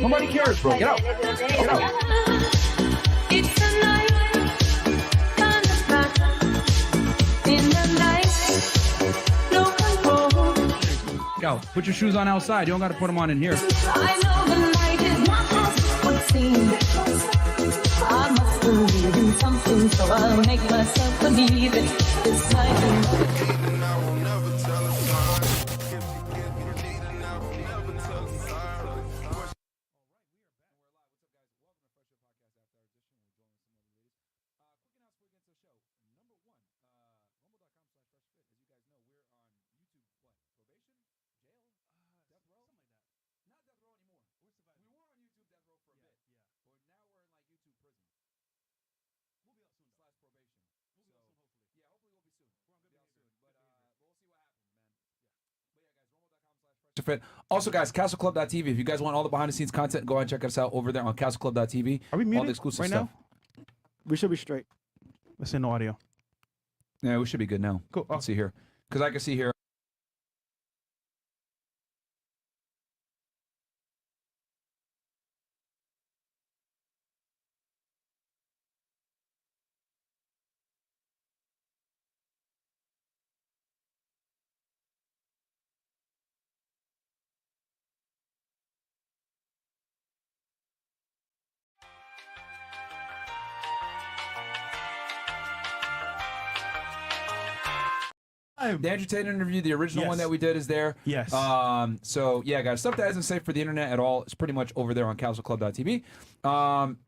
Nobody cares, bro. Get out. Get out. It's a night, kind of black. In the night, no control. Go. Put your shoes on outside. You don't got to put them on in here. I know the night is not as it would seem. I must believe in something, so I'll make myself believe it. This night. Fit. Also, guys, castleclub.tv. If you guys want all the behind the scenes content, go ahead and check us out over there on castleclub.tv. Are we muted all the exclusive right stuff. now? We should be straight. Let's see no audio. Yeah, we should be good now. Cool. Let's see here. Because I can see here. The Andrew Tate interview, the original one that we did is there. Yes. So yeah, guys, stuff that isn't safe for the internet at all is pretty much over there on castleclub.tv.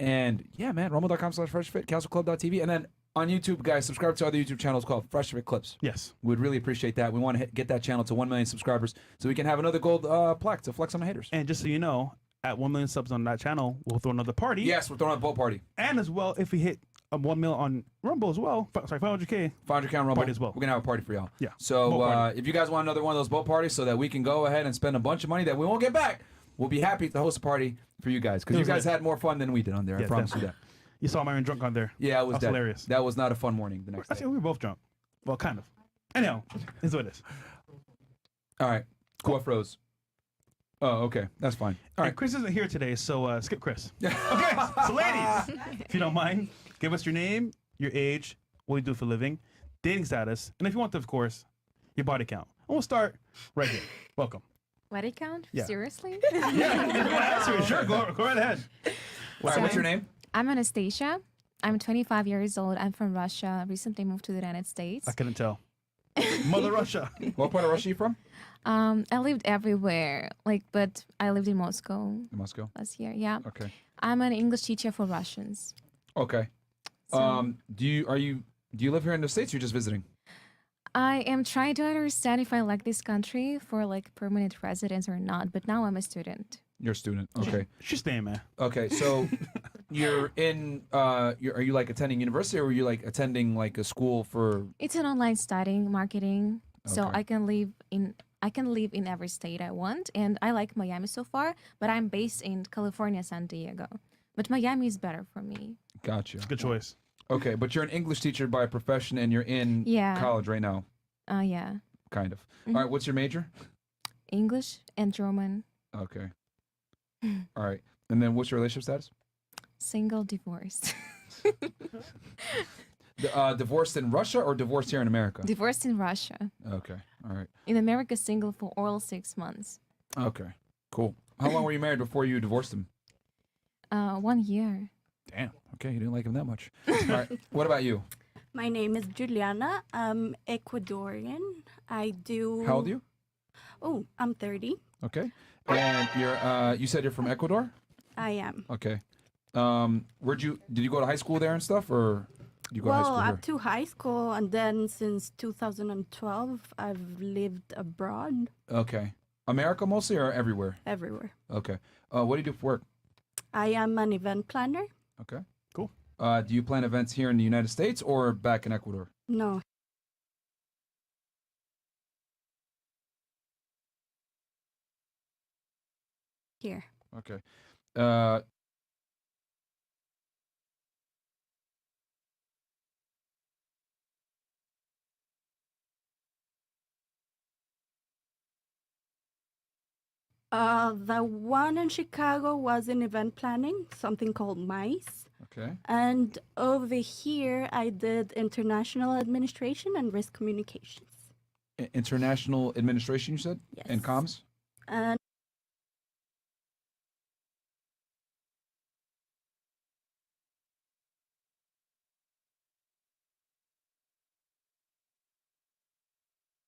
And yeah, man, rumble.com/freshfit, castleclub.tv, and then on YouTube, guys, subscribe to our other YouTube channels called Fresh Fit Clips. Yes. We'd really appreciate that. We want to get that channel to 1 million subscribers so we can have another gold plaque to flex on the haters. And just so you know, at 1 million subs on that channel, we'll throw another party. Yes, we're throwing a boat party. And as well, if we hit 1 mil on Rumble as well, sorry, 500K. 500K on Rumble Party as well. We're going to have a party for y'all. Yeah. So if you guys want another one of those boat parties so that we can go ahead and spend a bunch of money that we won't get back, we'll be happy to host a party for you guys. Because you guys had more fun than we did on there. I promise you that. You saw Myron drunk on there. Yeah, it was hilarious. That was not a fun morning the next day. Actually, we were both drunk. Well, kind of. Anyhow, it's what it is. All right. Cool. What froze? Oh, okay. That's fine. All right. Chris isn't here today, so skip Chris. Okay, so ladies, if you don't mind, give us your name, your age, what you do for a living, dating status, and if you want to, of course, your body count. And we'll start right here. Welcome. Body count? Yeah. Seriously? Yeah, if you want to answer it, sure, go right ahead. All right, what's your name? I'm Anastasia. I'm 25 years old. I'm from Russia. Recently moved to the United States. I couldn't tell. Mother Russia. What part of Russia are you from? I lived everywhere, but I lived in Moscow. In Moscow. Last year, yeah. Okay. I'm an English teacher for Russians. Okay. So Do you live here in the States or you're just visiting? I am trying to understand if I like this country for permanent residence or not, but now I'm a student. You're a student. Okay. She's staying, man. Okay, so you're in are you attending university or are you attending a school for It's an online studying marketing. So Okay. I can live in every state I want, and I like Miami so far, but I'm based in California, San Diego. But Miami is better for me. Gotcha. It's a good choice. Okay, but you're an English teacher by profession and you're in Yeah. college right now. Yeah. Kind of. All right, what's your major? English and German. Okay. All right. And then what's your relationship status? Single, divorced. Divorced in Russia or divorced here in America? Divorced in Russia. Okay. All right. In America, single for all 6 months. Okay. Cool. How long were you married before you divorced him? 1 year. Damn. Okay, you didn't like him that much. All right. What about you? My name is Juliana. I'm Ecuadorian. I do. How old are you? Oh, I'm 30. Okay. And you said you're from Ecuador? I am. Okay. Did you go to high school there and stuff, or did you go to high Well, school here? up to high school, and then since 2012, I've lived abroad Okay. America mostly or everywhere? everywhere. Okay. What do you do for work? I am an event planner. Okay. Cool. Do you plan events here in the United States or back in Ecuador? No. Here. Okay. The one in Chicago was in event planning, something called MICE. Okay. And over here, I did international administration and risk communications. International administration, you said? Yes. And comms? And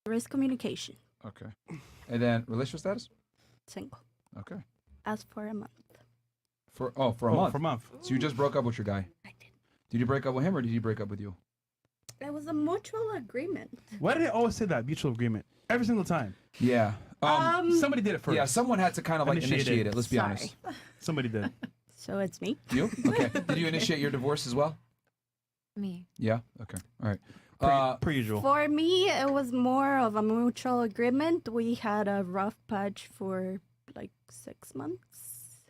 risk communication, Okay. And then relationship status? single, Okay. as for a month. For a month. For a month. So you just broke up with your guy. I did. Did you break up with him or did he break up with you? It was a mutual agreement. Why do they always say that mutual agreement every single time? Yeah. Somebody did it first. Yeah, someone had to kind of like Initiate initiate it. it. Let's be Sorry. honest. Somebody did. So it's me. You? Okay. Did you initiate your divorce as well? Me. Yeah. Okay. All right. Per usual. For me, it was more of a mutual agreement. We had a rough patch for like 6 months,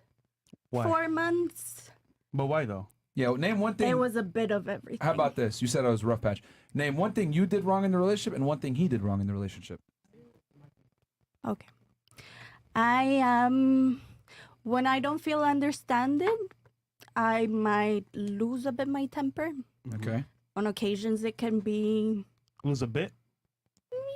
Why? 4 months. But why though? Yeah. Name one thing. It was a bit of everything. How about this? You said it was a rough patch. Name one thing you did wrong in the relationship and one thing he did wrong in the relationship. Okay. When I don't feel understood, I might lose a bit my temper. Okay. On occasions, it can be, Lose a bit.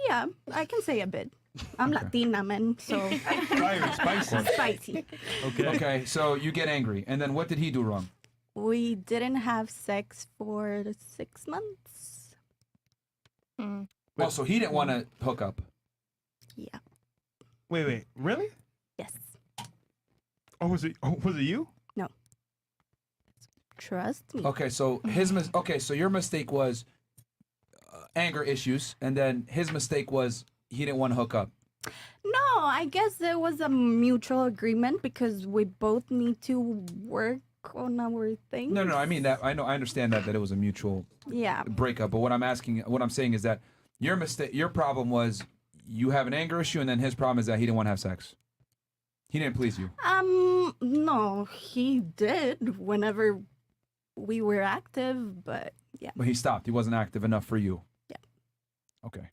yeah, I can say a bit. I'm Latina, man, so Fire, spicy. spicy. Okay. Okay. So you get angry, and then what did he do wrong? We didn't have sex for 6 months. Oh, so he didn't want to hook up. Yeah. Wait. Really? Yes. Oh, was it you? No. Trust me. Okay. So so your mistake was anger issues, and then his mistake was he didn't want to hook up. No, I guess there was a mutual agreement because we both need to work on our things. No. I mean that. I understand that it was a mutual Yeah. breakup. But what I'm saying is that your problem was you have an anger issue, and then his problem is that he didn't want to have sex. He didn't please you. No, he did whenever we were active, but yeah. But he stopped. He wasn't active enough for you. Yeah. Okay.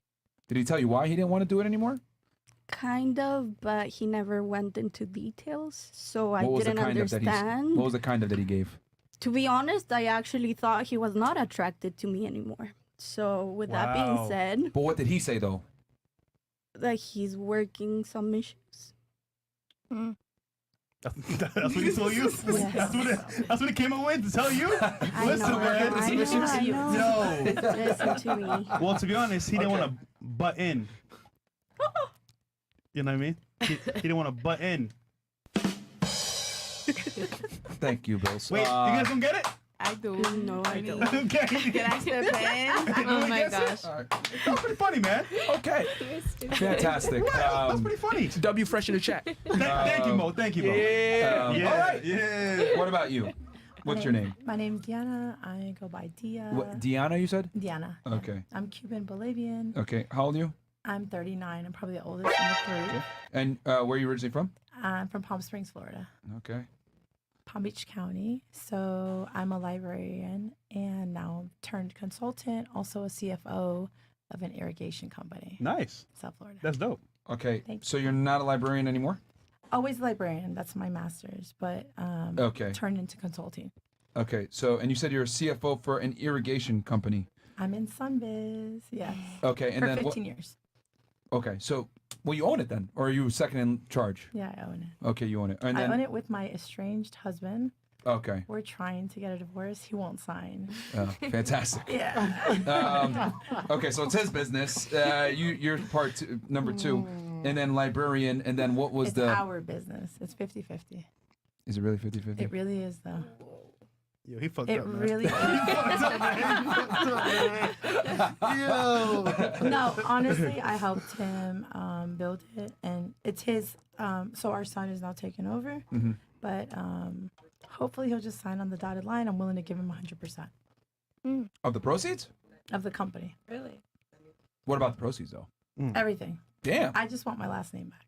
Did he tell you why he didn't want to do it anymore? Kind of, but he never went into details, so I What was the didn't kind of that understand. What was the kind of that he gave? To be honest, I actually thought he was not attracted to me anymore. So with that being Wow. said, But what did he say though? that he's working some issues. That's what he told you. That's what he came up with to tell you. Listen, know, man. I know. No. Listen to me. Well, to be honest, he didn't want to butt in. You know what I mean? He didn't want to butt in. Thank you, Bill. Wait, you guys don't get it? I do. No, I don't. Okay. Can I still pen? Oh my gosh. That's pretty funny, man. Okay. Fantastic. That's pretty funny. W fresh in the chat. Thank you, Mo. Thank you, Mo. Yeah. Yeah. All right. Yeah. What about you? What's your name? My name's Diana. I go by Dia. What, Deanna, you said? Diana. Okay. I'm Cuban Bolivian. Okay. How old are you? I'm 39. I'm probably the oldest in the group. And where are you originally from? I'm from Palm Springs, Florida, Okay. Palm Beach County. So I'm a librarian and now turned consultant, also a CFO of an irrigation company, Nice. South Florida. That's dope. Okay. Thank So you're not a librarian anymore? Always a librarian. That's my master's, but Okay. turned into consulting. Okay. So, and you said you're a CFO for an irrigation company. I'm in Sunbiz, yes, Okay. And for then 15 years. Okay. So, well, you own it then, or are you second in charge? Yeah, I own it. Okay, you own it. And I then own it with my estranged husband. okay. We're trying to get a divorce. He won't sign. Fantastic. Yeah. Okay, so it's his business. You're number two, and then librarian, and then what was It's the? our business. It's 50-50. Is it really 50-50? It really is, though. Yo, he fucked It up, man. really is. No, honestly, I helped him build it, and it's his. So our son is now taking over, but hopefully he'll just sign on the dotted line. I'm willing to give him 100% Of the proceeds? of the company. Really, What about the proceeds though? everything. Damn. I just want my last name back.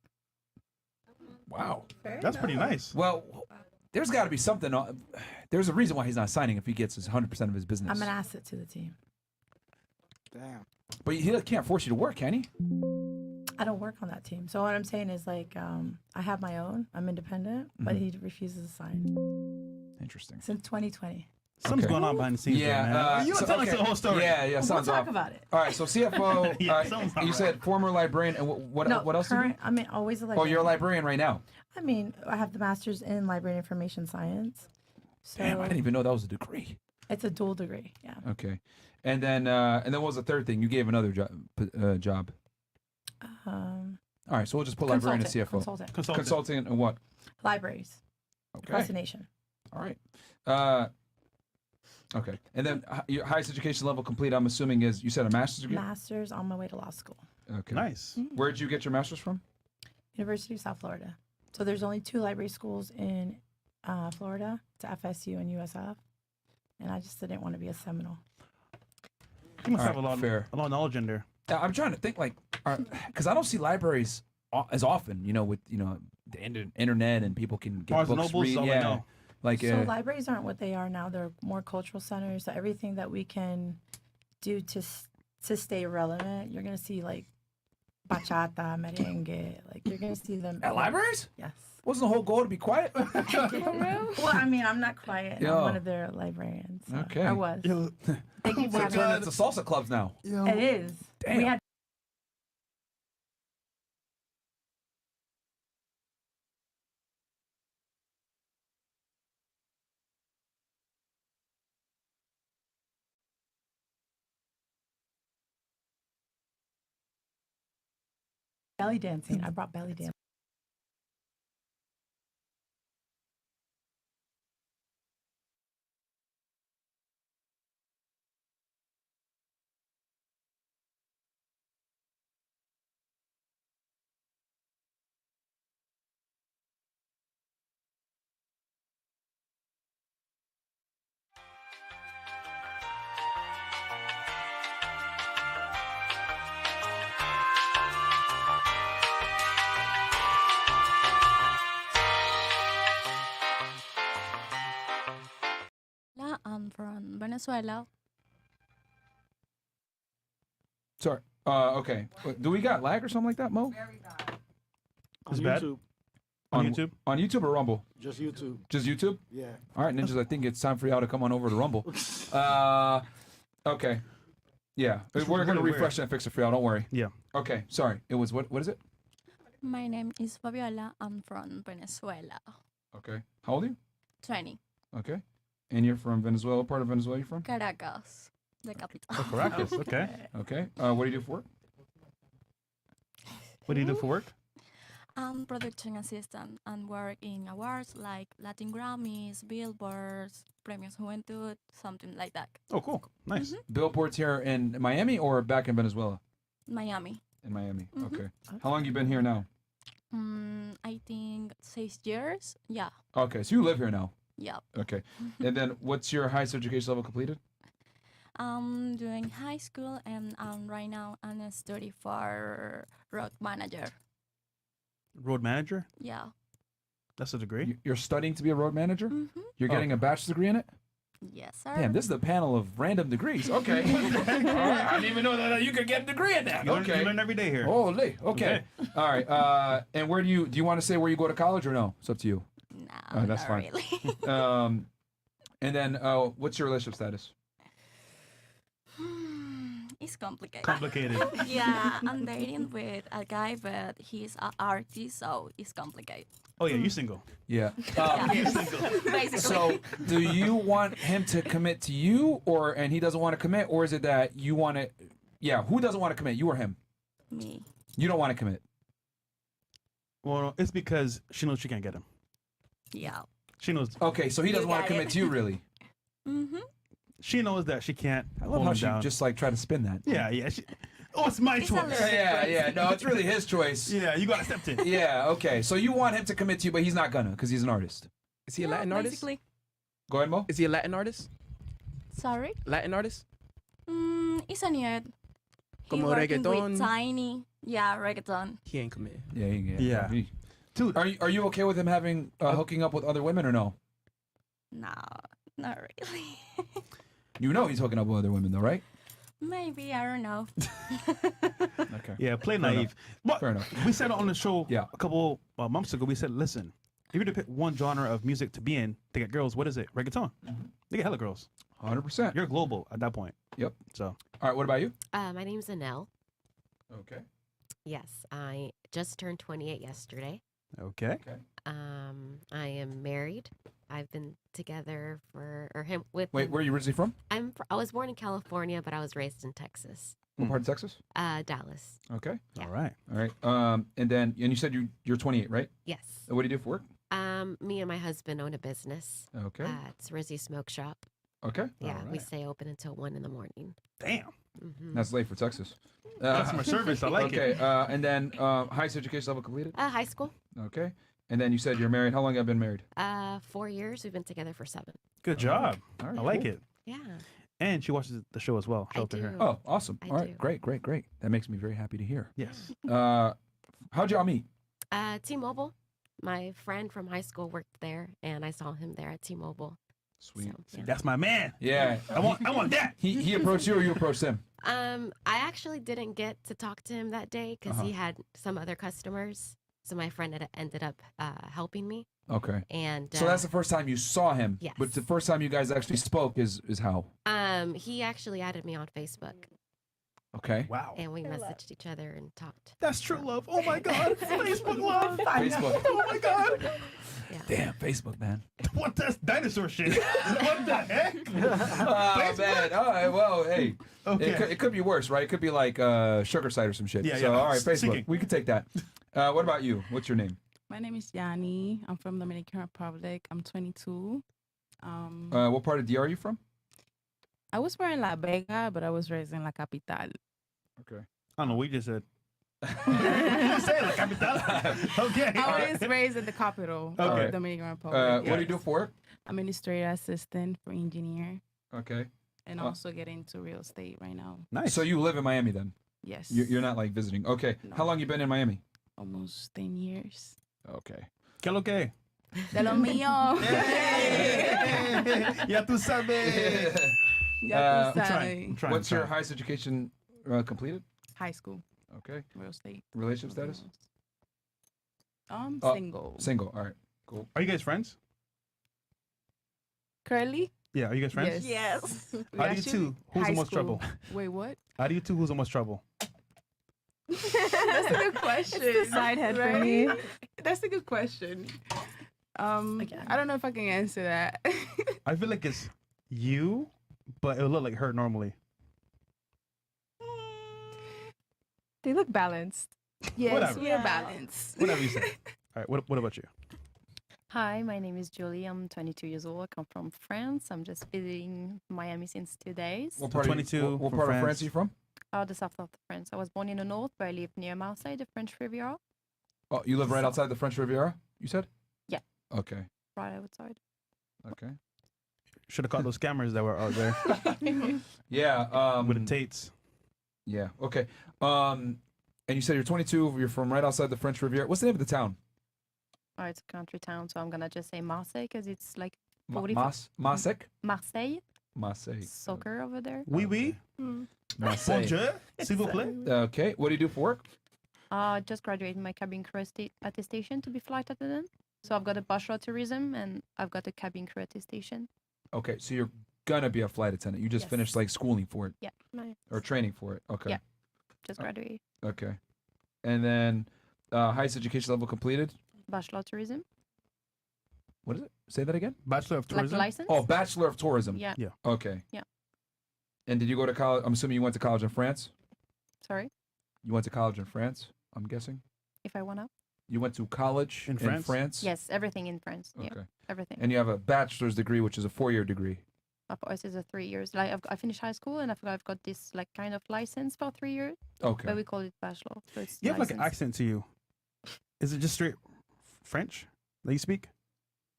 Wow. That's pretty nice. Well, there's got to be something. There's a reason why he's not signing if he gets his 100% of his business. I'm an asset to the team. Damn. But he can't force you to work, can he? I don't work on that team. So what I'm saying is like I have my own. I'm independent, but he refuses to sign Interesting. since 2020. Something's Okay. going on behind the scenes Yeah, there, man. You want to tell us the whole story? Yeah, We'll sounds talk off. about it. All right, so CFO, Yeah, sounds not you right. said former librarian, and what No, else do you do? current. I mean, always a Oh, librarian. you're a librarian right now. I mean, I have the master's in library information science. So Damn, I didn't even know that was a degree. it's a dual degree. Yeah. Okay, and then what was the third thing? You gave another job. All right, so we'll just put librarian and CFO. Consultant. Consulting and what? Libraries across Okay. the nation. All right. Okay, and then your highest education level complete, I'm assuming, is you said a master's degree. Master's on my way to law school. Okay. Nice. Where did you get your master's from? University of South Florida. So there's only 2 library schools in Florida. It's FSU and USF. And I just didn't want to be a Seminole. You must All have right, a lot fair. of knowledge in there. I'm trying to think, like, because I don't see libraries as often, with the internet and people can get Barnes and books Nobles, read. all I Yeah, know. like So libraries aren't what they are now. They're more cultural centers. So everything that we can do to stay relevant, you're going to see like bachata, merengue. Like you're going to see them. at libraries. Yes. Wasn't the whole goal to be quiet? Well, I mean, I'm not quiet. Yo. I'm one of their librarians. So Okay. I was. Thank you for So having turn me. into salsa clubs now. It is. Damn. We had belly dancing. I brought belly dancing. I'm from Venezuela. Sorry. Okay. Do we got lag or something like that, Mo? It's On bad? YouTube. On YouTube? On YouTube or Rumble? Just YouTube. Just YouTube? Yeah. All right, ninjas. I think it's time for y'all to come on over to Rumble. Okay. Yeah, we're gonna really refresh and fix it for y'all. Don't worry. Yeah. Okay. Sorry. It was what? What is it? My name is Fabiola. I'm from Venezuela. Okay. How old are you? 20. Okay. And you're from Venezuela. What part of Venezuela are you from? Caracas, the capital. Oh, Caracas. Okay. Okay. What do you do for work? What do you do for work? I'm production assistant and work in awards like Latin Grammys, Billboards, Premios Juventud, something like that. Oh, cool. Nice. Billboards here in Miami or back in Venezuela? Miami. In Miami. Mhm. Okay. How long you been here now? I think 6 years. Yeah. Okay. So you live here now. Yeah. Okay. And then what's your highest education level completed? I'm doing high school and right now I'm a study for road manager. Road manager? Yeah. That's a degree? You're studying to be a road manager? Mm-hmm. You're getting a bachelor's degree in it? Yes, sir. Damn, this is a panel of random degrees. Okay. All right. I didn't even know that you could get a degree in that. You Okay. learn every day here. Holy. Okay. All right. And where do you want to say where you go to college or no? It's up to you. No, that's not fine. really. And then what's your relationship status? It's complicated. Complicated. Yeah, I'm dating with a guy, but he's an artist, so it's complicated. Oh, yeah, you single. Yeah. Basically. So, do you want him to commit to you, and he doesn't want to commit, or is it that you want to? Yeah, who doesn't want to commit? You or him? Me. You don't want to commit. Well, it's because she knows she can't get him. Yeah. She knows. Okay, so he doesn't want to got commit it. to you, really. Mm-hmm. She knows that she can't. I love hold how him she down. just like try to spin that. Yeah, yeah. Oh, it's my It's a choice. little- Yeah. No, it's really his choice. Yeah, you gotta accept it. Yeah. Okay. So you want him to commit to you, but he's not gonna because he's an artist. Is he a Latin artist? Basically. Go ahead, Mo. Is he a Latin artist? Sorry? Latin artist? It's a new. He Como working reggaeton? with Tiny. Yeah, reggaeton. He ain't committed. Yeah. Yeah. Dude, Are you okay with him having hooking up with other women or no? No, not really. You know he's hooking up with other women though, right? Maybe, I don't know. Okay. Yeah, play naive. But Fair enough. we said on the show Yeah. a couple months ago, we said, listen, if you were to pick one genre of music to be in to get girls, what is it? Reggaeton. They get hella girls. 100%. You're global at that point. Yep. So All right. What about you? My name's Anel. Okay. Yes, I just turned 28 yesterday. okay. I am married. I've been together for or him with. Wait, him- where are you originally from? I was born in California, but I was raised in Texas, What part of Texas? Dallas. Okay. Yeah. All right. All right. And you said you're 28, right? Yes. What do you do for work? Me and my husband own a business. Okay. It's Rizzy Smoke Shop. Okay. Yeah, we right. stay open until 1 a.m. Damn. That's late for Texas. Customer service. I like okay. it. And then highest education level completed. High school. Okay. And then you said you're married. How long have you been married? 4 years. We've been together for 7. Good job. All right, I like cool. it. Yeah. And she watches the show as well. I Shout out to her. do. Oh, awesome. I All right. do. Great. That makes me very happy to hear. Yes. How'd y'all meet? T-Mobile. My friend from high school worked there, and I saw him there at T-Mobile. Sweet. So, yeah. That's my man. Yeah. I want that. He approached you or you approached him? I actually didn't get to talk to him that day because he had some other customers. So my friend had ended up helping me. Okay. And So that's the first time you saw him. Yes. But the first time you guys actually spoke is how? he actually added me on Facebook, Okay. Wow. and we messaged each other and talked. That's true love. Oh my God. Facebook love. Facebook. Oh my God. Yeah. Damn, Facebook, man. What that's dinosaur shit? What the heck? Oh, man. All right. Well, hey. Okay. It could be worse, right? It could be like sugar side or some shit. Yeah, so, yeah. all right, Facebook. Sinking. We can take that. What about you? What's your name? My name is Yanni. I'm from Dominican Republic. I'm 22. What part of DR are you from? I was born in La Vega, but I was raised in La Capital. Okay. I don't know. We just said. You just said like capital. Okay. I was raised in the capital Okay. of Dominican Republic. What do you do for work? Administrative assistant for engineer, Okay. and also get into real estate right now. Nice. So you live in Miami then? Yes. You're not like visiting. Okay. No. How long you been in Miami? Almost 10 years. Okay. ¿Qué lo que? De lo mío. Ya tú sabes. Ya tú I'm sabes. trying. I'm trying. What's I'm your trying. highest education completed? High school, Okay. real estate. Relationship status? Single. Single. All right. Cool. Are you guys friends? Curly? Yeah. Are you guys friends? Yes. How do you two? Who's the most trouble? Wait, what? How do you two? Who's the most trouble? That's a good question. It's the side head for me. That's a good question. Again. I don't know if I can answer that. I feel like it's you, but it'll look like her normally. They look balanced. Yes, Whatever. we are balanced. Whatever you say. All right. What about you? Hi, my name is Julie. I'm 22 years old. I come from France. I'm just visiting Miami since 2 days. What part, 22 what from part of France France. are you from? The south of France. I was born in the north, but I live near Marseille, the French Riviera, Oh, you live right outside the French Riviera, you said? Yeah. Okay. right outside. Okay. Should have caught those scammers that were out there Yeah. with the Tates. Yeah. Okay. And you said you're 22. You're from right outside the French Riviera. What's the name of the town? Oh, it's a country town, so I'm gonna just say Marseille because it's like Ma- 45 Masek? Marseille, Marseille. soccer over there. Oui, oui. Marseille. Bonjour. S'il vous plaît. Okay. What do you do for work? Just graduated my cabin crew attestation to be flight attendant. So I've got a bachelor tourism and I've got a cabin crew attestation. Okay. So you're gonna be a flight attendant. You just Yes. finished like schooling for it Yeah, or training for it. Okay. Yeah. just graduated. Okay. And then highest education level completed. Bachelor tourism, What is it? Say that again. Bachelor of like Tourism. license. Oh, Bachelor of Tourism. Yeah. Okay. Yeah. And did you go to college? I'm assuming you went to college in France. Sorry, You went to college in France. I'm guessing. if I wanna. You went to college In France? Yes, everything in France. Okay. Yeah, everything. And you have a bachelor's degree, which is a 4-year degree. Of course, it's a 3 years. Like I finished high school and I've got this like kind of license for 3 years, Okay. but we call it bachelor. So it's You have like an license. accent to you. Is it just straight French that you speak?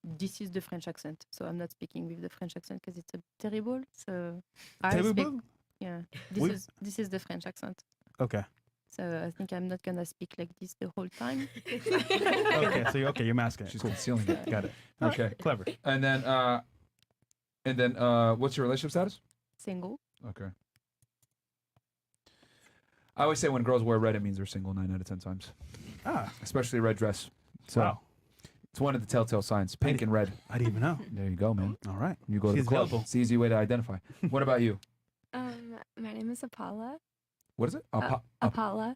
This is the French accent, so I'm not speaking with the French accent because it's a terrible. So I Terrible? speak. Yeah, Oui. this is the French accent. Okay. So I think I'm not gonna speak like this the whole time. Okay. So you're masking it. She's Cool. concealing it. Got it. Okay. Clever. And then, what's your relationship status? Single. Okay. I always say when girls wear red, it means they're single 9 out of 10 times. Ah, Especially a red dress. So wow. it's one of the telltale signs. Pink and red. I didn't even know. There you go, man. All right. You go to She's the club. available. It's the easy way to identify. What about you? My name is Apala. What is it? Apala.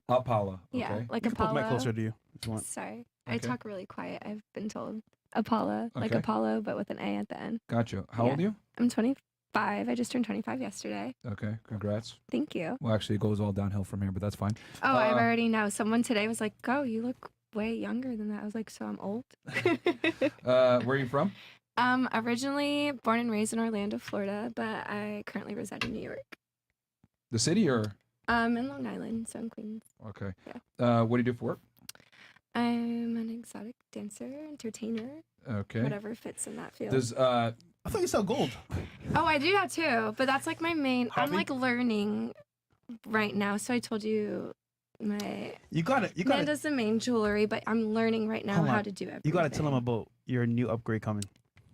Apala. Okay. Yeah, like You can put the mic Apollo. closer to you if you want. Sorry, Okay. I talk really quiet. I've been told Apala, like Okay. Apollo, but with an A at the end. Gotcha. How Yeah. old are you? I'm 25. I just turned 25 yesterday. Okay. Congrats. Thank you. Well, actually, it goes all downhill from here, but that's fine. Oh, I already know. Someone today was like, "Oh, you look way younger than that." I was like, "So I'm old." Where are you from? Originally born and raised in Orlando, Florida, but I currently reside in New York. The city or? In Long Island, so in Queens. Okay. Yeah. What do you do for work? I'm an exotic dancer, entertainer, Okay. whatever fits in that field. Does I thought you sell gold. Oh, I do that too, but that's like my main. I'm Hobby? like learning right now, so I told you my. You got it. You got it. Amanda's the main jewelry, but I'm learning right now Hold how on. to do everything. You got to tell them about your new upgrade coming.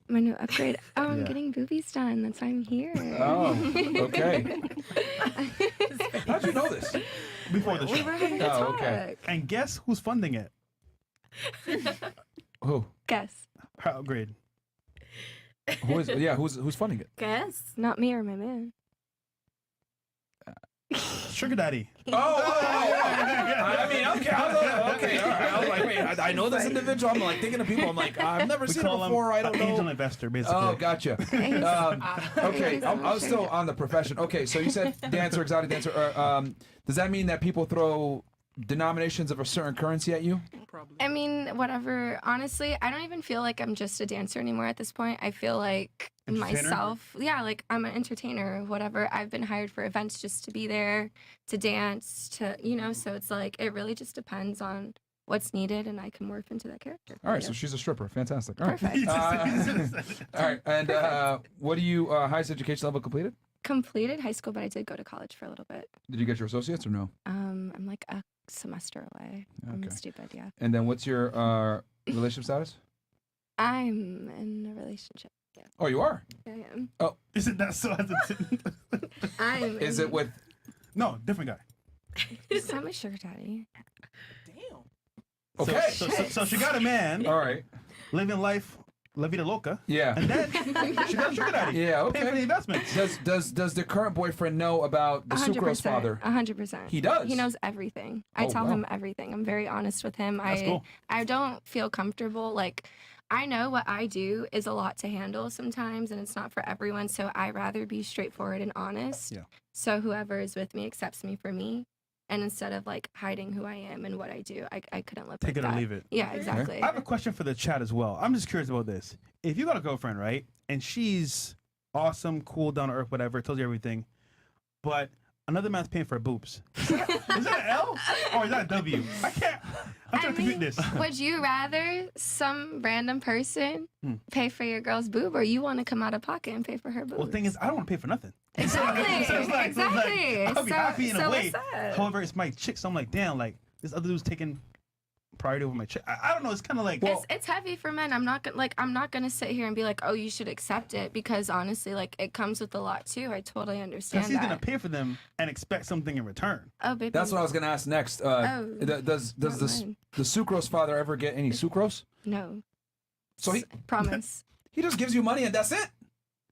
My new upgrade. Oh, I'm Yeah. getting boobies done. That's why I'm here. Oh, okay. How'd you know this? Before the We show. were having a Oh, talk. okay. And guess who's funding it? Who? Guess. Her upgrade. Who is? Yeah. Who's funding it? Guess. Not me or my man. Sugar Daddy. I mean, okay. Okay. All right. I was like, wait. I know this individual. I'm like thinking of people. I'm like, I've never We seen him call him before. I don't an angel know. investor, basically. Oh, gotcha. Okay, I was still on the profession. Okay, so you said dancer, exotic dancer. Does that mean that people throw denominations of a certain currency at you? I mean, whatever. Honestly, I don't even feel like I'm just a dancer anymore at this point. I feel like Entertainer? myself. Yeah, like I'm an entertainer, whatever. I've been hired for events just to be there, to dance, so it's like it really just depends on what's needed and I can morph into that character. All right, so she's a stripper. Fantastic. All right. Perfect. All right, and what do you, highest education level completed? Completed high school, but I did go to college for a little bit. Did you get your associates or no? I'm like a semester away. I'm Okay. stupid, yeah. And then what's your relationship status? I'm in a relationship. Yeah, Oh, you are? I am. Oh, Isn't that so hesitant? I'm. is it with, No, different guy. I'm a sugar daddy. okay. So she got a man All right. living life, la vida loca, Yeah. and then she got a sugar daddy. Yeah, Paying for the okay. investments. Does the current boyfriend know about the sucrose father? 100%. He does? He knows everything. I Oh, tell wow. him everything. I'm very honest with him. That's cool. I don't feel comfortable. Like, I know what I do is a lot to handle sometimes, and it's not for everyone. So I rather be straightforward and honest. Yeah. So whoever is with me accepts me for me. And instead of like hiding who I am and what I do, I couldn't live Take like it or that. leave it. Yeah, exactly. I have a question for the chat as well. I'm just curious about this. If you got a girlfriend, right, and she's awesome, cool, down to earth, whatever, tells you everything, but another man's paying for her boobs, is that an L or is that a W? I can't. I'm trying to compute this. Would you rather some random person pay for your girl's boob, or you want to come out of pocket and pay for her boob? Well, the thing is, I don't want to pay for nothing. Exactly. Exactly. I'll be happy in a way. what's up? However, it's my chick, so I'm like, damn, like this other dude's taking priority over my chick. I don't know. It's kind of like. It's heavy for men. I'm not gonna sit here and be like, oh, you should accept it, because honestly, like, it comes with a lot too. I totally understand because he's that. gonna pay for them and expect something in return. Oh, baby. That's what I was gonna ask next. Does not the mine. sucrose father ever get any sucrose? No. So he Promise. he just gives you money and that's it.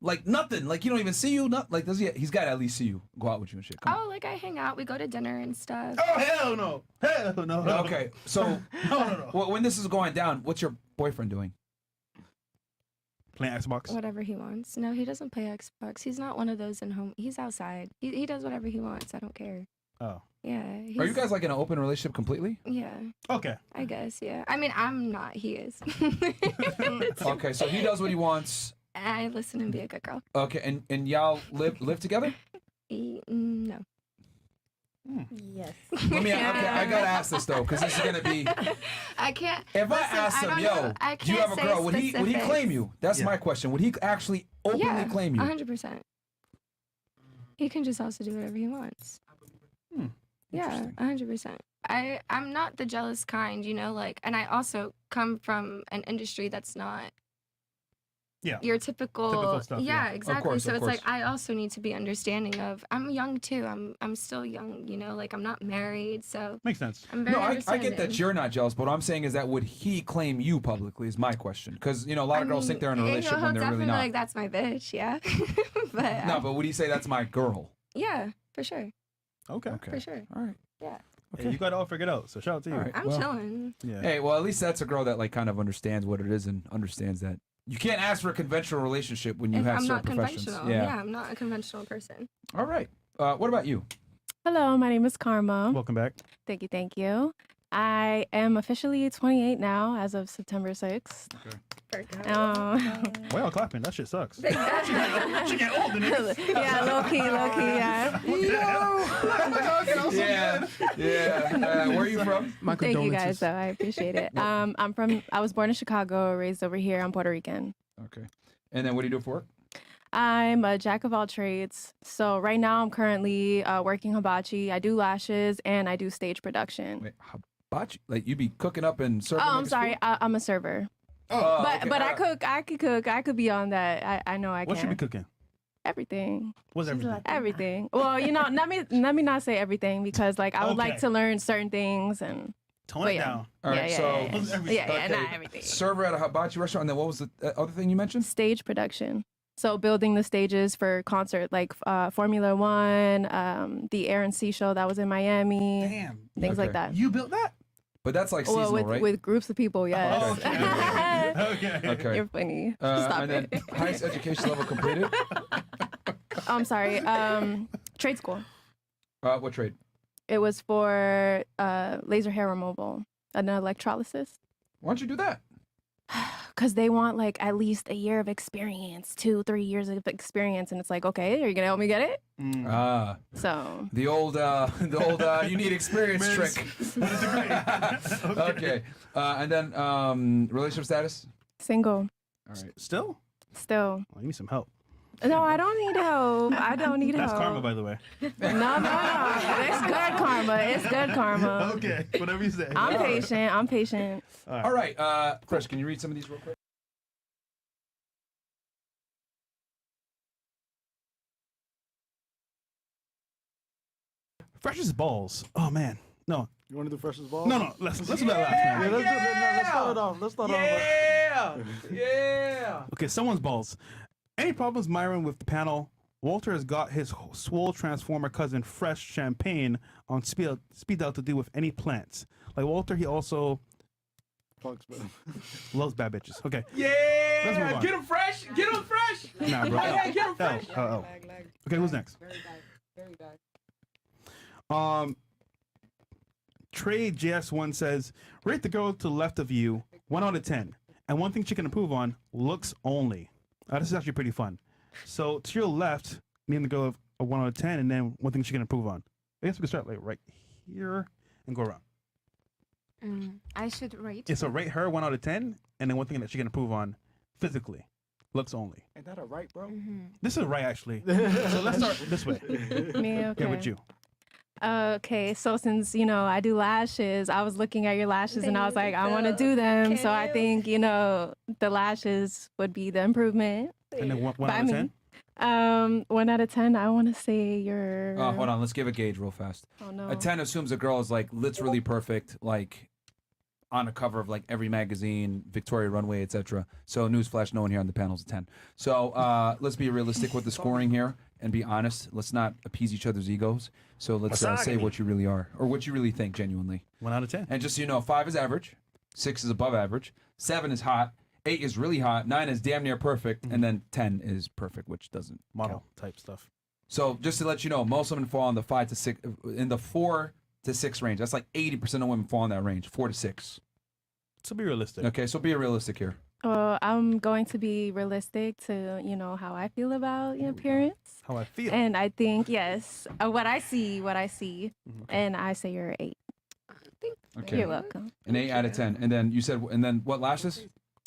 Like nothing. Like you don't even see you. Not like does he? He's got to at least see you. Go out with you and shit. Come Oh, like I hang out. We go to dinner and stuff. Oh hell no! Hell no! on. Okay, so no. when this is going down, what's your boyfriend doing? Playing Xbox. Whatever he wants. No, he doesn't play Xbox. He's not one of those in home. He's outside. He does whatever he wants. I don't care. Oh. Yeah. Are you he's- guys like in an open relationship completely? Yeah. Okay. I guess. Yeah. I mean, I'm not. He is. Okay, so he does what he wants. I listen and be a good girl. Okay, and y'all live together? No. Yes. Let me. Okay, I gotta ask this though, because this is gonna be. I can't. If I listen, asked him, don't yo, know. I do you can't have a say girl? Would he specifics. claim you? That's Yeah. my question. Would he actually openly Yeah, claim you? 100%. He can just also do whatever he wants. Yeah, 100%. I'm not the jealous kind, like, and I also come from an industry that's not Yeah. your typical stuff, yeah, yeah. exactly. course, so of it's course. like I also need to be understanding of I'm young too. I'm still young, you know, like I'm not married, so Makes sense. I'm very No, I get understanding. that you're not jealous, but what I'm saying is that would he claim you publicly is my question. Because, you know, a lot of girls think they're in a relationship when they're really definitely not. like that's my bitch, yeah. but No, but would he say that's my girl? yeah, for sure. Okay. For sure. All right. Yeah. Hey, you got it all figured out, so shout out to you. All right. I'm Well, chilling. Yeah. Hey, well, at least that's a girl that like kind of understands what it is and understands that you can't ask for a conventional relationship when you If have I'm certain not professions. conventional. Yeah, I'm not a conventional person. All right. What about you? Hello, my name is Karma. Welcome back. Thank you, thank you. I am officially 28 now as of September 6th. Okay. Why y'all clapping? That shit sucks. She get older, Yeah, low key, yeah. Yeah. Where are you from? My Thank you guys, condolences. though. I appreciate it. I was born in Chicago, raised over here. I'm Puerto Rican. Okay. And then what do you do for work? I'm a jack of all trades. So right now I'm currently working hibachi. I do lashes and I do stage production. Wait, hibachi? Like you be cooking up and serving? Oh, I'm like a sorry. food? I'm a server. Oh, but okay. but I cook. I could cook. I could be on that. I know I What can. should be cooking? Everything. What's everything? Everything. Well, you know, let me not say everything because like I would like Okay. to learn certain things and. Tone but it yeah. down. All right, yeah, so yeah, not everything. Server at a hibachi restaurant, and then what was the other thing you mentioned? Stage production. So building the stages for concert, like Formula One, the Air and Sea show that was in Miami, Damn. things like Okay. that. You built that? But that's like seasonal, Well, right? with groups of people, yes. Okay. Okay. You're funny. Stop and it. then highest education level completed? I'm sorry. Trade school. What trade? It was for laser hair removal, an electrolysis. Why don't you do that? Because they want like at least a year of experience, 2-3 years of experience, and it's like, okay, are you gonna help me get it? Ah. So The old you need experience trick. Okay. And then relationship status? single, All right. Still? still. Oh, you need some help. No, I don't need help. I don't need That's help. karma, by the way. No. It's good karma. It's good karma. Okay, whatever you say. I'm patient. I'm patient. All right. Chris, can you read some of these real quick? Freshest balls. Oh man, no. You want to do freshest balls? No. Let's do that last man. Yeah, let's start it off. Let's start it off. Yeah. Okay, someone's balls. Any problems, Myron, with the panel? Walter has got his swole transformer cousin Fresh Champagne on speed dial to do with any plants. Like Walter, he also loves bad bitches. Okay. Let's move Yeah. on. Get him fresh. Get him fresh. Nah, bro. Yeah, get him fresh. Oh. Okay, who's next? Trey JS1 says, rate the girl to the left of you 1 out of 10. And one thing she can improve on, looks only. This is actually pretty fun. So to your left, me and the girl have a 1 out of 10, and then one thing she can improve on. I guess we can start like right here and go around. I should rate. Yeah, so rate her 1 out of 10, and then one thing that she can improve on physically. Looks only. Ain't that a right, bro? This is right, actually. So let's start this way. Me, okay. Yeah, with you. Okay, so since I do lashes, I was looking at your lashes and I was like, I want to do them. So I think the lashes would be the improvement. And then one But out of 10? 1 out of 10, I want to say you're. Hold on. Let's give a gauge real fast. Oh no. A 10 assumes a girl is like literally perfect, like on the cover of like every magazine, Victoria Runway, etc. So newsflash, no one here on the panel is a 10. So let's be realistic with the scoring here and be honest. Let's not appease each other's egos. So let's say what you really are or what you really think genuinely. 1 out of 10. And just so you know, 5 is average, 6 is above average, 7 is hot, 8 is really hot, 9 is damn near perfect, and then 10 is perfect, which doesn't Model count. type stuff. So just to let you know, most women fall in the 5 to 6, in the 4 to 6 range. That's like 80% of women fall in that range, 4 to 6. So be realistic. Okay, so be realistic here. Well, I'm going to be realistic to how I feel about your appearance. How I feel. And I think yes, what I see, and I say you're an 8. Okay. You're welcome. An 8 out of 10. And then you said, and then what lashes?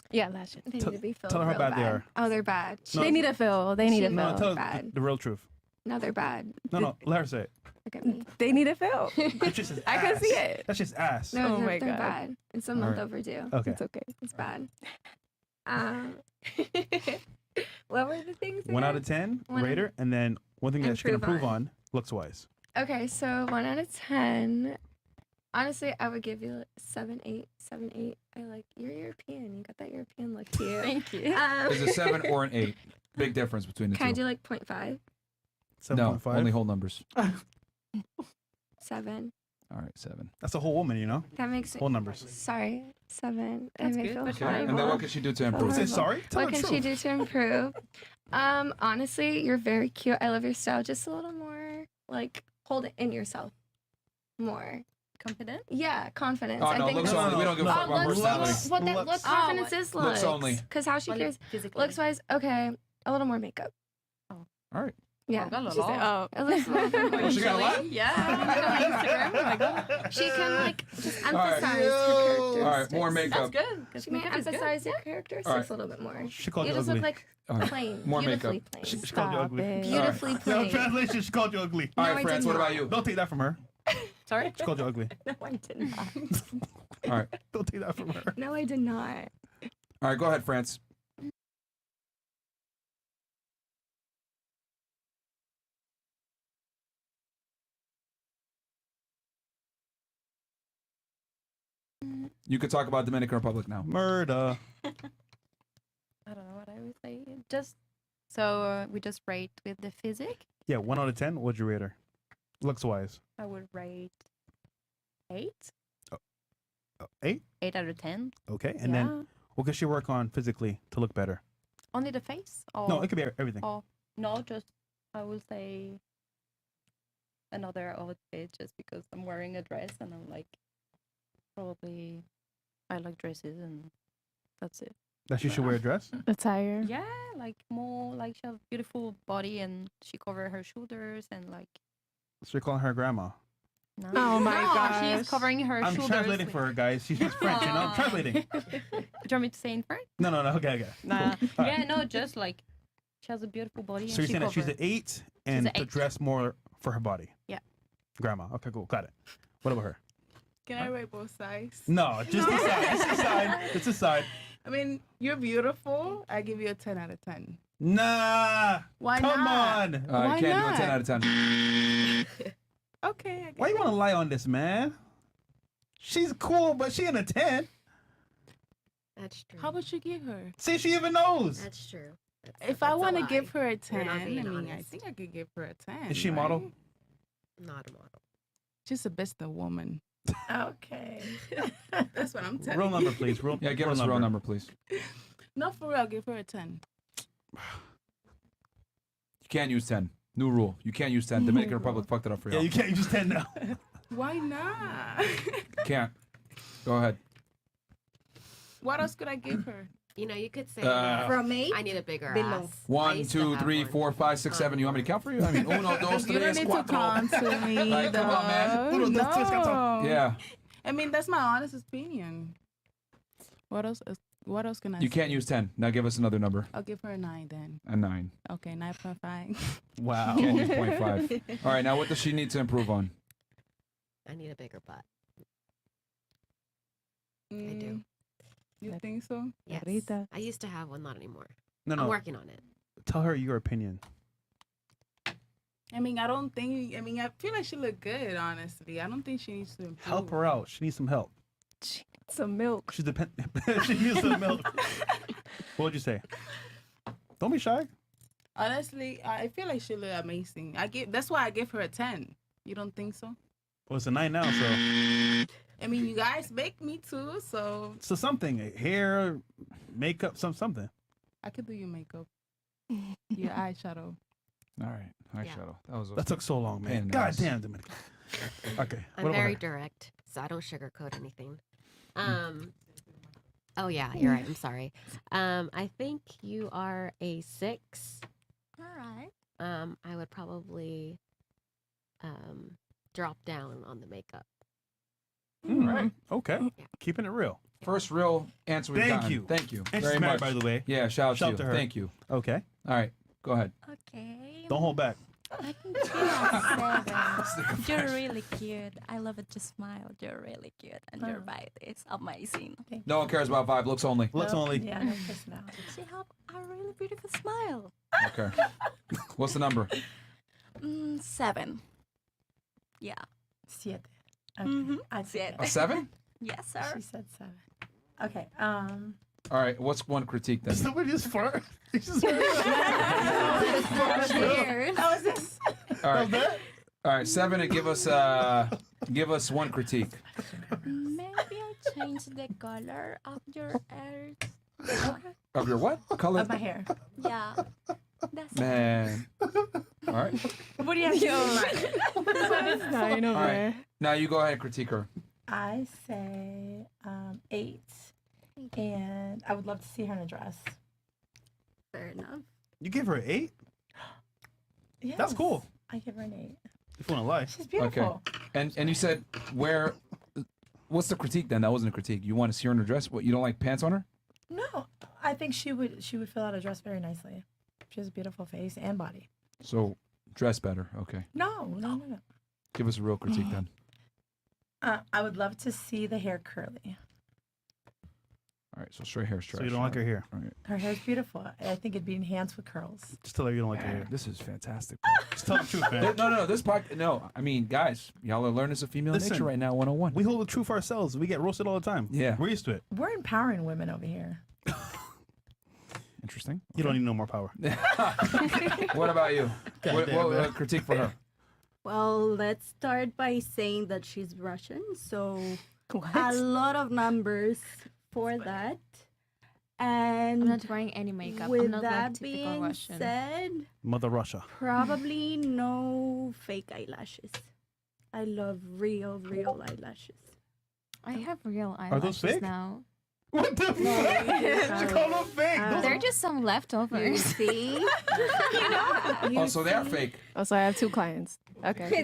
Yeah, lashes. They need to be filled tell her how real bad they are. Oh, they're bad. They need a fill. They need a No, fill. tell her Bad. the real truth. No, they're bad. No, let her say it. Look at me. They need a fill. That's just his I can ass. see it. That's just ass. No, Oh my they're God. bad. It's a All month right. overdue. Okay. It's okay. It's bad. What were the things? 1 out again? of 10, One- rate her, and then one thing that she can Improve improve on, looks wise. Okay, so 1 out of 10. Honestly, I would give you 7, 8, 7, 8. I like you're European. You got that European look to you. Thank you. Is a 7 or an 8? Big difference between the Can I two. do like 0.5? No, 7.5. only whole numbers. 7. All right, 7. That's a whole woman, you know? That makes Whole numbers. Sorry, 7. That's I good, feel but horrible. And then what can she do to improve? Say sorry. Tell What her can the she truth. do to improve? Honestly, you're very cute. I love your style. Just a little more, like, hold it in yourself more. Confident? Yeah, confidence. Oh, I no, think looks that's- only. We don't give a fuck about looks- personality. What that Looks. look confidence is looks. Looks only. Because how she Well, cares. physically. Looks wise, okay, a little more makeup. All right. Yeah. got a She said- lot. a little more. Oh, she got a lot? Yeah. Instagram. Oh my God. She can like just All right. emphasize her characteristics. All right, more That's makeup. good. 'cause She may makeup is good. emphasize your characteristics All right. a little bit more. She called You you just ugly. look like All right. plain, More beautifully makeup. plain. She called you ugly. it. Beautifully No, plain. translation, she called you ugly. All No, right, I France, did what not. about you? Don't take that from her. Sorry? She called you ugly. No, I did not. All right. Don't take that from her. No, I did not. All right, go ahead, France. You could talk about Dominican Republic now. Murder. I don't know what I would say. Just so we just rate with the physic. Yeah, 1 out of 10. What'd you rate her? Looks wise. I would rate 8. 8. 8 out of 10. Okay, and then what could she work on physically to look better? Only the face? Or, No, it could be everything. Oh no, just I will say another outfit just because I'm wearing a dress and I'm like probably I like dresses and that's it. That she should wear a dress? Attire. Yeah, like more like she has a beautiful body and she cover her shoulders and like So you're calling her grandma. no. Oh my no, gosh. she's covering her I'm shoulders. translating for her, guys. She's French, you know? I'm translating. Do you want me to say in French? No, okay. Nah. Cool. All right. Yeah, no, just like she has a beautiful body. So you're and saying that she's an 8 and an to 8. dress more for her body? Yeah. Grandma. Okay, cool. Got it. What about her? Can I rate both sides? No, just decide. Just decide. Just decide. I mean, you're beautiful. I give you a 10 out of 10. Nah. Why Come not? on. You Why can't not? do a 10 out of 10. Okay. I Why you want to lie on this, man? She's cool, but she in a 10. That's true. How much you give her? See, she even knows. That's true. If I that's a want to lie. give her a You're 10, not I being mean, I honest. think I could give her a 10. Is she a model? right? Not a model. She's a best woman. Okay. That's what I'm telling Real you. number, please. Yeah, give us a real number, please. No, for real, give her a 10. You can't use 10. New rule. You can't use 10. Dominican Republic fucked it up for you. Yeah, you can't use 10 now. Why not? Can't. Go ahead. What else could I give her? You know, you could say From 8 I need a bigger below. ass. I 1, used to 2, have 3, one. 4, 5, 6, 7. You want me to count for you? I mean, 1, 2, 3, You don't need to count to me. Like, come on, man. though. Uno, dos, tres, cuatro. No. Yeah. I mean, that's my honest opinion. What else? What else can I? You say? can't use 10. Now give us another number. I'll give her a 9 then. A 9. Okay, 9.5. Wow. Can't use 0.5. All right, now what does she need to improve on? I need a bigger butt. I do. You think so? Yes. Rita. I used to have one, not anymore. No, I'm working on it. Tell her your opinion. I mean, I don't think. I mean, I feel like she look good. Honestly, I don't think she needs to improve. Help her out. She needs some help. She needs some milk. She's she needs some milk. What would you say? Don't be shy. Honestly, I feel like she look amazing. That's why I give her a 10. You don't think so? Well, it's a 9 now, so I mean, you guys make me too, so something. Hair, makeup, something. I could do your makeup, your eyeshadow. All right. Eyeshadow. That took so long, pain in man. the God ass. damn, Dominican. Okay. I'm what about very her? direct, so I don't sugarcoat anything. Oh yeah, you're right. I'm sorry. I think you are a 6. All right. I would probably drop down on the makeup. All right. Okay. Keeping it real. First real answer we've Thank gotten. you. Thank you. And very she's married, much. by the way. Yeah, shout out to you. her. Thank you. Okay. All right, go ahead. Okay. Don't hold back. I can give you a 7. You're really cute. I love it. You smile. You're really cute. And your vibe is amazing. No one cares about vibe. Looks only. Looks only. Yeah, no personality. She helped a really beautiful smile. Okay. What's the number? 7. Yeah. 7. Okay. Mhm. I see. A 7? Yes, sir. She said 7. Okay. All right. What's one critique then? Somebody just fart. How is this? All right. All right. 7 and give us one critique. Maybe I change the color of your hair. Of your what? Color? Of my hair. Yeah. That's Man. All right. What do you have to do? Dying over All right. there. Now you go ahead and critique her. I say 8. And I would love to see her in a dress. Fair enough. You give her an 8? Yes. That's cool. I give her an 8. If you want to lie. She's beautiful. Okay. And you said where? What's the critique then? That wasn't a critique. You want to see her in her dress? What? You don't like pants on her? No, I think she would fill out a dress very nicely. She has a beautiful face and body. So dress better. Okay. No. Give us a real critique then. I would love to see the hair curly. All right. So straight hair, straight. So you don't like her hair? All right. Her hair's beautiful. I think it'd be enhanced with curls. Just tell her you don't like her hair. This is fantastic. Just tell the truth, man. No. This podcast. No. I mean, guys, y'all are learning some female Listen, nature right now. 101. We hold the truth ourselves. We get roasted all the time. Yeah. We're used to it. We're empowering women over here. Interesting. You don't need no more power. What about you? God What damn, man. critique for her? Well, let's start by saying that she's Russian, so a lot of numbers for that. And I'm not wearing any makeup. with I'm not that like typical being Russian. said, Mother Russia. probably no fake eyelashes. I love real eyelashes. I have real those eyelashes fake? now. What the fuck? She called them fake. They're just some You leftovers. see? Oh, so they're fake. Oh, so I have 2 clients. Okay. Okay.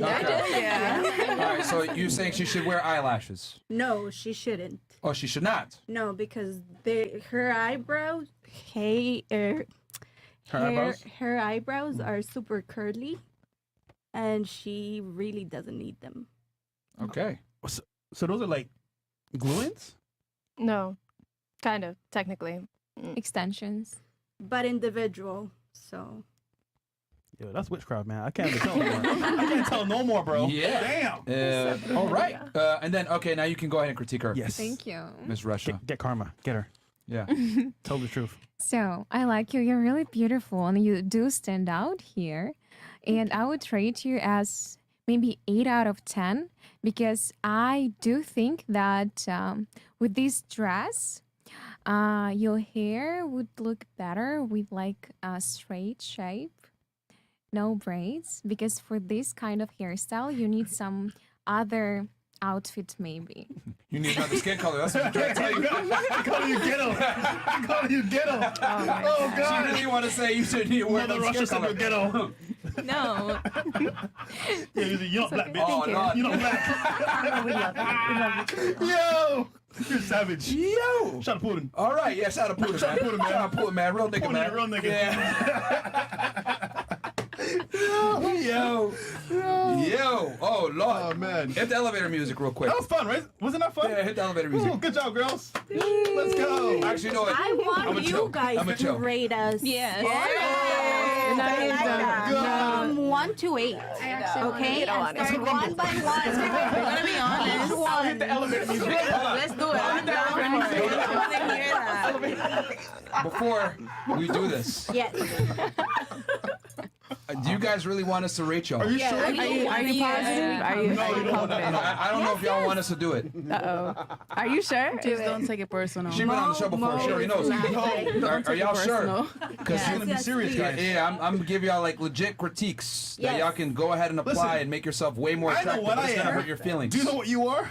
All right. So you're saying she should wear eyelashes? No, she shouldn't. Oh, she should not. No, because her eyebrows, eyebrows? her eyebrows are super curly, and she really doesn't need them. Okay. So those are like glue-ins? No. Kind of, technically. Extensions. But individual, so. Yo, that's witchcraft, man. I can't even tell no more. I can't tell no more, bro. Yeah. Damn. All right. And then, okay, now you can go ahead and critique her. Yes. Thank you. Miss Russia. Get karma. Get her. Yeah. Tell the truth. So I like you. You're really beautiful, and you do stand out here. And I would rate you as maybe 8 out of 10 because I do think that with this dress, your hair would look better with like a straight shape, no braids. Because for this kind of hairstyle, you need some other outfit maybe. You need another skin color. That's what you're trying to tell you. I call you ghetto. I call you ghetto. Oh, God. She really want to say you should need wear Mother another Russia skin said you're color. ghetto. No. Yeah, you're not black, bitch. Oh, no. You're not black. We love it. We love it. Yo! You're savage. Yo! Shout out Putin. All right. Yeah, shout out Putin, man. Shout out Putin, man. Shout out Putin, man. Real nigga, Putin, man. real nigga. Yeah. Yo. Oh, Lord. Oh, man. Hit the elevator music real quick. That was fun, right? Wasn't that fun? Yeah, hit the elevator music. Ooh, good job, girls. Let's go. Actually, no. I I'm want a you chill. guys I'm a to chill. rate us. Yes. I like that. God. From 1 to 8. Okay? And start one by one. We're gonna be honest. I'll hit the elevator music. Let's do it. Before we do this, Yes. do you guys really want us to rate y'all? Are you sure? Are you positive? Are you confident? I don't know if y'all want us to do it. Uh-oh. Are you sure? Just don't take it personal. She's been on the show before. She already knows. Are y'all sure? Because You're gonna be serious, guys. yeah, I'm gonna give y'all like legit critiques that Yes. y'all can go ahead and apply Listen, and make yourself way more I know attractive. what I It's gonna am. hurt your feelings. Do you know what you are?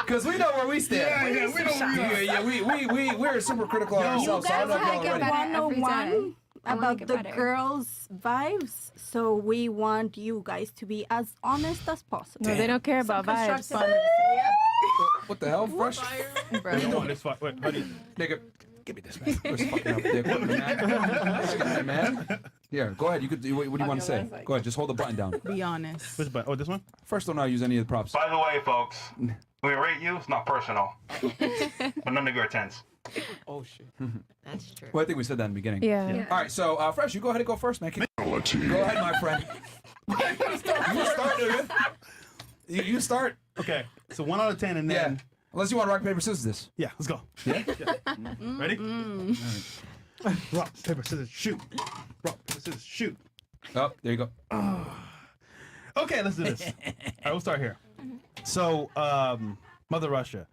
Because we know where we stand. Yeah, we know where you are. We're super critical of You ourselves. So I guys don't know if have y'all a ready. 101 I wanna about get the better. girls' vibes, so we want you guys to be as honest as possible. No, they don't care about vibes. What the hell, fresh? You know this fuck. Wait, honey. Nigga, give me this, man. Let's fucking up the equipment, man. Man. Yeah, go ahead. You could. What do you want to say? Go ahead. Just hold the button down. Be honest. Which button? Oh, this one? First, don't use any of the props. By the way, folks, when we rate you, it's not personal. But but none of you are 10s. Oh shit. That's true. Well, I think we said that in the beginning. Yeah. All right, so Fresh, you go ahead and go first, man. Go ahead, my friend. You start, dude. You start. Okay, so 1 out of 10, and then Unless you want rock, paper, scissors this. yeah, let's go. Yeah? Ready? Rock, paper, scissors, shoot. Rock, paper, scissors, shoot. Oh, there you go. Okay, let's do this. All right, we'll start here. So, Mother Russia,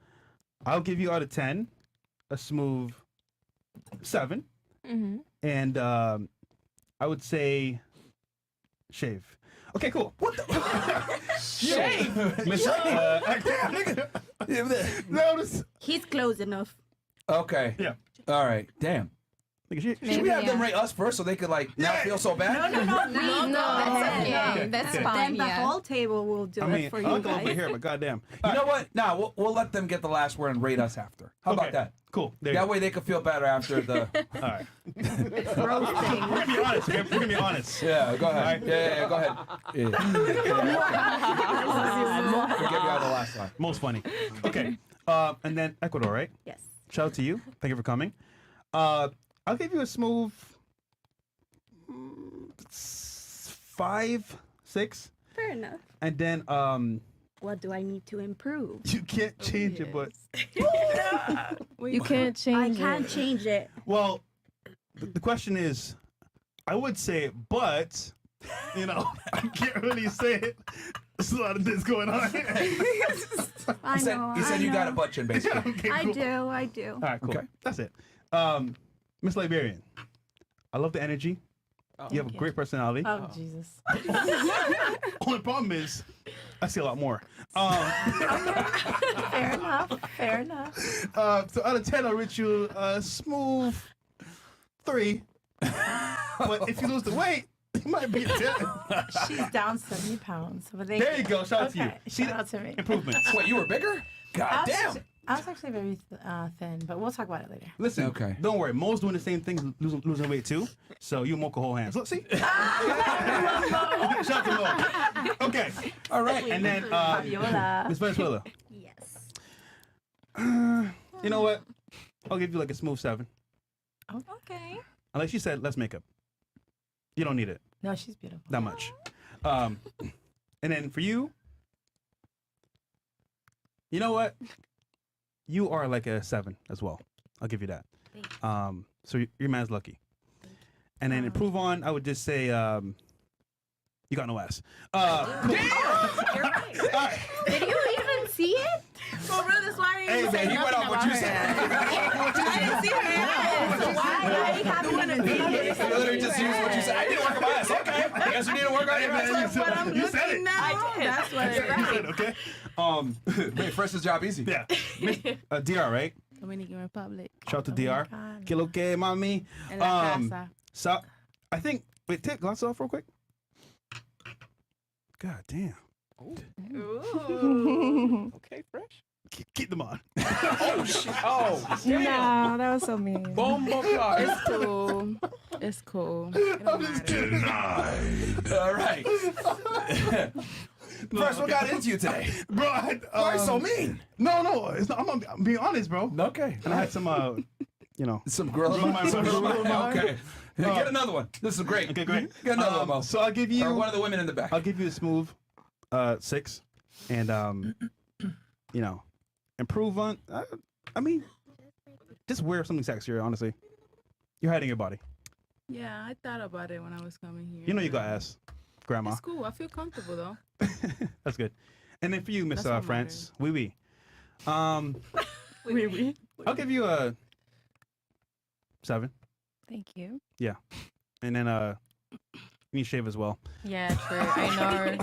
I'll give you out of 10 a smooth 7, and I would say shave. Okay, cool. What the? Shave? Miss, no, this. He's close enough. Okay. Yeah. All right. Damn. Should we have them rate us first so they could not feel so bad? No. That's okay. Okay. That's Okay. fine. Then the Yeah. whole table will do it for you I'll go over guys. here, but goddamn. You know what? Nah, we'll let them get the last word and rate us after. How about that? Cool. There you That go. way they could feel better after the. All right. It's We're roasting. gonna be honest. We're gonna be honest. Yeah, go ahead. Alright. Yeah, go ahead. Yeah. We'll give you out the last one. Most funny. Okay. And then Ecuador, right? Yes. Shout out to you. Thank you for coming. I'll give you a smooth 5, 6, Fair enough. and then What do I need to improve? you can't change it, but You can't change I can't change it. well, the question is, I would say it, but I can't really say it. There's a lot of this going on. I know. He said you got a butt chin, basically. Okay, I cool. do. I do. All right, cool. Okay. That's it. Miss Liberian, I love the energy. You have a great personality. Oh, Jesus. Only problem is, I see a lot more. Fair enough. Fair enough. So out of 10, I'll rate you a smooth 3. But if you lose the weight, it might be a 10. She's down 70 pounds. But There you go. Shout out to you. Okay, See shout out to me. improvements. Wait, you were bigger? God damn. I was actually very thin, but we'll talk about it later. Listen, Okay. don't worry. Mo's doing the same thing, losing weight too. So you Mo can hold hands. Look, see? Shout out to Mo. Okay. All right. And then Fabiola. Miss Venezuela. Yes. You know what? I'll give you like a smooth 7. Okay. Unless you said, let's make up. You don't need it No, she's beautiful. that much. And then for you, you know what? You are like a 7 as well. I'll give you that. So your man's lucky. And then improve on, I would just say, you got no ass. You're right. Did you even see it? For real, that's why I Hey, didn't say man, you went nothing off what about you her. said. I didn't see her ass. So why I haven't even seen You it. literally just used what you said. I didn't work on my ass. Okay. I guess we need to work on your ass. But I'm You said looking it. now. That's what it is. Okay. Hey, Fresh's job easy. Yeah. DR, right? Dominican Republic. Shout out to DR. Que lo que, mami. En la casa. So, I think, wait, take glasses off real quick. God damn. Ooh. Okay, Fresh. Keep them on. Oh, shit. Oh, damn. No, that was so mean. Boom, boom, clock. It's cool. It's cool. I'm just kidding. All right. Fresh, what got into you today? Bro, Why are you so mean? No, it's not, I'm being honest, bro. Okay. And I had some, Some gorilla Gorilla mind. Some mind. gorilla mind. Okay. Get another one. This is great. Okay, great. Get another one, Mo. So I'll give you, Or one of the women in the back. I'll give you a smooth 6. And, improve on, I mean, just wear something sexier, honestly. You're hiding your body. Yeah, I thought about it when I was coming here. You know you got ass, grandma. It's cool. I feel comfortable though. That's good. And then for you, Miss That's what France, oui. I'll give you a 7. Thank you. Yeah. And then you need to shave as well. Yeah, true. I know.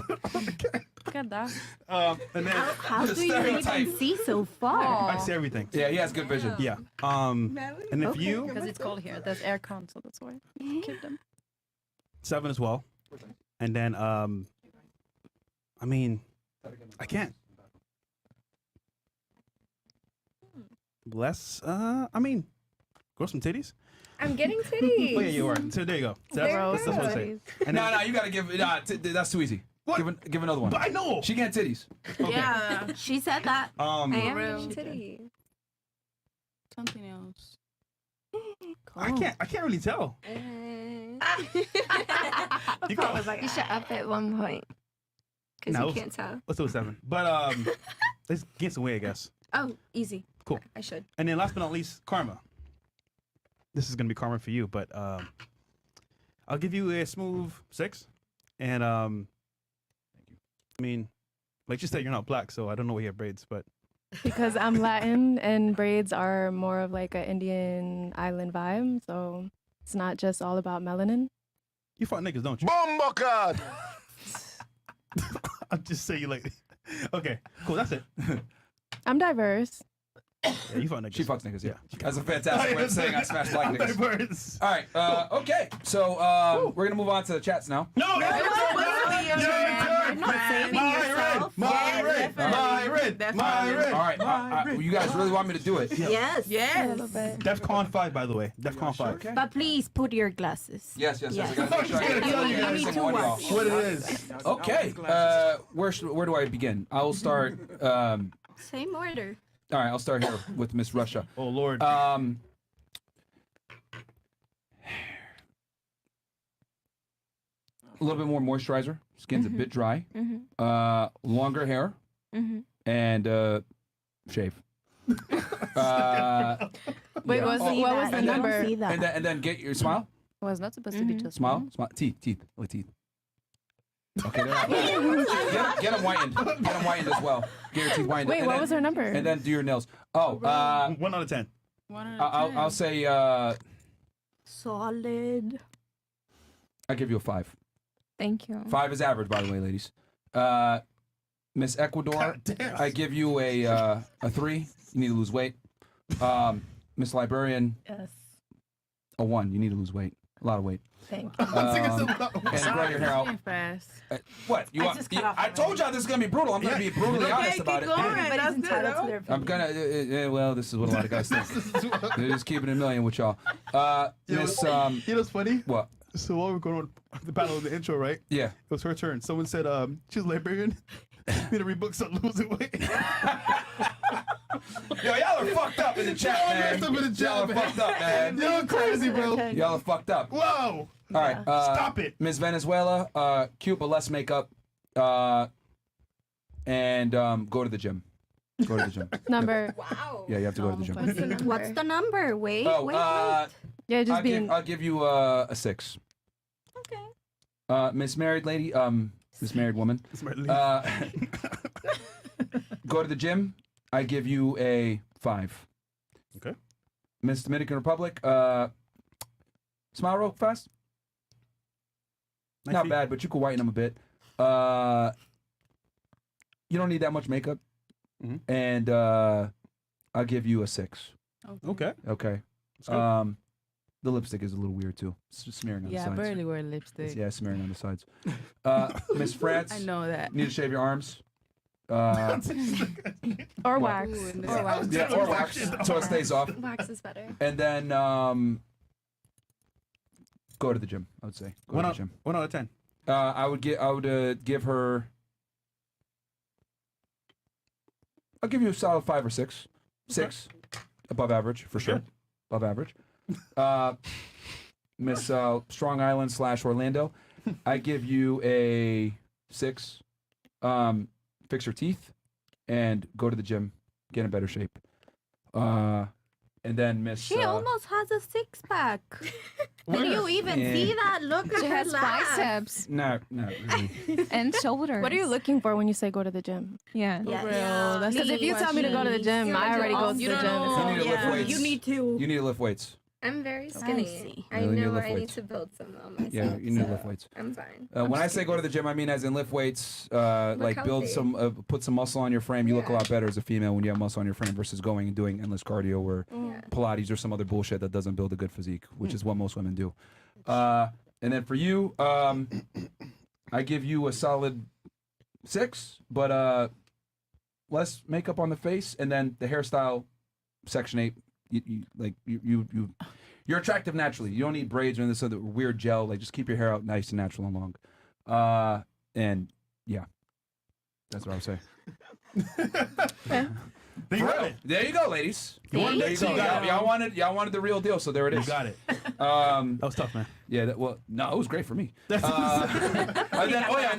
Good that. And then How do you stereotype. even see so far? I see everything. Yeah, he has good vision. Yeah. And then for you, Because it's cold here. There's aircon, so that's why. Keep them. 7 as well. And then I mean, I can't. Less I mean, grow some titties. I'm getting titties. Oh yeah, you are. So there you go. That's what I say. And No, then, you gotta give. That's too easy. What? Give another one. But I know. She can't titties. Okay. Yeah. She said that. I am real. getting titties. Something else. I can't really tell. You go. You should up at one point. Because No, you can't tell. Let's do a 7. But let's get some way, I guess. Oh, easy. Cool. I should. And then last but not least, karma. This is gonna be karma for you, but I'll give you a smooth 6. And I mean, like you said, you're not black, so I don't know why you have braids, but Because I'm Latin and braids are more of like an Indian island vibe, so it's not just all about melanin. you fuck niggas, don't you? Bombocard! I'll just say you like. Okay, cool. That's it. I'm diverse. Yeah, you fuck niggas. She fucks niggas, yeah. That's a fantastic way of saying I smash black I'm niggas. diverse. All right, okay. So we're gonna move on to the chats now. No, You're not saving yourself. Myron. All right, you guys really want me to do it? Yes. Yes. DEFCON 5, by the way. DEFCON 5. Okay. But please put your glasses. Yes. I gotta make sure I get You every need to single one of y'all. watch. What it is. Okay. Where do I begin? I will start. Same order. All right, I'll start here with Miss Russia. Oh Lord. A little bit more moisturizer. Skin's a bit dry. Longer hair. And shave. Wait, Yeah. what was the number? And then get your smile. Well, it's not supposed to be just Smile. Teeth. With teeth. Okay, they're not bad. Get them whitened. Get them whitened as well. Get your teeth whitened. Wait, And what then- was her number? And then do your nails. Oh, 1 out of 10. I'll say Solid. I give you a 5. Thank you. 5 is average, by the way, ladies. Miss Ecuador, Damn. I give you a 3. You need to lose weight. Miss Librarian, Yes. a 1. You need to lose weight. A lot of weight. Thank And grow your hair out. Fast. What? You want? I told y'all this is gonna be brutal. I'm gonna be brutally honest about it. Everybody's entitled to their I'm gonna. Well, this is what a lot of guys think. They're just keeping it a million with y'all. Miss. You know what's funny? What? So while we were going on the battle of the intro, right? Yeah. It was her turn. Someone said she's a librarian. Need to read books on losing weight. Yo, y'all are fucked up in the chat, man. Y'all are fucked up, man. You're crazy, bro. Y'all are fucked up. Whoa. All right. Stop it. Miss Venezuela, cute but less makeup. And go to the gym. Go to the gym. Number. Wow. Yeah, you have to go to the gym. What's the number? Wait, Oh, wait. Yeah, just being. I'll give you a 6. Okay. Miss Married Lady, Miss Married Woman. Go to the gym. I give you a 5. Okay. Miss Dominican Republic, smile real fast. Nice Not feet. bad, but you can whiten them a bit. You don't need that much makeup. Mhm. And I'll give you a 6. Okay. Okay. good. The lipstick is a little weird too. It's just smearing on Yeah, the I sides. barely wear lipstick. Yeah, smearing on the sides. Miss France, I know that. need to shave your arms. Or What? wax. Ooh, Or wax. Yeah, or wax, so it stays off. Wax is better. And then go to the gym. I would say go to the gym. 1 out of 10. I would give her. I'll give you a solid 5 or 6. 6, above average for sure. Good. Above average. Miss Strong Island / Orlando, I give you a 6. Fix your teeth and go to the gym, get in better shape. And then Miss. She almost has a 6-pack. Can you even Yeah. see that? Look at She her has laugh. biceps No, not really. and shoulders. What are you looking for when you say go to the gym? Yeah. Yes. Real. That's Because if you tell me to go to the gym, Yeah, I already go to you the don't gym. know. You need to lift weights. You need to. You need to lift weights. I'm very see. skinny. I Yeah, you need to know lift I need weights. to build some on myself. Yeah, you need to so lift weights. I'm fine. When I say go to the gym, I mean as in lift weights, like build healthy. some, put some muscle on your frame. You look a Yeah. lot better as a female when you have muscle on your frame versus going and doing endless cardio or Yeah. Pilates or some other bullshit that doesn't build a good physique, which is what most women do. And then for you, I give you a solid 6, but less makeup on the face, and then the hairstyle, section 8. You're attractive naturally. You don't need braids or this other weird gel. Like just keep your hair out nice and natural and long. And yeah, that's what I would say. There you For have real. it. There you go, ladies. Thank There you go. you. Y'all wanted the real deal, so there it is. You got it. That was tough, man. Yeah. No, it was great for me. And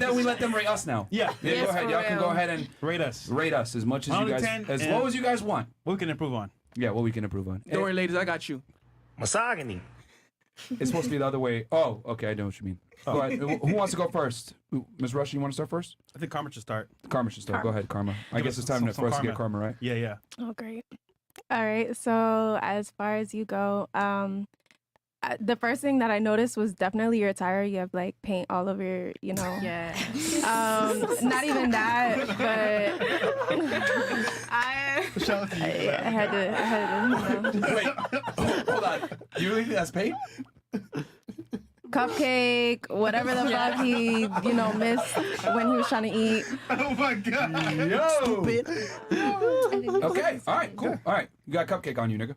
then we let them rate us now. Yeah. Yeah. Go ahead. Y'all can go ahead and rate us. Rate us as much as you guys, 10 as and low as you guys want. What we can improve on. Yeah, what we can improve on. Don't worry, ladies, I got you. Misogyny. It's supposed to be the other way. Oh, okay, I know what you mean. Go ahead. Who wants to go first? Ms. Rush, you want to start first? I think Karma should start. Karma should start. Go ahead, Karma. I guess it's time for us to get Karma, right? Yeah. Oh, great. All right. So as far as you go, the first thing that I noticed was definitely your attire. You have like paint all over, Yeah. Not even that, but I had to. Wait, hold on. You really think that's paint? Cupcake, whatever the fuck he, missed when he was trying to eat. Oh my god. Yo. Stupid. Okay. All right. Cool. All right. You got cupcake on you, nigga.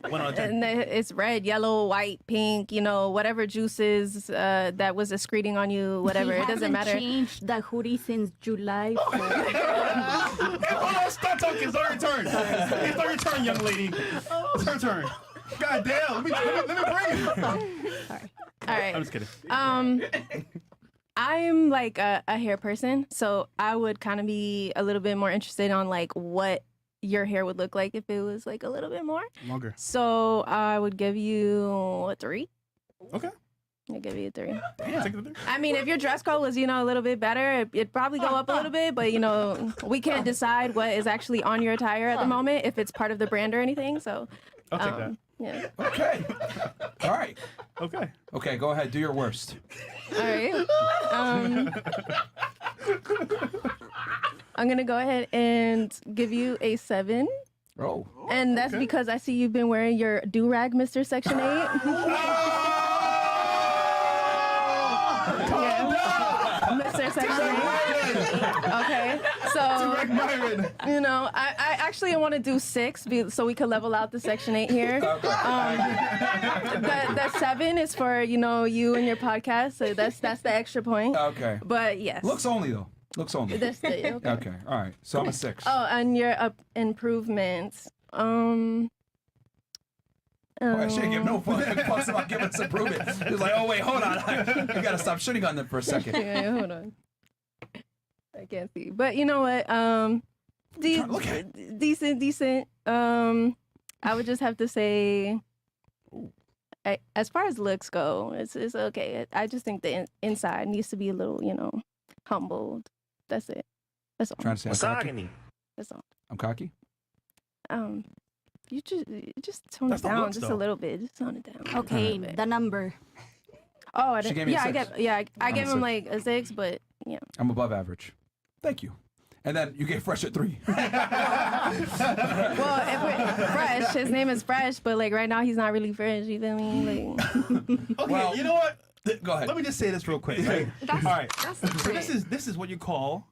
And it's red, yellow, white, pink, whatever juices that was excreting on you, whatever. It doesn't matter. Changed the hoodie since July. Oh, stop talking. It's our turn. It's our turn, young lady. It's her turn. God damn. Let me bring it. All right. I'm just kidding. I'm like a hair person, so I would kind of be a little bit more interested on like what your hair would look like if it was like a little bit more longer. So I would give you a 3. Okay. I'll give you a 3. Damn. I mean, if your dress code was, a little bit better, it'd probably go up a little bit, but, we can't decide what is actually on your attire at the moment, if it's part of the brand or anything, so. I'll take that. Yeah. Okay. All right. Okay. Okay, go ahead. Do your worst. All right. I'm going to go ahead and give you a 7. Oh. And that's because I see you've been wearing your do-rag, Mr. Section 8. Mr. Section 8. Okay. So, I actually want to do 6 so we could level out the Section 8 here. The 7 is for, you and your podcast. So that's the extra point. Okay. But yes. Looks only, though. Looks only. That's the, okay. Okay. All right. So I'm a 6. Oh, and your improvements. I shouldn't give no fucks about giving us improvement. It's like, oh wait, hold on, I gotta stop shitting on them for a second. Yeah, hold on. I can't see, but you know what? Decent. I would just have to say, as far as looks go, it's okay. I just think the inside needs to be a little, humbled. That's it. That's all. Trying to say Misogyny. That's all. I'm cocky. You just tone it down just a little bit. Just tone it down. Okay, the number. Oh, I She didn't. gave me a Yeah, 6. I gave I'm a him 6. like a 6, but yeah. I'm above average. Thank you. And then you get Fresh at 3. Well, if we're Fresh, his name is Fresh, but like right now he's not really fresh. You feel me? Like, Okay, Well, you know what? Go ahead. Let me just say this real quick, right? That's, All right. that's So great. this is what you call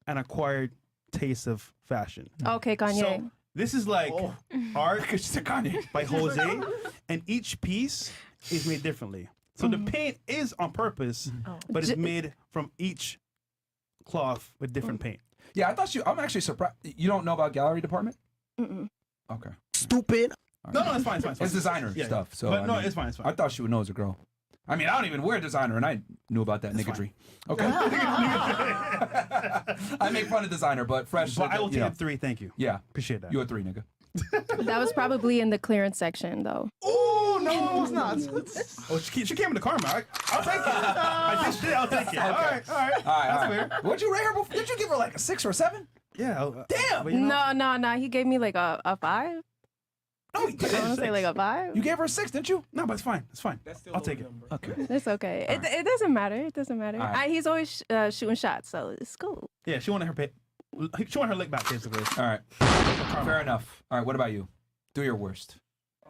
an acquired taste of fashion. okay, Kanye. So this is like art She's a Kanye. by Jose, and each piece is made differently. So the paint is on purpose, but it's made from each cloth with different paint. Yeah, I thought I'm actually surprised. You don't know about gallery department? Mm-mm. Okay. Stupid. No, it's fine, it's fine. It's designer Yeah, stuff. So but I no, mean, it's fine, it's fine. I thought she would know as a girl. I mean, I don't even wear designer, and I knew about that niggatry. Okay. I make fun of designer, but Fresh. But I will you take know. a 3, thank you. Yeah, Appreciate that. you a 3, nigga. That was probably in the clearance section, though. Oh, no, it was not. Oh, she came with the karma. I'll take it. I did shit, I'll take it. All right. That's fair. What'd you rate her before? Did you give her like a 6 or a 7? Yeah. Damn. But you know, No. He gave me like a 5. No, you I want to didn't. say like a 5. You gave her a 6, didn't you? No, but it's fine. It's fine. I'll take it. Okay. It's okay. It doesn't matter. It doesn't matter. All right. He's always shooting shots, so it's cool. Yeah, she wanted her pay. She wanted her lick back, basically. All right. Fair enough. All right. What about you? Do your worst.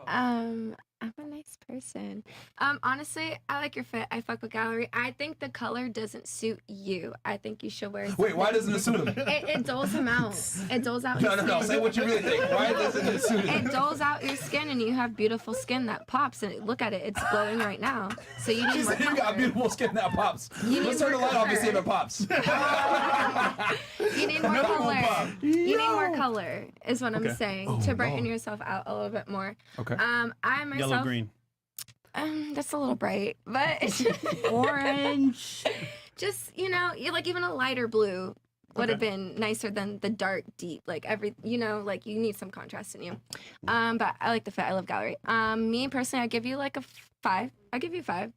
I I'm a nice person. Honestly, I like your fit. I fuck with gallery. I think the color doesn't suit you. I think you should wear something. Wait, why doesn't it suit him? It dulls him out. It dulls out No, his no, no. skin. Say what you really think. Why doesn't it suit him? It dulls out your skin, and you have beautiful skin that pops. And look at it, it's glowing right now. So you need She more said you got color. beautiful skin that pops. You Let's need turn the more light off and see if color. it pops. You need more No, color. Bob. You need more color, is what I'm Okay. saying, Oh, to brighten no. yourself out a little bit more. Okay. I myself. Yellow, green. That's a little bright, but Orange. Just like even a lighter blue would have Okay. been nicer than the dark deep. Like like you need some contrast in you. But I like the fit. I love gallery. Me personally, I give you like a 5. I give you a 5.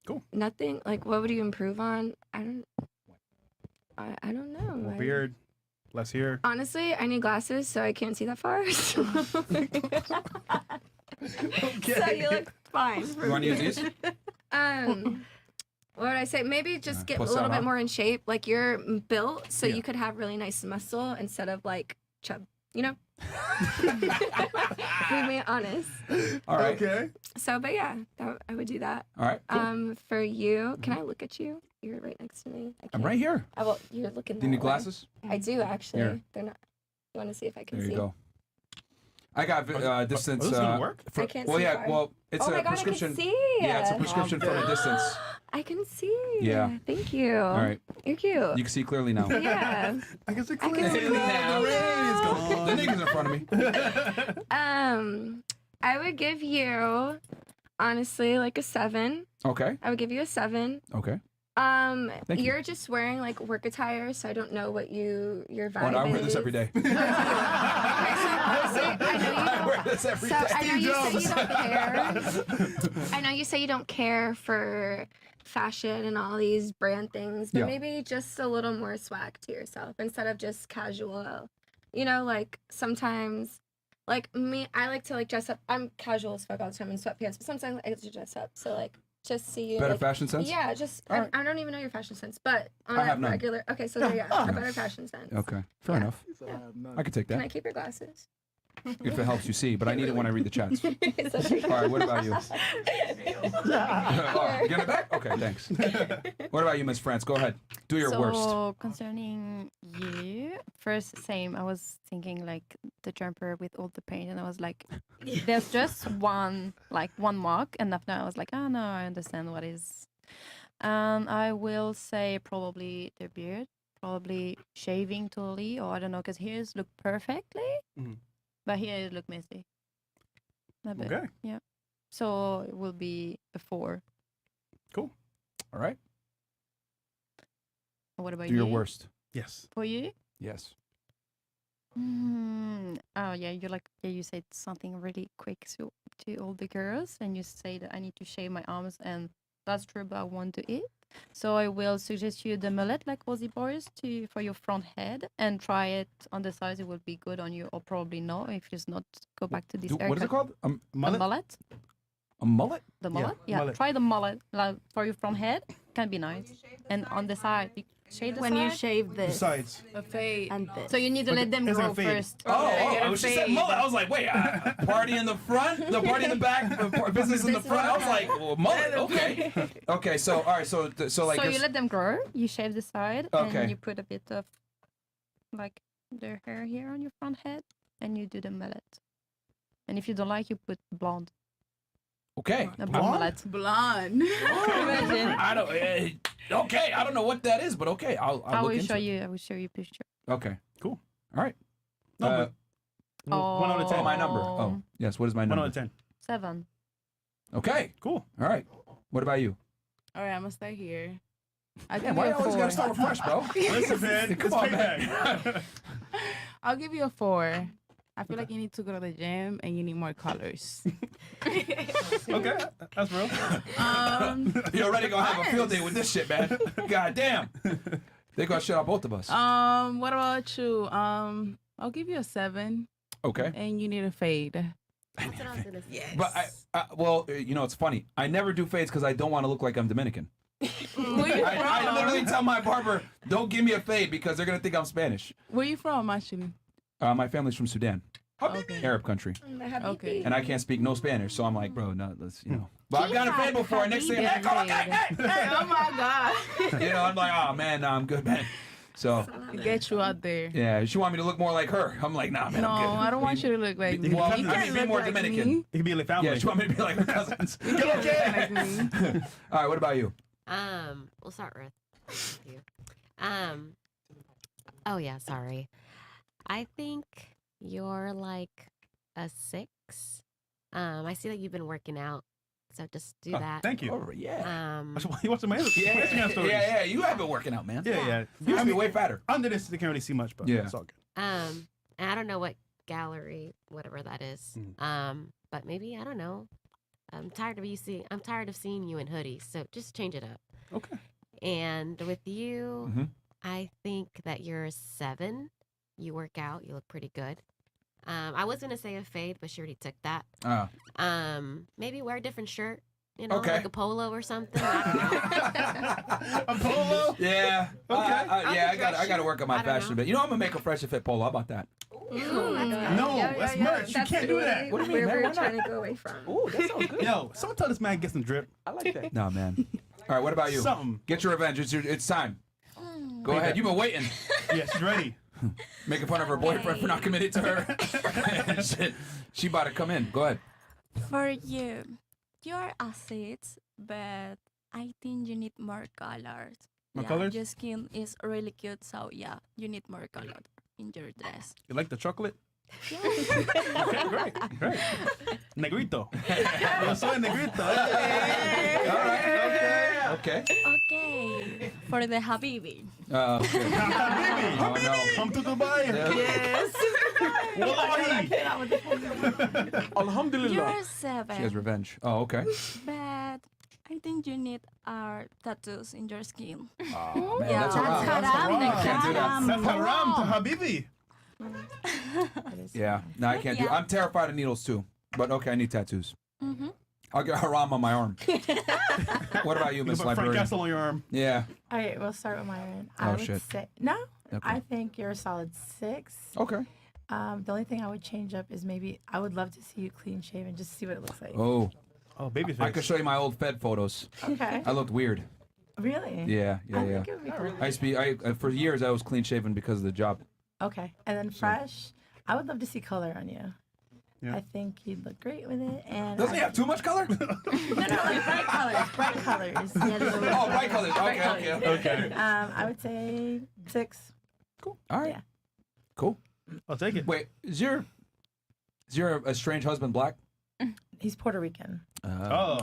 Cool. Nothing like what would you improve on? I don't know. More beard, less hair. Honestly, I need glasses so I can't see that far. So, so you look fine. for You want to me. use these? What would I say? Maybe just get a plus little out, bit huh? more in shape. Like you're built, so Yeah. you could have really nice muscle instead of like chub. You know. Being me honest. All right. Okay. So, but yeah, I would do that. All right. Cool. For you, can I look at you? You're right next to me. I I'm can't. right here. Well, you're looking. Do you need that way. glasses? I do actually. Here. They're not. You want to see if I can There see? you go. I got distance. Are those gonna work? I can't well, see yeah. far. Well, it's Oh a my God, I can prescription. see. Yeah, it's a prescription from a distance. I can see. Yeah. Thank you. All right. You're cute. You can see clearly now. Yeah. I can see I can clearly see now. clearly. The niggas in front of me. I would give you, honestly, like a 7. Okay. I would give you a 7. Okay. Thank you. You're just wearing like work attire, so I don't know what your vibe Oh, no, I is. wear this every day. Honestly, I wear this every day. I know you say you don't care. I know you say you don't care for fashion and all these brand things, but Yeah. maybe just a little more swag to yourself instead of just casual. Like sometimes, like me, I like to like dress up. I'm casual as fuck all the time in sweatpants, but sometimes I like to dress up. So like, just see you. Better like, fashion sense? Yeah, just All right. I don't even know your fashion sense, but on I a have none. regular. Okay, so there you go. A better fashion sense. Okay. Fair enough. I can take Can I that keep your glasses? if it helps you see, but I need it when I read the chats. All right. What about you? Oh, you get it back? Okay. Thanks. What about you, Miss France? Go ahead. Do your worst. So concerning you, first same. I was thinking like the jumper with all the paint, and I was like, there's just one mark, and after I was like, oh no, I understand what is. And I will say probably the beard, probably shaving totally, or I don't know, because hairs look perfectly, but here it look messy. A bit. Okay. Yeah. So it will be a 4. All right. What about Do you? your worst. Yes. For you? Yes. Oh yeah, you said something really quick to all the girls, and you say that I need to shave my arms, and that's true, but I want to eat. So I will suggest you the mullet like Aussie boys for your front head, and try it on the sides. It will be good on you, or probably not. If it's not, go back to this. What is it called? A mullet. A mullet? The mullet. Yeah. mullet. Try the mullet like for your front head. Can be nice. And on the side, you shave the When you side. shave this Besides. A fade. and this. So you need to But let them it's grow like a fade. first. Oh, she said mullet. I was like, wait, party in the front, the party in the back, business in the front. I was like, well, mullet. Okay. Okay. So all right. So like. So you if- let them grow. You shave the side, Okay. and you put a bit of like their hair here on your front head, and you do the mullet. And if you don't like, you put blonde. Okay. A blonde mullet. Blonde. Imagine. I don't. Okay. I don't know what that is, but okay. I'll I look will into show it. you. I will show you a picture. Okay. Cool. All right. No, Uh, but 1 out of 10. Oh, my number. Oh, yes. What is my 1 number? out of 10. 7. Okay. Cool. All right. What about you? All right, I'm gonna start here. I'll Damn, give why you you a always 4. gotta start with fresh, bro? Listen, man. Come it's on, payback. I'll give you a 4. I feel like you need to go to the gym and you need more colors. Okay, that's real. You're already gonna have a field day with this shit, man. God damn. They're gonna shut out both of us. What about you? I'll give you a 7. Okay. And you need a fade. That's what I was gonna say. But well, it's funny. I never do fades because I don't want to look like I'm Dominican. Where you I from? literally tell my barber, don't give me a fade because they're gonna think I'm Spanish. Where you from, actually? My family's from Sudan. Arab country. Okay. And I can't speak no Spanish, so I'm like, bro, no, let's, you know. But I've gotten fed before, and next thing I'm like, come on, hey. Oh my God. You know, I'm like, oh man, no, I'm good, man. So Get you out there. yeah, she want me to look more like her. I'm like, nah, man, No, I'm good. I don't want you to look like me. Well, You I can't mean, be look more like Dominican. me. It could be like family. Yeah, she want me to be like her cousins. You can't look like me. All right, what about you? We'll start with you. Oh yeah, sorry. I think you're like a 6. I see that you've been working out, so just do that. Thank you. Oh, yeah. You watching my Instagram stories? Yeah, you have been working out, man. Yeah. You used to be way fatter. Under this, they can't really see much, but Yeah. it's all good. And I don't know what gallery, whatever that is. But maybe I don't know. I'm tired of seeing you in hoodies, so just change it up. Okay. And with you, Mm-hmm. I think that you're a 7. You work out. You look pretty good. I was gonna say a fade, but she already took that. Maybe wear a different shirt. You know, Okay. like a polo or something. I don't know. A polo? Yeah. Okay. I got to work on my I don't fashion know. a bit. You know, I'm gonna make a fresh fit polo. How about that? Ooh, I got No, that's merch. You can't do that. What do you mean, Where man? Why we're trying not? to go away from. Ooh, that sounds good. Yo, someone tell this man get some drip. I like that. No, man. All right, what about you? Something. Get your revenge. It's time. Go ahead. You've been waiting. Yeah, she's ready. Making fun of her boyfriend for not committed to her. Shit. She about to come in. Go ahead. For you, you're a 6, but I think you need more colors. More colors? Your skin is really cute, so yeah, you need more color in your dress. You like the chocolate? Okay, great. Negrito. Yo soy negrito. Hey. All right. Okay. Okay, for the Habibi. Okay. Habibi, Oh, no. come to Dubai. Yeah. Yes. Wallahi. Alhamdulillah. You're 7. She has revenge. Oh, okay. But I think you need tattoos in your skin. Oh, man, Yeah. that's haram. That's Can't do that. That's haram to Habibi. Yeah. No, I can't do. I'm terrified of needles too. But okay, I need tattoos. I'll get haram on my arm. What about you, Miss Frank Librarian? Castle on your arm. Yeah. All right, we'll start with Myron. Oh, I would shit. say no. Okay. I think you're a solid 6. Okay. The only thing I would change up is maybe I would love to see you clean shaven, just to see what it looks like. Oh. Oh, baby face. I could show you my old Fed photos. Okay. I looked weird. Really? Yeah. I think it would be cool. I used to be. For years, I was clean shaven because of the job. Okay, and then fresh. I would love to see color on you. Yeah. I think you'd look great with it. And Doesn't he have too much color? No, like bright colors. Bright colors. Yeah, Oh, bright colors. Okay. I would say 6. Cool. All right. Yeah. Cool. I'll take it. Wait, is your a strange husband black? He's Puerto Rican. Oh.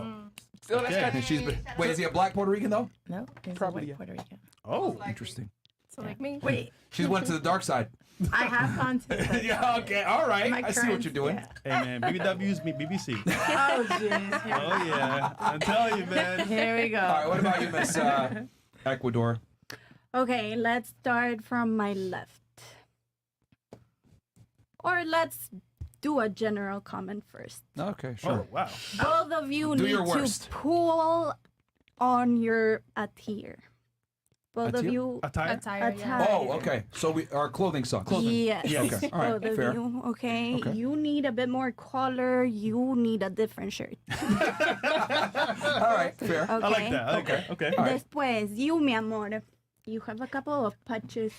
Still, that's Okay. kind And wait, is he a black Puerto Rican though? No, he's Probably, a white yeah. Puerto Rican. Oh. Interesting. So like me. Wait, She's went to the dark side. I have gone to. The Yeah. Okay. All right. My I see what current- you're doing. yeah. Hey man, BBW's me BBC. Oh jeez. Oh yeah. I'm telling you, man. Here we go. All right. What about you, Miss Ecuador? Okay, let's start from my left. Or let's do a general comment first. Okay. Oh Sure. wow. Both of you Do need your to worst. pull on your attire. Both of Attire? you. Attire? Oh, okay. So our clothing sucks. Yes. Yes. Okay. All right. Both of Fair. you. Okay. Okay. You need a bit more color. You need a different shirt. All right. Fair. Okay. I like that. Okay. Okay. All right. Después, you, mi amor, you have a couple of patches,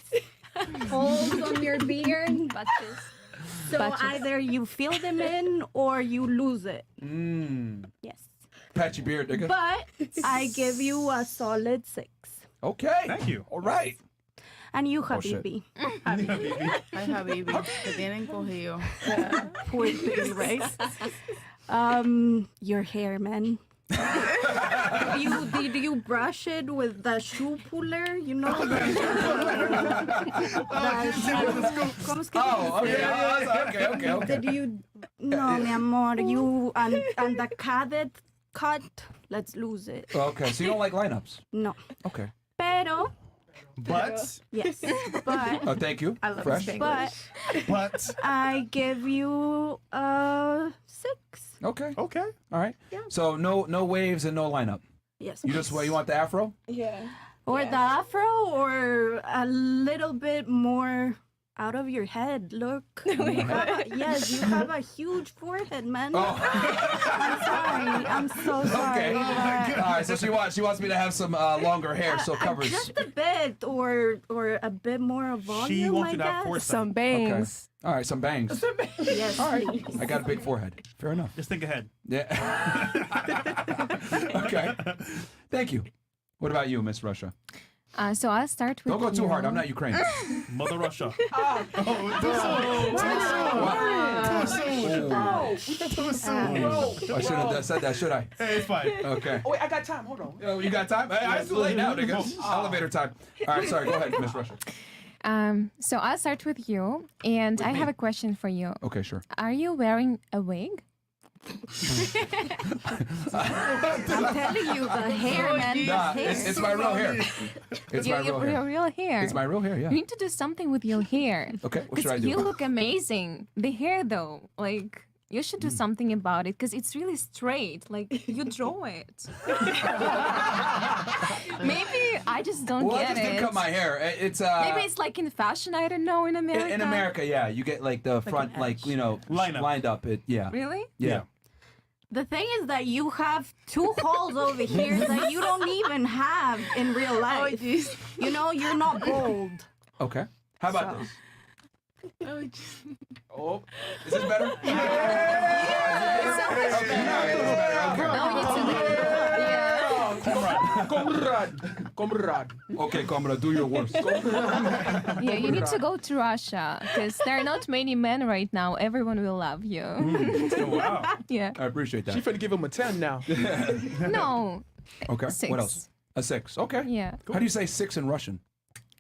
holes on your beard. Patches. So Patches. either you fill them in or you lose it. Yes. Patchy beard, nigga. But I give you a solid 6. Okay. Thank you. All right. And you, Oh, shit. Habibi. Ay, Habibi, te tienen cogido. Poor thing, right? Your hair, man. Did you brush it with the shoe puller? You know ¿Cómo es que Oh, se okay. dice? Okay. Did you? No, mi amor. You and the cadet cut. Let's lose it. Okay. So you don't like lineups? No. Okay. Pero But yes, but Oh, thank you. I love Fresh. Spanglish. but but I give you a 6. Okay. okay. All right. Yeah. So no waves and no lineup. Yes. You just you want the afro? Yeah. Or the afro, or a little bit more out of your head. Look. My Yes, you have a huge forehead, man. Oh. I'm sorry. I'm so sorry. Okay. but- All right. So she wants me to have some longer hair, so it covers. Just a bit, or a bit more of volume, wants I you to have guess. foresight. Some bangs. All right, some bangs. Yes, All right. please. I got a big forehead. Fair enough. Just think ahead. Yeah. Okay. Thank you. What about you, Miss Russia? So I'll start with Don't go too hard. I'm you. not Ukraine. Mother Russia. I shouldn't have said that, should I? Hey, it's fine. Okay. Oh, wait, I got time. Hold on. Oh, you got time? It's too late now, nigga. Elevator time. All right, sorry. Go ahead, Miss Russia. So I'll start with you, and I have a question for you. Okay, sure. Are you wearing a wig? I'm telling you, the hair, man. The Nah, hair. it's my real hair. It's my real Your hair. real hair. It's my real hair, yeah. You need to do something with your hair. Okay, what should I do? You look amazing. The hair, though, like you should do something about it because it's really straight. Like you draw it. Maybe I just don't Well, I get just didn't it. cut my hair. It's Maybe it's like in fashion. I don't know in America. in America, yeah. You get like the front, like lined up. It, yeah. Really? Yeah. The thing is that you have two holes over here that you don't even have in real life. You know, you're not bold. Okay. How about this? Oh, is this better? Comrade. Okay, comrade, do your worst. Yeah, you need to go to Russia because there are not many men right now. Everyone will love you. Wow. Yeah. I appreciate that. She finna give him a 10 now. No. Okay. 6. What else? A 6. Okay. Yeah. How do you say 6 in Russian?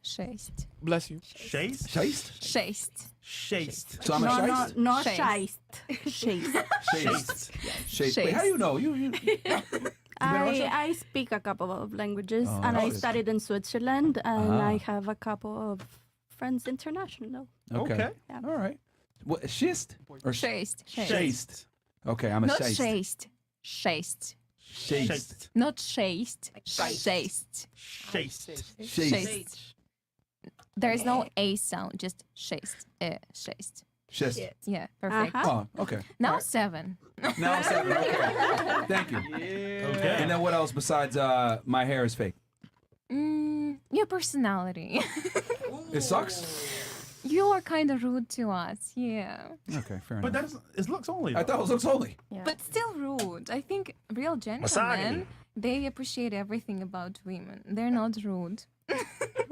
Шесть. Bless you. Shaste? Shaste? Шесть. Shaste. So I'm a No, shaste? not Shaste. shaist. Shaste. Shaste. Wait, how do you know? You I speak a couple of languages, Oh, and I nice. studied in Switzerland, and Ah. I have a couple of friends international. Okay. Yeah. All right. What, schist? Or Шесть. shaste? Okay, I'm a Not shaste. шесть. Шесть. Shaste. Not шесть. Шесть. Shaste. Shaste. There is no A sound, just шесть. Шесть. Shist. Yeah, perfect. Oh, okay. Now All right. 7. Now 7. Okay. Thank you. Okay. And then what else besides my hair is fake? Your personality. It sucks? You are kind of rude to us, yeah. Okay, fair But enough. that is, it looks only. I thought it was looks only. Yeah. But still rude. I think real gentlemen, Misogyny. they appreciate everything about women. They're not rude.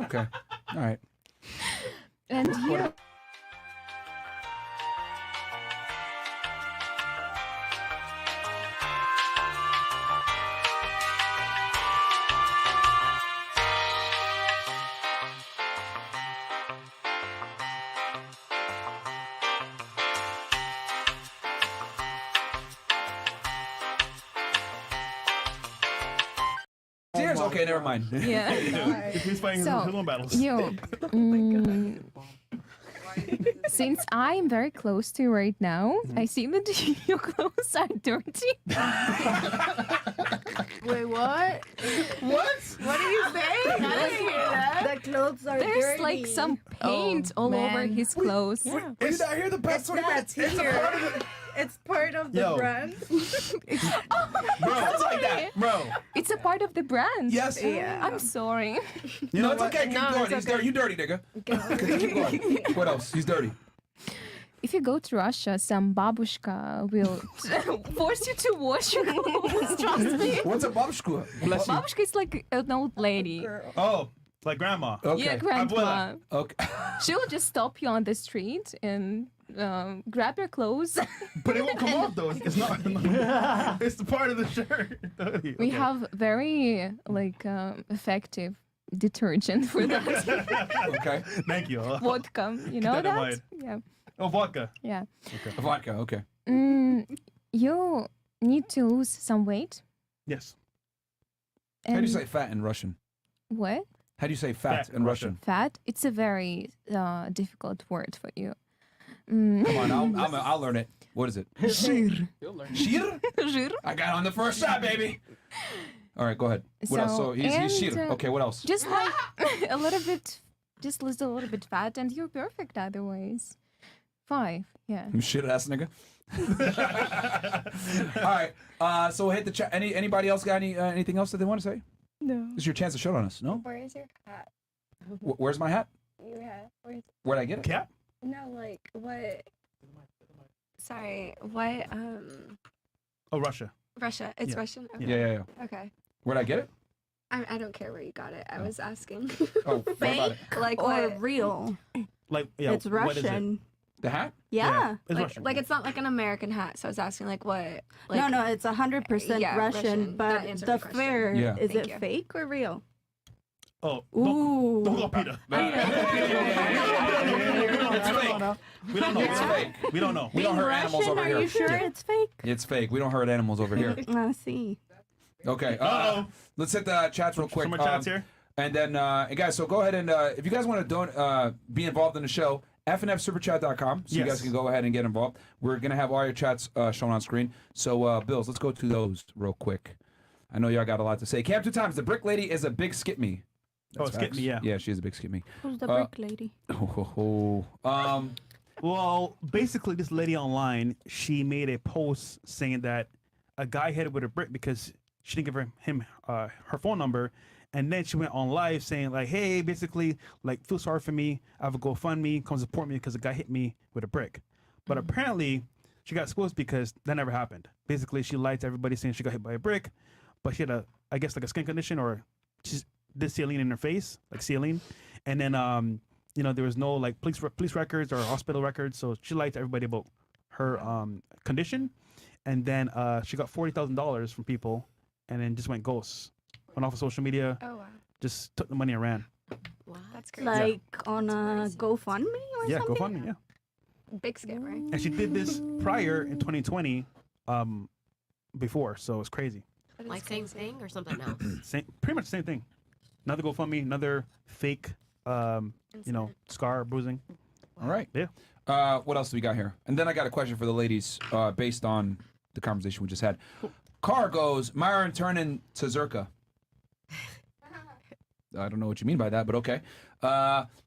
Okay. All right. And you... Tears? Okay, never mind. Yeah. He's fighting So, his own battles. You, since I'm very close to you right now, I see that your clothes are dirty. Wait, what? What? What are you saying? I didn't hear that. The clothes are There's dirty. like some paint all over man. his clothes. Did you not hear the past 20 minutes? It's a part of it. It's part of the Yo. brand. Bro, it's like that. Bro. It's a part of the brand. Yes. Yeah. I'm sorry. You know, it's okay. Keep No, going. it's He's okay. dirty. You dirty, nigga. Keep going. What else? He's dirty. If you go to Russia, some babushka will force you to wash your clothes. Trust me. What's a babushka? Bless you. Babushka is like an old lady. Oh, like grandma. Okay. Yeah, grandma. Abuela. Okay. She will just stop you on the street and grab your clothes. But it won't come off though. It's not. It's the part of the shirt. We have very like effective detergent for that. Okay. Thank you. Vodka, you know that in that? mind. Yeah. Oh, vodka. Yeah. Vodka. Okay. You need to lose some weight. Yes. How do you And say fat in Russian? what? How do you say fat in Russian? Fat? It's a very difficult word for you. Come on, I'll learn it. What is it? Жир. Shir? Жир. I got it on the first shot, baby. All right, go ahead. What else? So he's shir. and, Okay, what else? Just like a little bit just lose a little bit fat, and you're perfect otherwise. 5, yeah. You shit ass nigga. All right. So we'll hit the chat. Anybody else got anything else that they want to say? No. This is your chance to show on us. No. Where is your hat? Where's my hat? You have. Where'd I get it? Cap. No, like what? Sorry, what? Oh, Russia. Russia. It's Yeah. Russian. Yeah. Okay. Yeah. Okay. Where'd I get it? I don't care where you got it. I was asking. Oh, what about it? Like or real? Like yeah. It's what is it? Russian. The hat? Yeah. It's like, Russian. like it's not like an American hat. So I was asking like what? Like, No, it's 100% yeah, Russian. Russian. That But answered the my question. fur, Yeah. is Thank it you. fake or real? Oh. Ooh. Don't go, Peter. It's fake. We don't know. It's fake. We don't know. We don't hurt Russian, animals over are here. you sure it's fake? It's fake. We don't hurt animals over here. I see. Okay. Uh-oh. Let's hit the chats real quick. Some more chats here. And then, guys, so go ahead and if you guys want to be involved in the show, FnFSuperChat.com, so you Yes. guys can go ahead and get involved. We're gonna have all your chats shown on screen. So, Bills, let's go to those real quick. I know y'all got a lot to say. Cam 2 times. The brick lady is a big skip me. Oh, skip me, yeah. Yeah, she's a big skip me. Who's the brick lady? Well, basically, this lady online, she made a post saying that a guy hit her with a brick because she didn't give him her phone number, and then she went on live saying like, "Hey, basically, like, feel sorry for me. I have a GoFundMe. Come support me because a guy hit me with a brick." But apparently, she got exposed because that never happened. Basically, she lied to everybody saying she got hit by a brick, but she had I guess like a skin condition, or she did saline in her face, like saline, and then there was no like police records or hospital records, so she lied to everybody about her condition, and then she got $40,000 from people, and then just went ghost, went off of social media. Oh wow. Just took the money and ran. That's crazy. Like on a GoFundMe or Yeah, something? GoFundMe, yeah. Big skip, right? And she did this prior in 2020, before, so it's crazy. Like same thing or something else? Pretty much the same thing. Another GoFundMe, another fake, scar bruising. All right. Yeah. What else do we got here? And then I got a question for the ladies based on the conversation we just had. Car goes, Myron turning to Zerka. I don't know what you mean by that, but okay.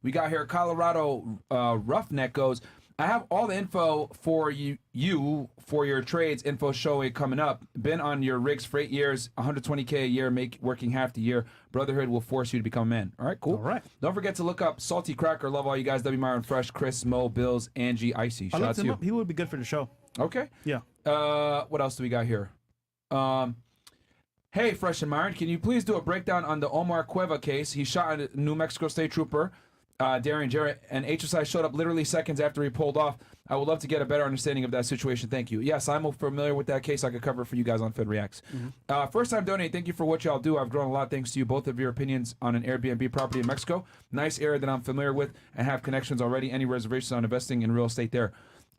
We got here Colorado Roughneck goes, I have all the info for you for your trades info show coming up. Been on your rigs for 8 years, 120K a year, working half the year. Brotherhood will force you to become a man. All right, cool. All right. Don't forget to look up Salty Cracker. Love all you guys. W. Myron Fresh, Chris, Mo, Bills, Angie, Icy. I Shout out looked to him you. up. He would be good for the show. Okay. Yeah. What else do we got here? Hey, Fresh and Myron, can you please do a breakdown on the Omar Cueva case? He shot a New Mexico State Trooper, Darian Jarrett, and HSI showed up literally seconds after he pulled off. I would love to get a better understanding of that situation. Thank you. Yes, I'm familiar with that case. I could cover it for you guys on Fed Reacts. First time donating. Thank you for what y'all do. I've grown a lot thanks to you. Both of your opinions on an Airbnb property in Mexico. Nice area that I'm familiar with and have connections already. Any reservations on investing in real estate there?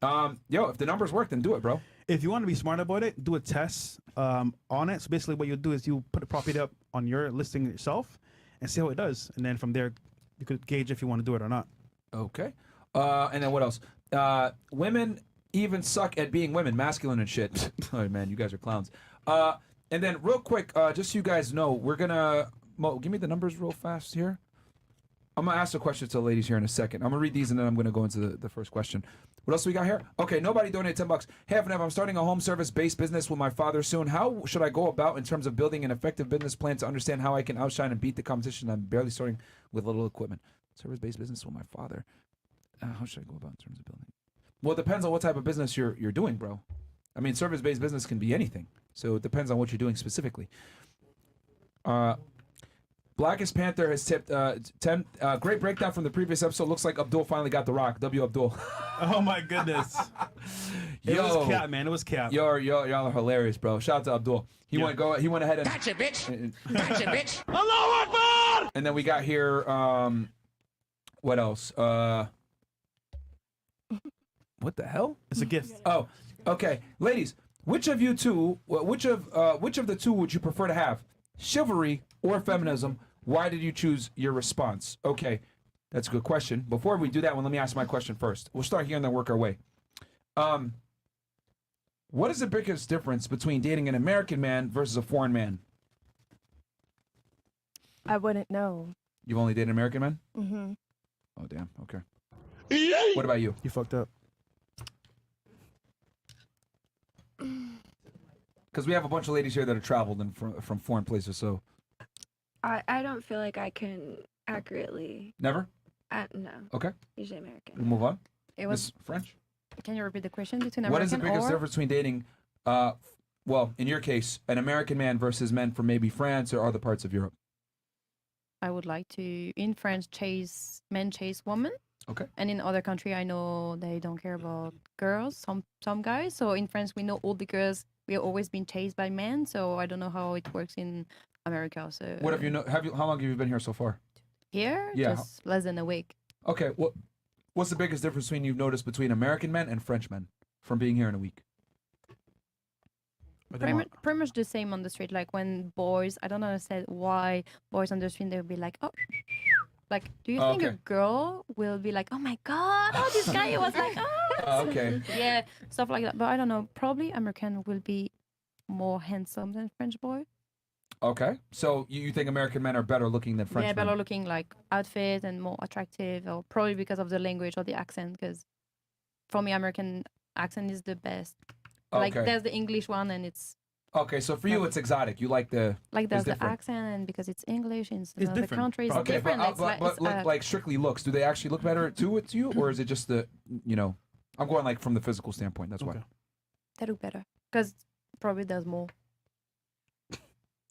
If the numbers work, then do it, bro. If you want to be smart about it, do a test on it. So basically what you'll do is you put the property up on your listing yourself and see how it does. And then from there, you could gauge if you want to do it or not. Okay. And then what else? Women even suck at being women, masculine and shit. Oh, man, you guys are clowns. And then real quick, just so you guys know, we're going to... Mo, give me the numbers real fast here. I'm going to ask a question to the ladies here in a second. I'm going to read these and then I'm going to go into the first question. What else do we got here? Okay, nobody donated $10. Hey, FnF, I'm starting a home service-based business with my father soon. How should I go about in terms of building an effective business plan to understand how I can outshine and beat the competition? I'm barely starting with little equipment. Service-based business with my father. How should I go about in terms of building? Well, it depends on what type of business you're doing, bro. I mean, service-based business can be anything. So it depends on what you're doing specifically. Blackest Panther has tipped 10. Great breakdown from the previous episode. Looks like Abdul finally got the rock. W. Abdul. Oh my goodness. It was cap, man. It was cap. Y'all are hilarious, bro. Shout out to Abdul. He went ahead and Gotcha, bitch. Gotcha, bitch. Allahu Akbar! And then we got here. What else? What the hell? It's a gift. Oh, okay, ladies. Which of the two would you prefer to have? Chivalry or feminism? Why did you choose your response? Okay, that's a good question. Before we do that one, let me ask my question first. We'll start here and then work our way. What is the biggest difference between dating an American man versus a foreign man? I wouldn't know. You've only dated American men? Mm-hmm. Oh, damn. Okay. What about you? You fucked up. Because we have a bunch of ladies here that have traveled and from foreign places, so. I don't feel like I can accurately. Never? No. Okay. Usually American. We'll move on. It was Miss French? Can you repeat the question between What American is the biggest or? difference between dating, well, in your case, an American man versus men from maybe France or other parts of Europe? I would like to, in France, men chase women. Okay. And in other country, I know they don't care about girls, some guys. So in France, we know all the girls, we have always been chased by men. So I don't know how it works in America. So What have you know? How long have you been here so far? here, Yeah. just less than a week. Okay. What's the biggest difference you've noticed between American men and French men from being here in a week? Pretty much the same on the street. Like when boys, I don't understand why boys on the street, they'll be like, oh, like, do you think a okay. girl will be like, oh my God, oh, this guy was like, oh. Okay. Yeah, stuff like that. But I don't know, probably American will be more handsome than French boy. Okay. So you think American men are better looking than French Yeah, men? better looking like outfit and more attractive, or probably because of the language or the accent. Because for me, American accent is the best. Like Okay. there's the English one, and it's Okay, so for you, it's exotic. You like the like it's there's the different. accent, and because it's English in another different. country, it's Okay, different. but like strictly looks, do they actually look better to you, or is it just the I'm going like from the physical standpoint. That's why. they look better because probably there's more.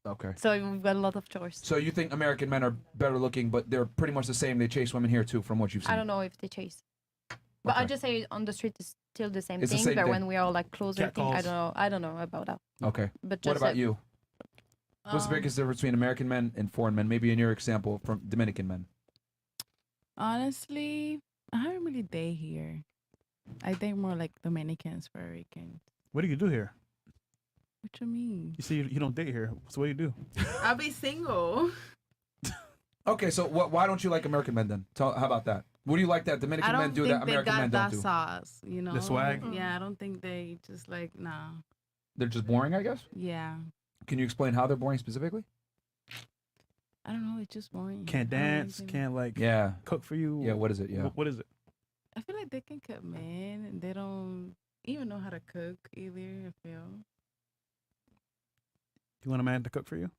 Okay. So we've got a lot of choice. So you think American men are better looking, but they're pretty much the same. They chase women here too, from what you've seen. I don't know if they chase, but I Okay. just say on the street is still the same It's the thing. same But thing. when we are like closer, Cat thing, I calls. don't know. I don't know about that. Okay. But What just about you? What's the biggest difference between American men and foreign men? Maybe in your example from Dominican men. Honestly, I haven't really date here. I think more like Dominicans, Puerto Ricans. What do you do here? What you mean? You say you don't date here. So what do you do? I'll be single. Okay, so why don't you like American men then? How about that? What do you like that I Dominican don't men do think that they American got men don't that do? sauce, you know? The swag? Yeah, I don't think they just like, nah. They're just boring, I guess. Yeah. Can you explain how they're boring specifically? I don't know. It's just boring. Can't I don't really dance. think- Can't like Yeah. cook for you. Yeah. What is it? Yeah. What is it? I feel like they can cook, man. And they don't even know how to cook either, I feel. You want a man to cook for you?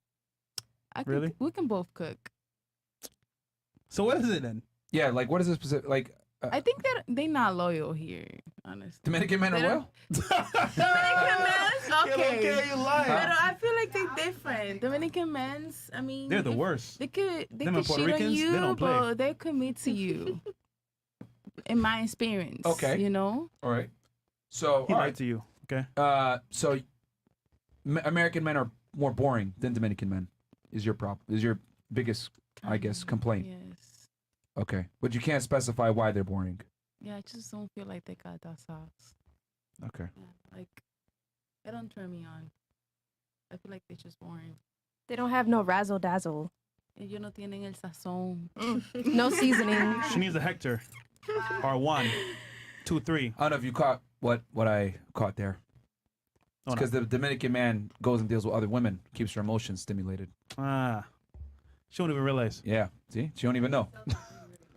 Really? We can both cook. So what is it then? Yeah, like what is this specific? Like I think that they not loyal here, honestly. Dominican men are They loyal. Dominican men's okay. you lying. But I feel like they're different. Dominican men's, I mean, They're the if- worst. They could Them and Puerto shit on Ricans, you, they don't play. but they commit to you. In my experience, Okay. you know. All right. So He all lied right. to you. Okay. So American men are more boring than Dominican men. Is your problem? Is your biggest, I guess, complaint? Yes. Okay, but you can't specify why they're boring. Yeah, I just don't feel like they got that sauce. Okay. Yeah, like, they don't turn me on. I feel like they're just boring. They don't have no razzle dazzle. Ellos no tienen el sazón. No seasoning. She needs a Hector. Or 1, 2, 3. I don't know if you caught what I caught there. Oh, no. Because the Dominican man goes and deals with other women, keeps her emotions stimulated. Ah. She won't even realize. Yeah. See, she don't even know.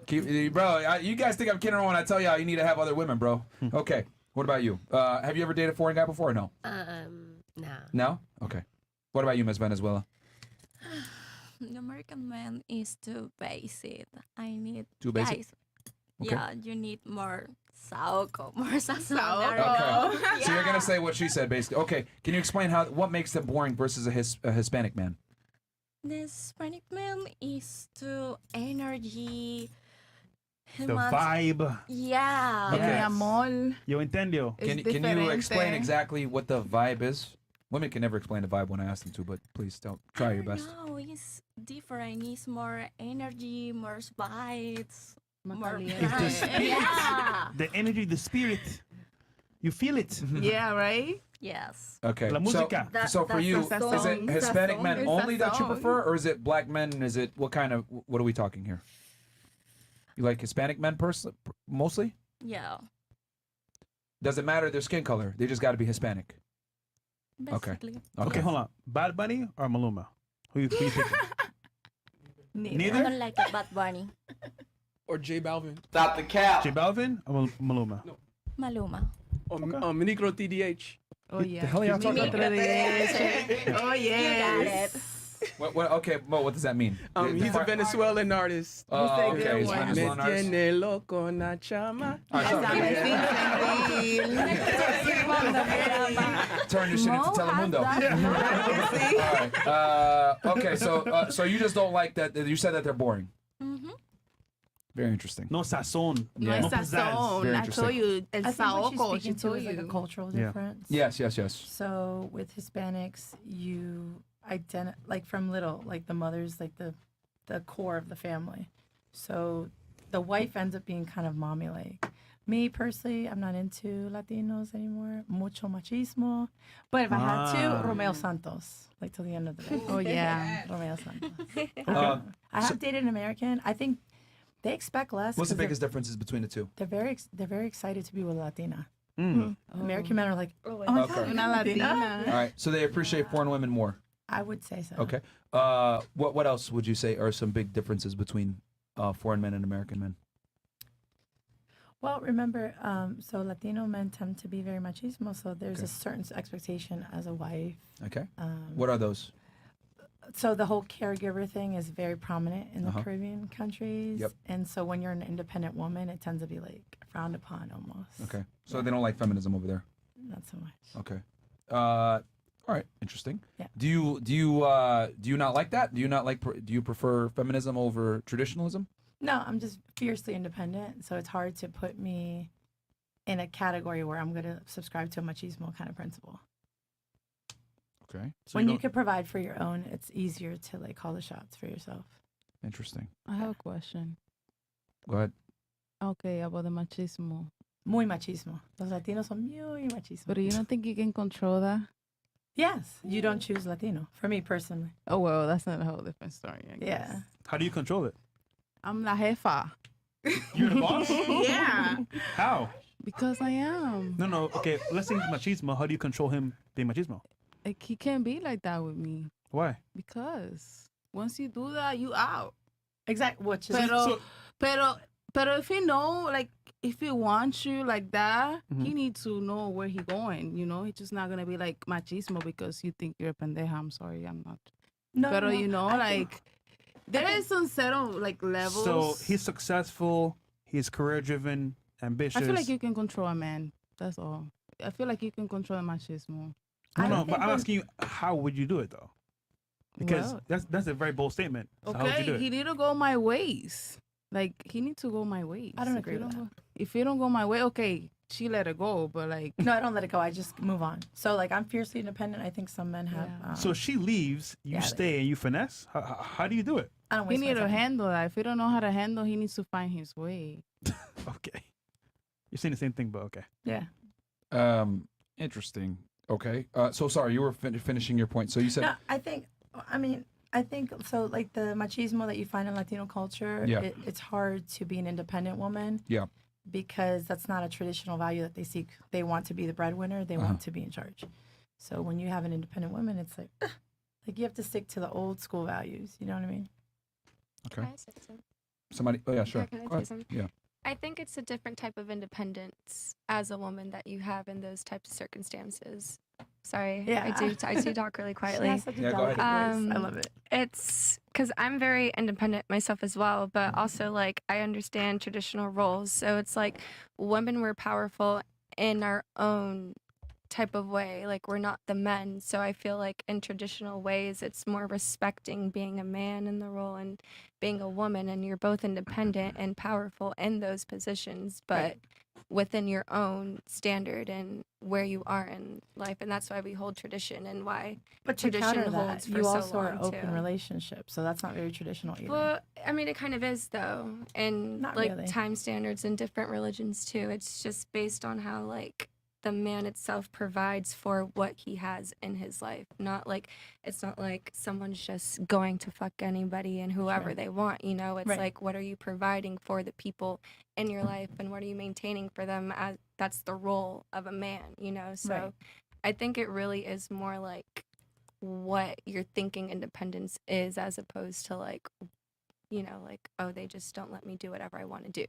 Bro, you guys think I'm kidding around when I tell y'all you need to have other women, bro. Okay. What about you? Have you ever dated a foreign guy before or no? No. No? Okay. What about you, Miss Venezuela? The American man is too basic. I need Too basic? guys. Okay. Yeah, you need more saoco, more sazon. Okay. So you're gonna say what she said, basically. Okay. Can you explain what makes them boring versus a Hispanic man? The Hispanic man is too energy. He The wants- vibe. Yeah. Okay. Amor. Yo entendió. Can you explain exactly what the vibe is? Women can never explain the vibe when I ask them to, but please don't. Try your best. No, it's different. It's more energy, more vibes, more caliente. It's the spirit. Yeah. The energy, the spirit. You feel it. Yeah, right? Yes. Okay. La música. So for you, is it Hispanic men It's only a that you song. prefer, or is it black men? Is it what are we talking here? You like Hispanic men mostly? Yeah. Does it matter their skin color? They just got to be Hispanic. Basically. Okay, hold on. Bad Bunny or Maluma? Who you picking? I Neither? don't like a Bad Bunny. or J Balvin? Stop the cap. J Balvin or Maluma? Maluma. Or Minicro TDH? Oh yeah. The hell y'all talking about? Oh yeah. What? Okay, Mo, what does that mean? He's a Venezuelan artist. Oh, Who's that okay, good he's a one? Venezuelan Me artist. tiene loco na chama. Turn your shit into Telemundo. All right. Okay, so you just don't like that. You said that they're boring. Very interesting. No sazon. No Yeah. sazón. Very I interesting. told you. El I think what she's saoco. She speaking to told is like a you. cultural Yeah. difference. Yes. So with Hispanics, you like from little, like the mother's like the core of the family. So the wife ends up being kind of mommy like. Me personally, I'm not into Latinos anymore. Mucho machismo. But if I had to, Romeo Santos, like till the end of the day. Oh yeah. Romeo Santos. I have dated an American. I think they expect less. What's the 'cause they're- biggest differences between the two? They're very excited to be with a Latina. Mm. American men are like, oh my Okay. God, Una Latina. All right, so they appreciate foreign women more. I would say so. Okay. What else would you say are some big differences between foreign men and American men? Well, remember, so Latino men tend to be very machismo, so there's Okay. a certain expectation as a wife. Okay. What are those? So the whole caregiver thing is very prominent in the Uh-huh. Caribbean countries. Yep. And so when you're an independent woman, it tends to be like frowned upon almost. Okay. So they don't like feminism over there. Not so much. Okay. All right. Interesting. Yeah. Do you not like that? Do you prefer feminism over traditionalism? No, I'm just fiercely independent, so it's hard to put me in a category where I'm going to subscribe to a machismo kind of principle. Okay. So When you don't- can provide for your own, it's easier to like call the shots for yourself. Interesting. I have a question. Go ahead. Okay, about the machismo. Muy machismo. Los Latinos son muy machismo. But you don't think you can control that? Yes, you don't choose Latino. For me personally. Oh, well, that's not a whole different story. I guess. Yeah. How do you control it? I'm la jefa. You're the boss? Yeah. How? Because I am. No. Okay, let's say he's machismo. How do you control him being machismo? Like, he can't be like that with me. Why? Because once you do that, you out. Exactly. Which is Pero if he know, like, if he wants you like that, Mhm. he needs to know where he going. You know, he's just not gonna be like machismo because you think you're a pendeja. I'm sorry, I'm not. No, Pero no, you know, I like, think- there is some set of like levels. So he's successful. He's career driven, ambitious. I feel like you can control a man. That's all. I feel like you can control machismo. No, but I'm asking you, how would you do it though? Because Well- that's a very bold statement. So how would you do Okay, it? he need to go my ways. Like he needs to go my ways. I don't If agree you with don't go- If you don't go my way, okay, she let it go. But like, No, I don't let it go. I just move on. So like I'm fiercely independent. I think some men have. So she leaves, you yeah, stay, and you finesse. How do you do it? I don't he waste my need to time. handle that. If he don't know how to handle, he needs to find his way. Okay, you're saying the same thing, but okay. Yeah. Interesting. Okay. So sorry, you were finishing your point. So you said. No, I think so. Like the machismo that you find in Latino culture, Yeah. it's hard to be an independent woman. Yeah. Because that's not a traditional value that they seek. They want to be the breadwinner. They want to be in charge. So when you have an independent woman, it's like you have to stick to the old school values. You know what I mean? Okay. Can I say something? Somebody. Oh yeah, sure. Yeah, can I Go say ahead. something? Yeah. I think it's a different type of independence as a woman that you have in those types of circumstances. Sorry, Yeah. I do talk really quietly. has such a Yeah, go ahead. delicate voice. I love it. It's because I'm very independent myself as well, but also like I understand traditional roles. So it's like women were powerful in our own type of way. Like we're not the men. So I feel like in traditional ways, it's more respecting being a man in the role and being a woman, and you're both independent and powerful in those positions, but within your own standard and where you are in life. And that's why we hold tradition and why But to tradition counter holds that, for you so also are long, open too. relationships, so that's not very traditional either. Well, I mean, it kind of is though, and Not like really. time standards in different religions too. It's just based on how like the man itself provides for what he has in his life. Not like it's not like someone's just going to fuck anybody and whoever Sure. they want. You know, it's Right. like what are you providing for the people in your life, and what are you maintaining for them? As that's the role of a man. You know, so Right. I think it really is more like what you're thinking independence is as opposed to like like, oh, they just don't let me do whatever I want to do,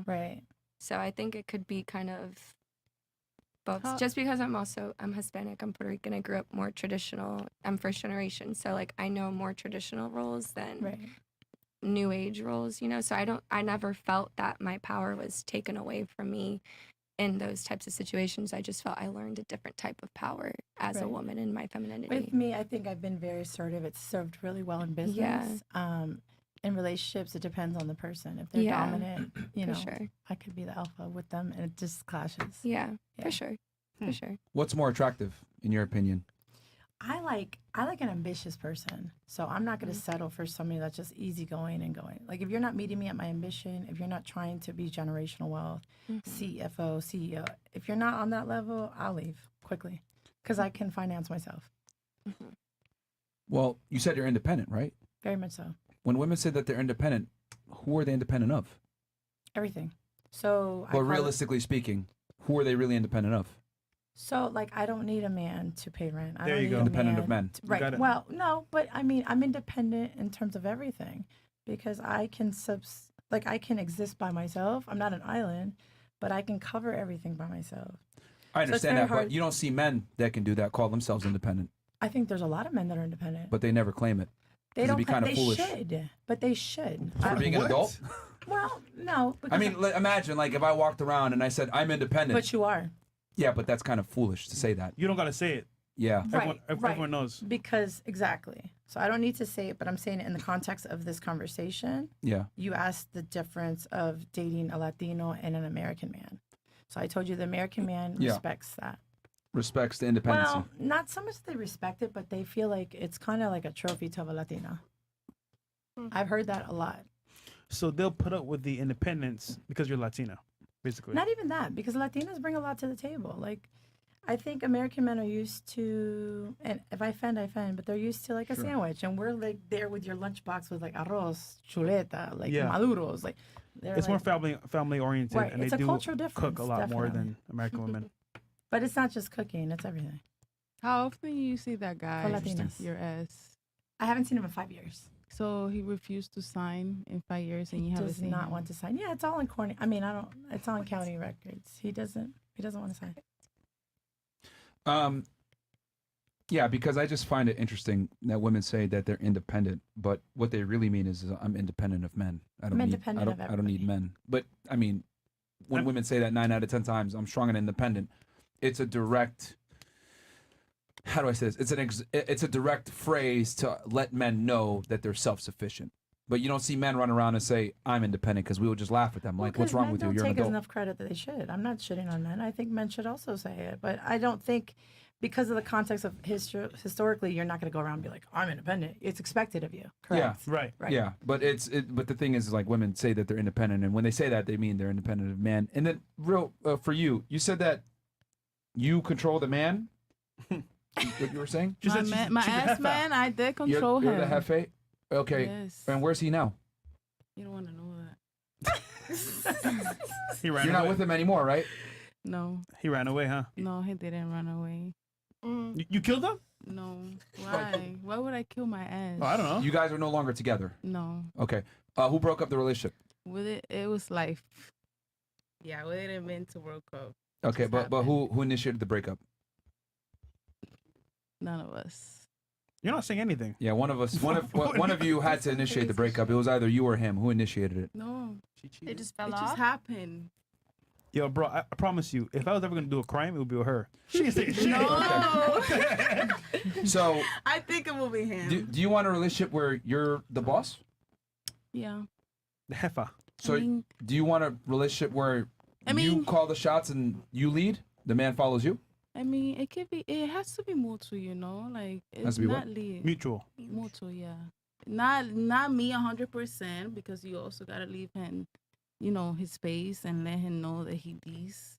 Right. So I think it could be kind of both. How- Just because I'm Hispanic, I'm Puerto Rican, I grew up more traditional. I'm first generation, so like I know more traditional roles than new age roles, So I never felt that my power was taken away from me in those types of situations. I just felt I learned a different type of power as a Right. woman in my femininity. With me, I think I've been very assertive. It's served really well in business. In relationships, it depends on the person. If they're Yeah, dominant, for sure. I could be the alpha with them, and it just clashes. Yeah, for sure, for sure. What's more attractive, in your opinion? I like an ambitious person. So I'm not going to settle for somebody that's just easygoing and going. Like if you're not meeting me at my ambition, if you're not trying to be generational wealth, CFO, CEO, if you're not on that level, I'll leave quickly because I can finance myself. Well, you said you're independent, right? Very much so. When women say that they're independent, who are they independent of? Everything. So But realistically speaking, who are they really independent of? So, like, I don't need a man to pay rent. I There don't you need go. a Independent of man men. to- You right. got it. Well, no, but I mean, I'm independent in terms of everything because I can I can exist by myself. I'm not an island, but I can cover everything by myself. I So it's understand very that, but hard- you don't see men that can do that, call themselves independent, I think there's a lot of men that are independent. but they never claim it. They 'Cause don't. it'd be kind of They foolish. should, but they should. For being an adult? Well, no. I because mean, imagine like if I walked around and I said I'm independent. But you are. Yeah, but that's kind of foolish to say that. You don't got to say it. Yeah. Right, Everyone knows. Because exactly. So I don't need to say it, but I'm saying it in the context of this conversation. Yeah. You asked the difference of dating a Latino and an American man. So I told you the American man Yeah. respects that. Respects the independence. Well, not so much they respect it, but they feel like it's kind of like a trophy to have a Latina. I've heard that a lot. So they'll put up with the independence because you're Latino, basically. Not even that, because Latinas bring a lot to the table. Like, I think American men are used to, and if I offend, I offend, but they're used to like a Sure. sandwich, and we're like there with your lunchbox with like arroz, chuleta, like Yeah. maduros, like. They're It's like, more family oriented, Right, and it's they a do cultural cook difference, a lot more definitely. than American women. But it's not just cooking; it's everything. How often you see that guy? Latinas. Your ass. I haven't seen him in 5 years. So he refused to sign in 5 years, and you haven't Does seen not him. want to sign. Yeah, it's all in corny. I mean, I don't. It's on county records. He doesn't want to sign. Yeah, because I just find it interesting that women say that they're independent, but what they really mean is I'm independent of men. I don't I'm need, independent of I don't need men. But I mean, when women say that 9 out of 10 times, I'm strong and independent, it's a direct. How do I say this? It's a direct phrase to let men know that they're self-sufficient. But you don't see men run around and say I'm independent because we would just laugh at them. Like, what's wrong with you? Men You're don't an take as adult. enough credit that they should. I'm not shitting on men. I think men should also say it, but I don't think because of the context of historically, you're not going to go around and be like, I'm independent. It's expected of you. Correct. Yeah, right. Yeah, but but the thing is, like, women say that they're independent, and when they say that, they mean they're independent of man. And then, for you said that you control the man. What you were saying? My ass man, I did control you're him. the Jefe? Okay. Yes. And where's he now? You don't want to know that. You're not with him anymore, right? No. He ran away, huh? No, he didn't run away. You killed him? No. Why? Why would I kill my ass? Oh, I don't know. You guys are no longer together. No. Okay. Who broke up the relationship? With it was life. Yeah, we didn't mean to World Cup. Okay, but who initiated the breakup? None of us. You're not saying anything. Yeah, one of us. One of you had to initiate the breakup. It was either you or him. Who initiated it? No. It just fell It off. just happened. Yo, bro, I promise you, if I was ever gonna do a crime, it would be with her. She ain't saying shit. No. So, I think it will be him. do you want a relationship where you're the boss? Yeah. The jefa. So, mean- do you want a relationship where you mean- call the shots and you lead? The man follows you? I mean, it could be. It has to be mutual, you know. Like Has it's to be not what? leave. Mutual. Mutual, yeah. Not me 100% because you also gotta leave him, you know, his space and let him know that he leaves.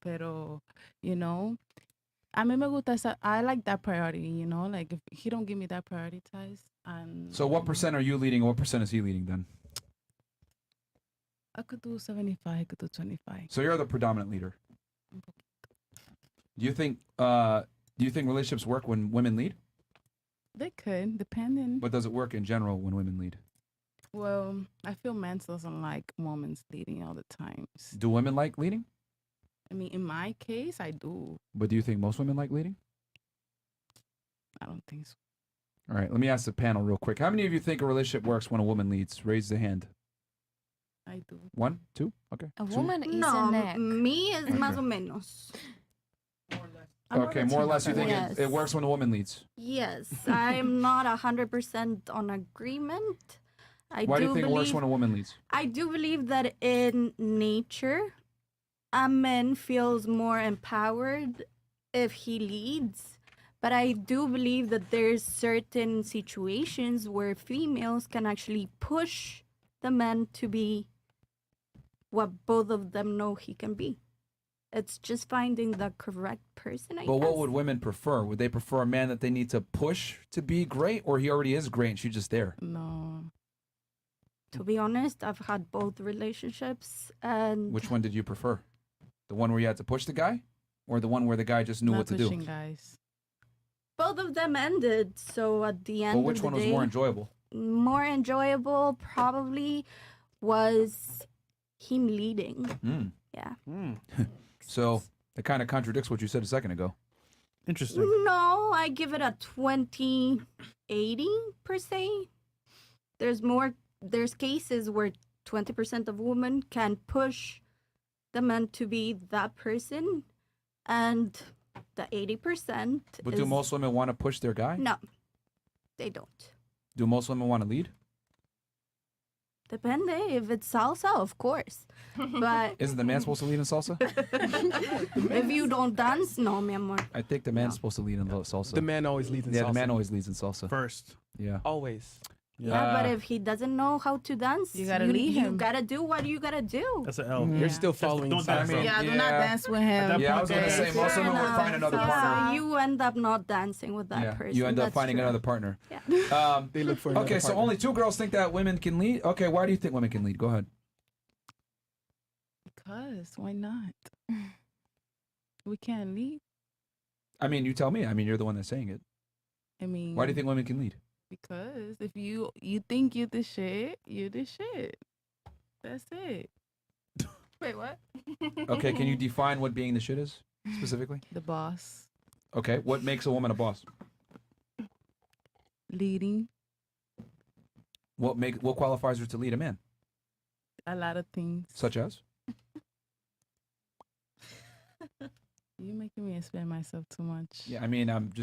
Pero, you know, a mí me gusta esa. I like that priority, you know. Like if he don't give me that prioritize, and So, what percent are you leading and what percent is he leading then? I could do 75, I could do 25. So, you're the predominant leader. Do you think relationships work when women lead? They could, depending. But does it work in general when women lead? Well, I feel men doesn't like women's leading all the times. Do women like leading? I mean, in my case, I do. But do you think most women like leading? I don't think so. All right, let me ask the panel real quick. How many of you think a relationship works when a woman leads? Raise the hand. I do. 1, 2, okay. A Two. woman is No, a neck. me is Okay. más o menos. Okay, more or less you think Yes. it works when a woman leads. Yes, I'm not 100% on agreement. Why do you think it works when a woman leads? I do believe that in nature, a man feels more empowered if he leads. But I do believe that there's certain situations where females can actually push the man to be what both of them know he can be. It's just finding the correct person, I But guess. what would women prefer? Would they prefer a man that they need to push to be great, or he already is great and she's just there? No. To be honest, I've had both relationships, and Which one did you prefer? The one where you had to push the guy, or the one where the guy just knew Not what to do? pushing guys. both of them ended. So at the end But which of the one was day, more enjoyable? more enjoyable probably was him leading. Mm. Yeah. So it kind of contradicts what you said a second ago. Interesting. No, I give it a 20-80 per se. There's cases where 20% of women can push the man to be that person, and the 80% But is, do most women want to push their guy? no, they don't. Do most women want to lead? Depende. If it's salsa, of course. But Isn't the man supposed to lead in salsa? if you don't dance, no, mi amor. I think the man's supposed to lead in salsa. The man always leads in Yeah, salsa. the man always leads in salsa. First. Yeah. Always. Yeah, but if he doesn't know how to dance, You gotta lead You him. gotta do what you gotta do. That's an L. You're still following Don't salsa. dance. Yeah, do not dance with him. Yeah, I was gonna say most women would find another partner. So you end up not dancing with that Yeah, person. you end up That's finding true. another partner. Yeah. They look for another Okay, so partner. only 2 girls think that women can lead. Okay, why do you think women can lead? Go ahead. Because why not? We can't lead. I mean, you tell me. I mean, you're the one that's saying it. I mean, Why do you think women can lead? Because if you think you the shit, you the shit. That's it. Wait, what? Okay, can you define what being the shit is specifically? The boss Okay, what makes a woman a boss? leading What qualifies her to lead a man? a lot of things. Such as? You making me explain myself too much. Yeah, I mean, I'm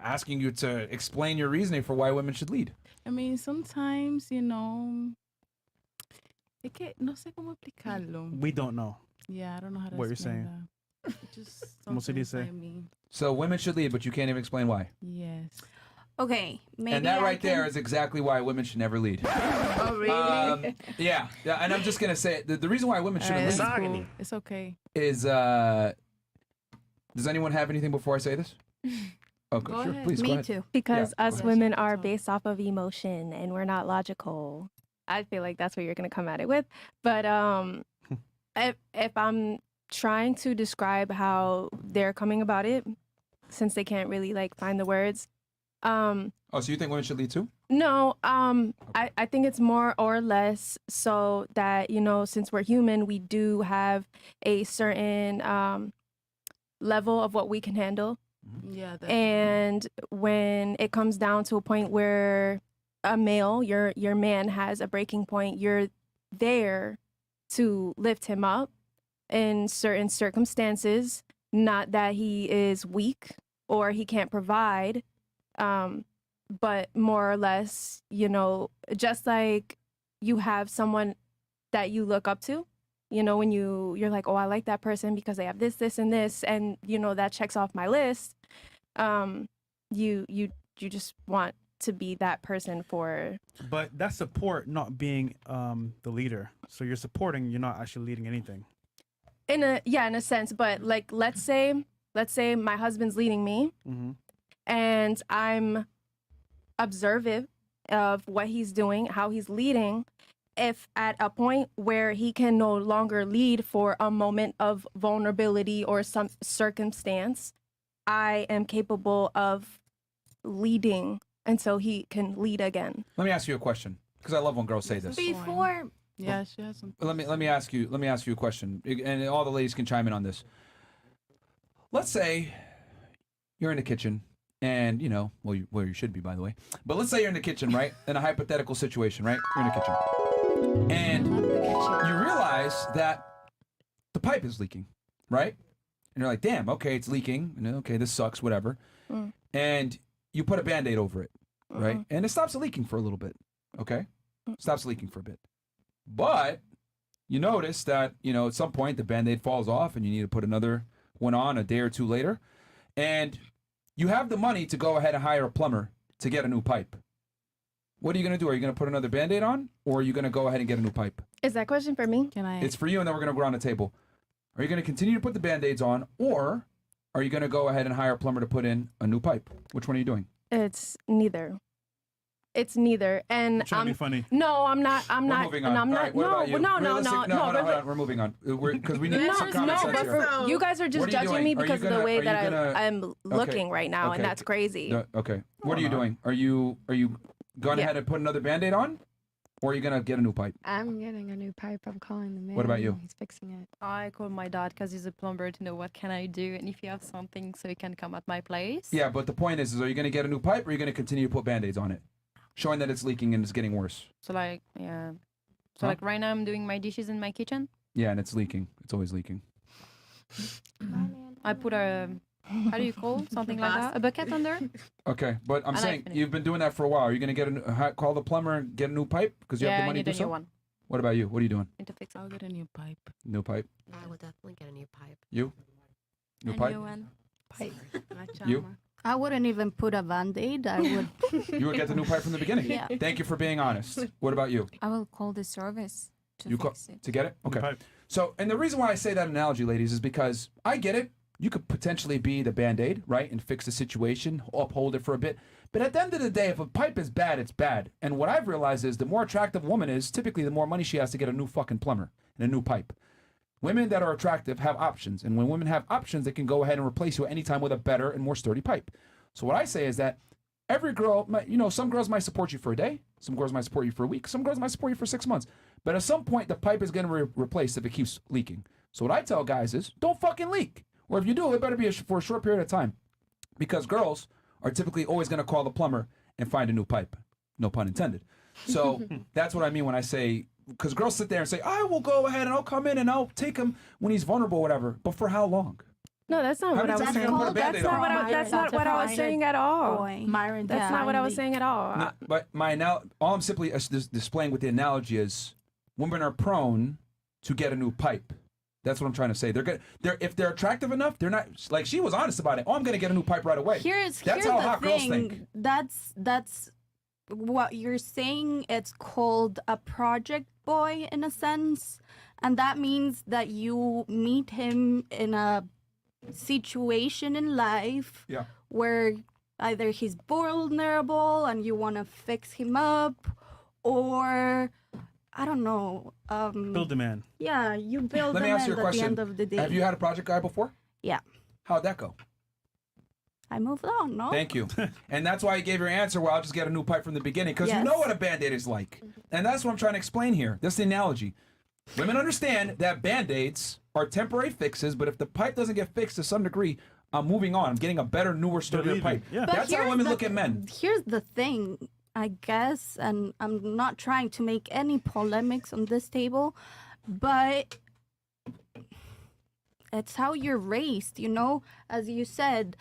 asking you to explain your reasoning for why women should lead. I mean, sometimes, es que no sé cómo explicarlo. We don't know. Yeah, I don't know how to What you're explain saying. that. It's just Como se something dice? inside me. So women should lead, but you can't even explain why. Yes. Okay, maybe And that I right there can- is exactly why women should never lead. Oh, really? Yeah, and I'm just gonna say it. The reason why women shouldn't Alright, lead that's cool. It's okay. is does anyone have anything before I say this? Okay, Go sure. ahead. Please go ahead. Because Yeah, us go ahead. women are based off of emotion and we're not logical. I feel like that's what you're gonna come at it with. But if I'm trying to describe how they're coming about it, since they can't really like find the words, Oh, so you think women should lead too? no, I think it's more or less so that, since we're human, we do have a certain level of what we can handle. Yeah. And when it comes down to a point where a male, your man has a breaking point, you're there to lift him up in certain circumstances, not that he is weak or he can't provide, but more or less, just like you have someone that you look up to, when you're like, oh, I like that person because they have this, this, and this, and that checks off my list. You just want to be that person for. But that's support, not being the leader. So you're supporting, you're not actually leading anything. In a sense, but like let's say my husband's leading me, and I'm observant of what he's doing, how he's leading. If at a point where he can no longer lead for a moment of vulnerability or some circumstance, I am capable of leading until he can lead again. Let me ask you a question. because I love when girls say this. Before. Yeah, she has some. Let me ask you a question, and all the ladies can chime in on this. Let's say you're in the kitchen, and where you should be, by the way. But let's say you're in the kitchen, right? In a hypothetical situation, right? You're in the kitchen, and you realize that the pipe is leaking, right? And you're like, damn, okay, it's leaking. Okay, this sucks, whatever. And you put a Band-Aid over it, right? And it stops leaking for a little bit, okay? Stops leaking for a bit. But you notice that, at some point the Band-Aid falls off and you need to put another one on a day or two later. And you have the money to go ahead and hire a plumber to get a new pipe. What are you going to do? Are you going to put another Band-Aid on? Or are you going to go ahead and get a new pipe? Is that question for me? It's for you, and then we're going to go around the table. Are you going to continue to put the Band-Aids on, or are you going to go ahead and hire a plumber to put in a new pipe? Which one are you doing? It's neither. It's neither. And trying to be funny. No, I'm not. I'm We're not. moving And on. I'm All not. right, what about you? No. Hold on. We're moving on. Because we need some common sense here. You guys are just What are you judging doing? me Are you because of gonna- the way are you that gonna- I'm looking right now, Okay. and that's crazy. No, okay. What are you doing? Are you going ahead and put another Band-Aid on? Or are you going to get a new pipe? I'm getting a new pipe. I'm calling the man. What about you? He's fixing it. I call my dad because he's a plumber to know what can I do and if you have something so he can come at my place. Yeah, but the point is are you going to get a new pipe or are you going to continue to put Band-Aids on it? Showing that it's leaking and it's getting worse. So like, yeah. So like right now I'm doing my dishes in my kitchen. Yeah, and it's leaking. It's always leaking. I put a, how do you call something like that? A bucket under? Okay, but I'm I saying like you've been doing that for a while. Are you going to get call the plumber and get a new pipe because you have the Yeah, I money need to a do new so? one. What about you? What are you doing? Need to fix it. I'll get a new pipe. New pipe? I would definitely get a new pipe. You? New A pipe? new one. Pipe. You? I wouldn't even put a Band-Aid. I would. You would get the new pipe from the beginning? Yeah. Thank you for being honest. What about you? I will call the service to You fix it. to get it? Okay. So, and the reason why I say that analogy, ladies, is because I get it. You could potentially be the Band-Aid, right, and fix the situation, uphold it for a bit. But at the end of the day, if a pipe is bad, it's bad. And what I've realized is the more attractive a woman is, typically the more money she has to get a new fucking plumber and a new pipe. Women that are attractive have options. And when women have options, they can go ahead and replace you anytime with a better and more sturdy pipe. So what I say is that every girl, some girls might support you for a day. Some girls might support you for a week. Some girls might support you for 6 months. But at some point, the pipe is going to be replaced if it keeps leaking. So what I tell guys is, don't fucking leak. Or if you do, it better be for a short period of time. Because girls are typically always going to call the plumber and find a new pipe. No pun intended. So that's what I mean when I say, because girls sit there and say, I will go ahead and I'll come in and I'll take him when he's vulnerable, whatever. But for how long? No, that's not How what I many was times saying. you gonna put a That's Band-Aid not on? what that's not what I was saying at all. Myron, That's not what I was saying at all. No, but all I'm simply displaying with the analogy is women are prone to get a new pipe. That's what I'm trying to say. If they're attractive enough, they're not like she was honest about it. Oh, I'm gonna get a new pipe right away. Here's That's how the hot girls thing. think. That's what you're saying. It's called a project boy in a sense, and that means that you meet him in a situation in life where either he's vulnerable and you want to fix him up, or I don't know. Build a man. Yeah, you build Let a me ask man you a at question. the end of the day. Have you had a project guy before? Yeah, How'd that go? I moved on. No. Thank you. And that's why you gave your answer, well, I'll just get a new pipe from the beginning, because you Yes. know what a Band-Aid is like. And that's what I'm trying to explain here. That's the analogy. Women understand that Band-Aids are temporary fixes, but if the pipe doesn't get fixed to some degree, I'm moving on. I'm getting a better, newer, sturdier pipe. Yeah. But That's how here's women the- look at men. Here's the thing, I guess, and I'm not trying to make any polemics on this table, but it's how you're raised, you know? As you said,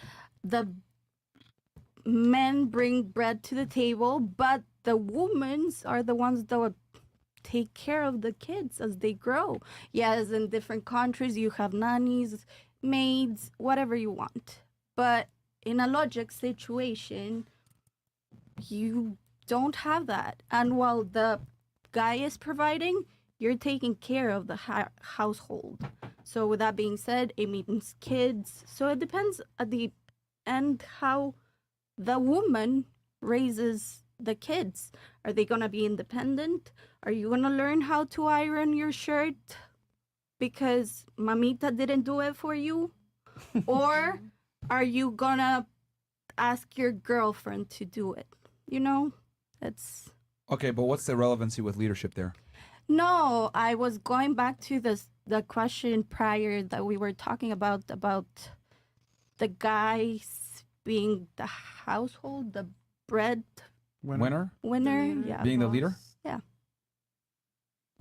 the men bring bread to the table, but the women are the ones that would take care of the kids as they grow. Yes, in different countries you have nannies, maids, whatever you want. But in a logic situation, you don't have that. And while the guy is providing, you're taking care of the household. So with that being said, it means kids. So it depends at the end how the woman raises the kids. Are they gonna be independent? Are you gonna learn how to iron your shirt because mamita didn't do it for you? Or are you gonna ask your girlfriend to do it? You know, it's Okay, but what's the relevancy with leadership there? No, I was going back to the question prior that we were talking about the guys being the household, the bread Winner? winner, Being the leader? Yeah.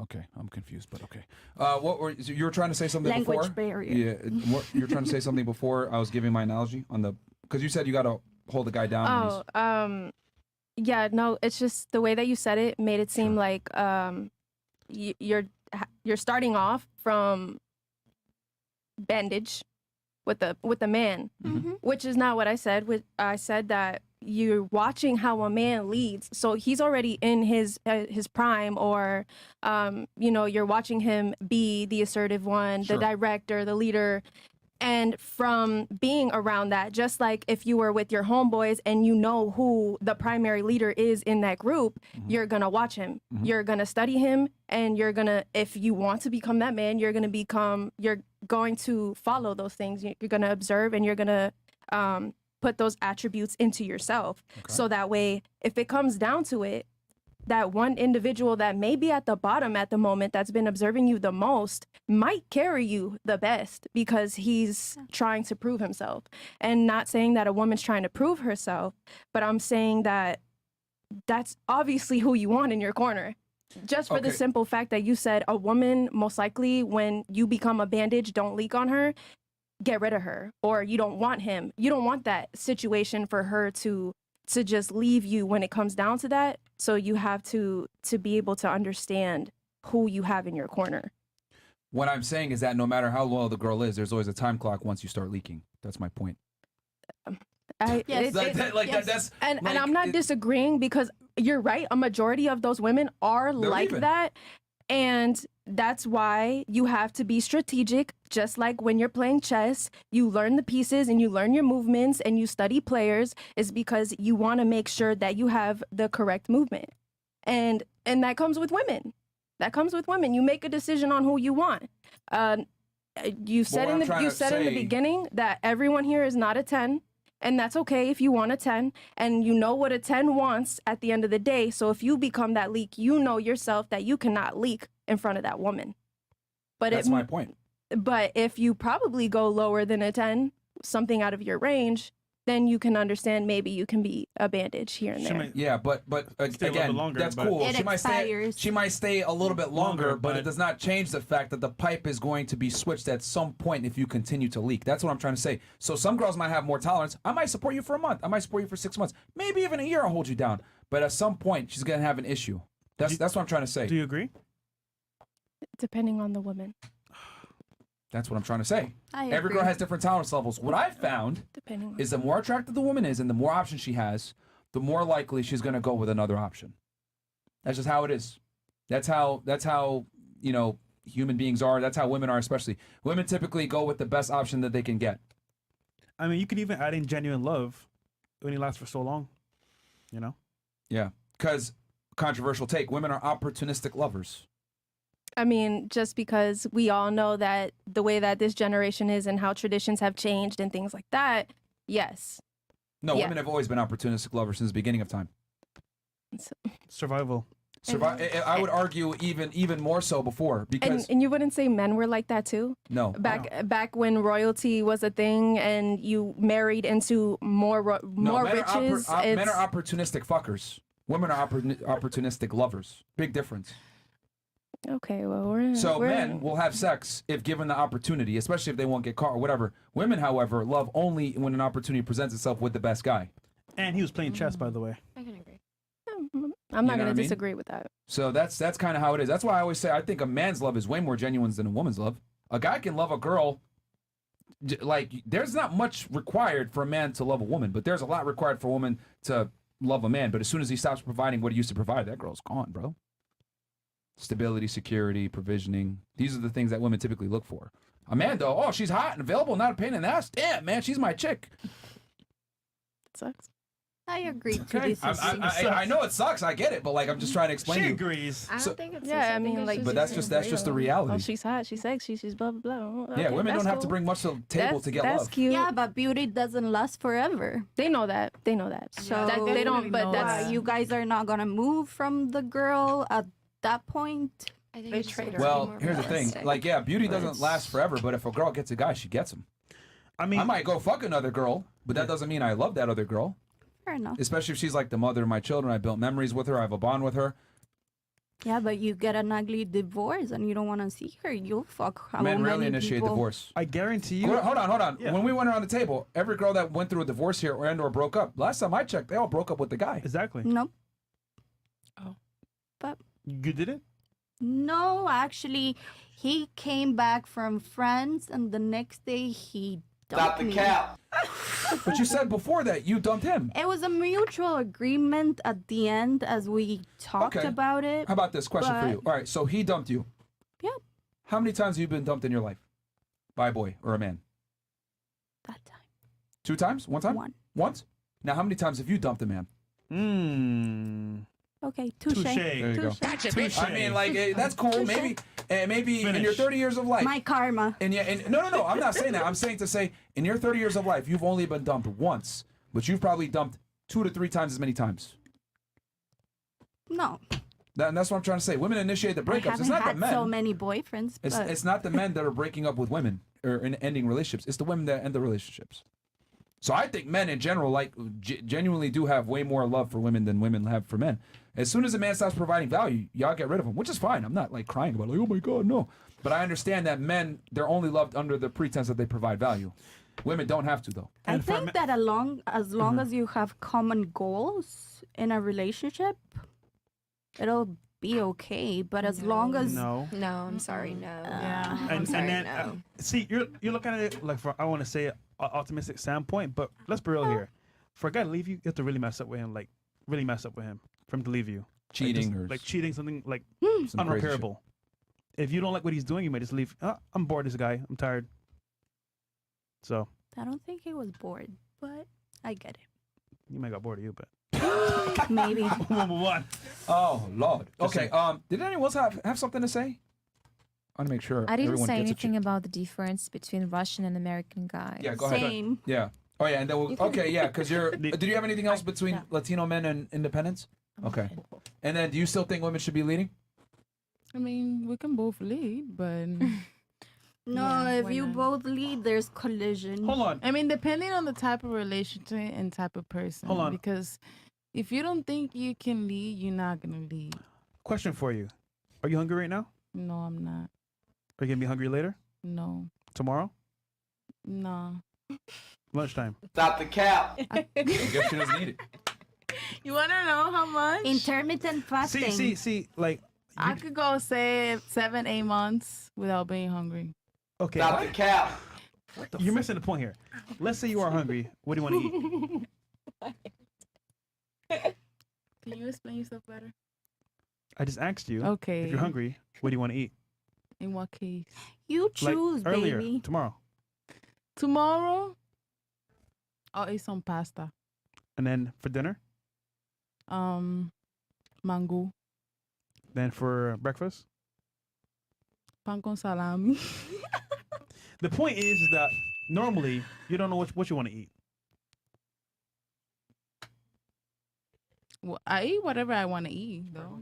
Okay, I'm confused, but okay. What were so you were trying to say something Language before? barrier. Yeah, you're trying to say something before I was giving my analogy on the because you said you got to hold the guy down. when he's- Yeah, no, it's just the way that you said it made it seem like you're starting off from bandage with the man, which is not what I said. I said that you're watching how a man leads, so he's already in his prime, or you're watching him be the assertive one, the director, the leader. And from being around that, just like if you were with your homeboys and you know who the primary leader is in that group, you're going to watch him. You're going to study him, and you're going to, if you want to become that man, you're going to follow those things. You're going to observe, and you're going to put those attributes into yourself. So that way, if it comes down to it, that one individual that may be at the bottom at the moment that's been observing you the most might carry you the best because he's trying to prove himself. And not saying that a woman's trying to prove herself, but I'm saying that that's obviously who you want in your corner. Just for the simple fact that you said a woman, most likely when you become a bandage, don't leak on her, get rid of her, or you don't want him. You don't want that situation for her to just leave you when it comes down to that. So you have to be able to understand who you have in your corner. What I'm saying is that no matter how loyal the girl is, there's always a time clock once you start leaking. That's my point. And I'm not disagreeing, because you're right. A majority of those women are like that. And that's why you have to be strategic. Just like when you're playing chess, you learn the pieces and you learn your movements and you study players, is because you want to make sure that you have the correct movement. And that comes with women. That comes with women. You make a decision on who you want. You said in the beginning that everyone here is not a 10. And that's okay if you want a 10, and you know what a 10 wants at the end of the day. So if you become that leak, you know yourself that you cannot leak in front of that woman. But that's my point. But if you probably go lower than a 10, something out of your range, then you can understand maybe you can be a bandage here and there. Yeah, but again, longer, that's but- cool. It She might stay a little bit longer, but it but- does not change the fact that the pipe is going to be switched at some point if you continue to leak. That's what I'm trying to say. So some girls might have more tolerance. I might support you for a month. I might support you for 6 months. Maybe even a year I'll hold you down. But at some point, she's going to have an issue. That's what I'm trying to say. Do you agree? Depending on the woman. That's what I'm trying to say. I Every agree. girl has different tolerance levels. What I've found Depending on is the more attractive the woman is and the more options she has, the more likely she's going to go with another option. That's just how it is. That's how human beings are. That's how women are, especially. Women typically go with the best option that they can get. I mean, you could even add in genuine love when it lasts for so long, Yeah, because controversial take, women are opportunistic lovers. I mean, just because we all know that the way that this generation is and how traditions have changed and things like that, yes. No, Yeah. women have always been opportunistic lovers since the beginning of time. Survival. I would argue even more so before, because And you wouldn't say men were like that too? no, Back when royalty was a thing and you married into more men riches. men are opportunistic fuckers. Women are opportunistic lovers. Big difference. Okay, well, we're So men will have sex if given the opportunity, especially if they won't get caught or whatever. Women, however, love only when an opportunity presents itself with the best guy. And he was playing chess, by the way. I can agree. I'm not You know going what I to mean? disagree with that. So that's kind of how it is. That's why I always say I think a man's love is way more genuine than a woman's love. A guy can love a girl. Like, there's not much required for a man to love a woman, but there's a lot required for a woman to love a man. But as soon as he stops providing what he used to provide, that girl's gone, bro. Stability, security, provisioning. These are the things that women typically look for. A man, though, oh, she's hot and available, not a pain in the ass. Damn, man, she's my chick. It sucks. I agree to Okay. this. I know it sucks. I get it, but like I'm just trying to explain. She to you. agrees. I don't So- think it's. Yeah, I mean, like, But that's just the reality. Oh, she's hot, she's sexy, she's blah blah blah. Yeah, Okay, women that's don't have to cool. bring much to the table to get That's love. cute. Yeah, but beauty doesn't last forever. They know that. They know that. So That- they don't. But Why, that's you guys are not gonna move from the girl at that point. I think They it's just trade a her. little Well, more here's the thing. realistic. Like, yeah, beauty But doesn't it's- last forever, but if a girl gets a guy, she gets him. I mean, I might go fuck another girl, but that doesn't mean I love that other girl. Fair enough. Especially if she's like the mother of my children. I built memories with her. I have a bond with her. Yeah, but you get an ugly divorce and you don't want to see her. You'll fuck how Men rarely many initiate people? divorce. I guarantee you. Hold on. Yeah. When we went around the table, every girl that went through a divorce here or broke up, last time I checked, they all broke up with the guy. Exactly. Nope. Oh. But You did it? no, actually, he came back from France and the next day he dumped me. But you said before that you dumped him. It was a mutual agreement at the end as we talked Okay. about it. How about this question for but- you? All right, so he dumped you. Yep. How many times have you been dumped in your life? By a boy or a man? That time. 2 times? 1 time? One. Once? Now, how many times have you dumped a man? Okay, touche. There you go. Gotcha, bitch. I mean, like, that's cool. Maybe in your 30 years of life. My karma. And yeah, and no. I'm not saying that. I'm saying to say in your 30 years of life, you've only been dumped once, but you've probably dumped 2 to 3 times as many times. No. And that's what I'm trying to say. Women initiate the I breakups. haven't It's not the had men. so many boyfriends. It's but it's not the men that are breaking up with women or ending relationships. It's the women that end the relationships. So I think men in general like genuinely do have way more love for women than women have for men. As soon as a man stops providing value, y'all get rid of him, which is fine. I'm not like crying about like, oh my god, no. But I understand that men, they're only loved under the pretense that they provide value. Women don't have to though. I think that as long Mm-hmm. as you have common goals in a relationship, it'll be okay. But as long as No. No, I'm sorry, no. Yeah. And, sorry, and then, no. see, you're looking at it like from, I want to say, an optimistic standpoint, but let's be real here. For a guy to leave you, you have to really mess up with him, like, really mess up with him for him to leave you. Cheating like, or like cheating, something like Some crazy shit. unrepairable. If you don't like what he's doing, you might just leave. I'm bored of this guy. I'm tired. So, I don't think he was bored, but I get you might got bored of you, but. it. Maybe. We'll move on. Oh Lord. Just Okay. Did anyone else have something to say? I want to make sure I didn't everyone say gets a anything about the difference between Russian and American guys. Yeah, go ahead. Same. Yeah. Oh yeah, and then we'll, okay, yeah, because you're. Did you have anything else between Latino men and independents? Okay. And then, do you still think women should be leading? I mean, we can both lead, but No, Yeah, if why you not? both lead, there's collision. Hold on. I mean, depending on the type of relationship and type of person. Hold on. Because if you don't think you can lead, you're not gonna lead. Question for you. Are you hungry right now? No, I'm not. Are you going to be hungry later? No, Tomorrow? no. Lunchtime? Stop the cap. I guess she doesn't need it. You wanna know how much? Intermittent fasting. See, like. I could go say 7-8 months without being hungry. Okay. Stop the cap. You're missing the point here. Let's say you are hungry. What do you want to eat? Can you explain yourself better? I just asked you. Okay. If you're hungry, what do you want to eat? In what case? You Like choose, earlier, baby. tomorrow. Tomorrow, I'll eat some pasta. And then for dinner? Mango, Then for breakfast? pan con salami. The point is that normally you don't know what you want to eat. Well, I eat whatever I want to eat, though.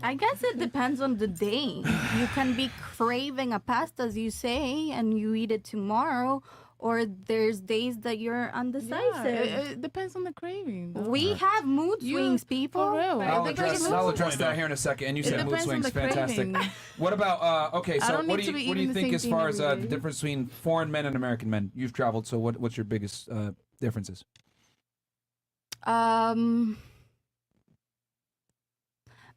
I guess it depends on the day. You can be craving a pasta, as you say, and you eat it tomorrow, or there's days that you're undecisive. It depends on the craving. though. We have mood swings, people. For real. I'll It address, depends- I'll address that here in a second. And you It said mood depends on swings, the fantastic. craving. What about okay? I So don't what need do to you be what do you eating the think same as thing far as every the day. difference between foreign men and American men? You've traveled, so what's your biggest differences?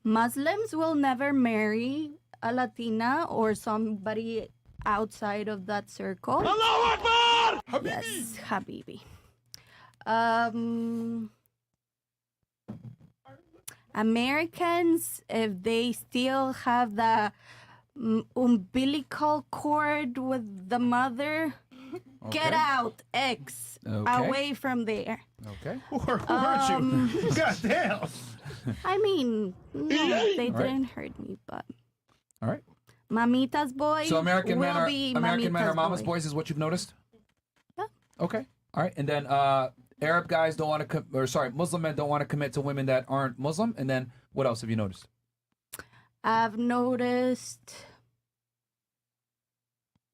Muslims will never marry a Latina or somebody outside of that circle. Allahu Akbar! Yes, Habibi. Americans, if they still have the umbilical cord with the mother, Get out, X. Okay. Away from there. Okay. Who hurt you? God damn. I mean, no, they All right. didn't hurt me, but. All right. Mamita's boy. So American men will are be American men are Mamita's mama's boy. boys, is what you've noticed? Yeah. Okay. All right. And then Arab guys don't want to, Muslim men don't want to commit to women that aren't Muslim. And then what else have you noticed? I've noticed.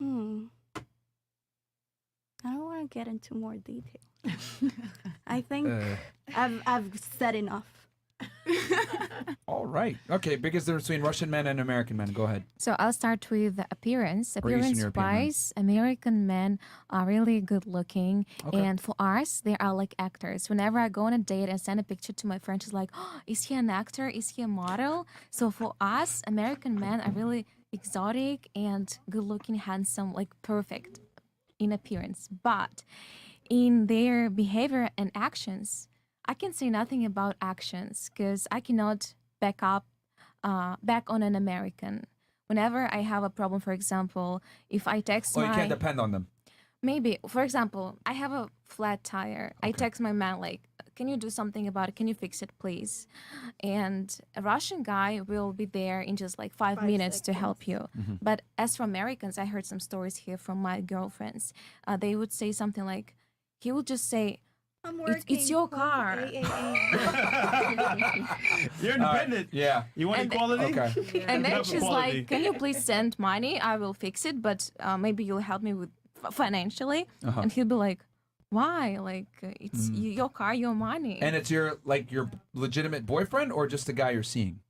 I don't want to get into more detail. I think I've said enough. All right. Okay. Biggest difference between Russian men and American men. Go ahead. So I'll start with the appearance. Or Eastern Appearance European men. wise, American men are really good looking. Okay. And for us, they are like actors. Whenever I go on a date and send a picture to my friend, she's like, oh, is he an actor? Is he a model? So for us, American men are really exotic and good looking, handsome, like perfect in appearance. But in their behavior and actions, I can say nothing about actions because I cannot back on an American. Whenever I have a problem, for example, if I text Oh, you can't depend on them. maybe, for example, I have a flat tire. I text my man like, can you do something about it? Can you fix it, please? And a Russian guy will be there in just like 5 minutes to help you. Mhm. But as for Americans, I heard some stories here from my girlfriends. They would say something like, he would just say, it's your car. You're independent. Yeah. You want And then- equality? Okay. And then Have she's equality. like, can you please send money? I will fix it, but maybe you'll help me with financially. Uh-huh. And he'll be like, why? Like, it's your car, your money. And it's your legitimate boyfriend or just the guy you're seeing?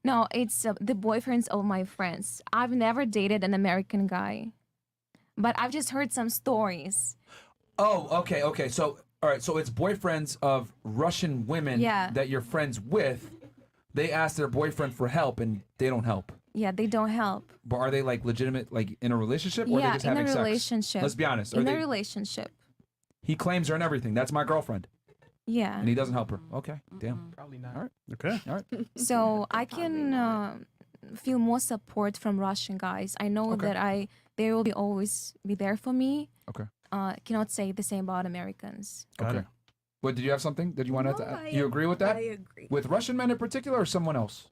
No, it's the boyfriends of my friends. I've never dated an American guy, but I've just heard some stories. Oh, okay. So, all right. So it's boyfriends of Russian women Yeah. that you're friends with. They ask their boyfriend for help and they don't help. Yeah, they don't help. But are they like legitimate, like in a relationship, or are they Yeah, just in a having sex? relationship. Let's be honest. Are In a they, relationship. he claims her and everything. That's my girlfriend, Yeah. and he doesn't help her. Okay, damn. Probably not. All right. Okay. All right. So I can feel more support from Russian guys. I know Okay. that they will always be there for me. Okay. Cannot say the same about Americans. Okay. What, did you have something that you wanted to add? You agree with that? I agree. With Russian men in particular or someone else?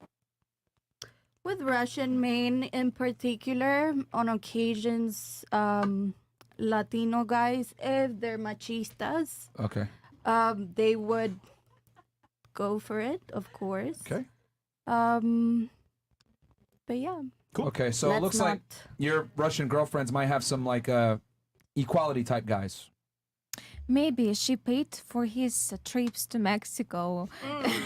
With Russian men in particular, on occasions, Latino guys, if they're machistas, Okay. they would go for it, of course. Okay. But yeah. Cool. Okay, so it Let's looks like your Russian girlfriends might have some like equality type guys. Maybe she paid for his trips to Mexico.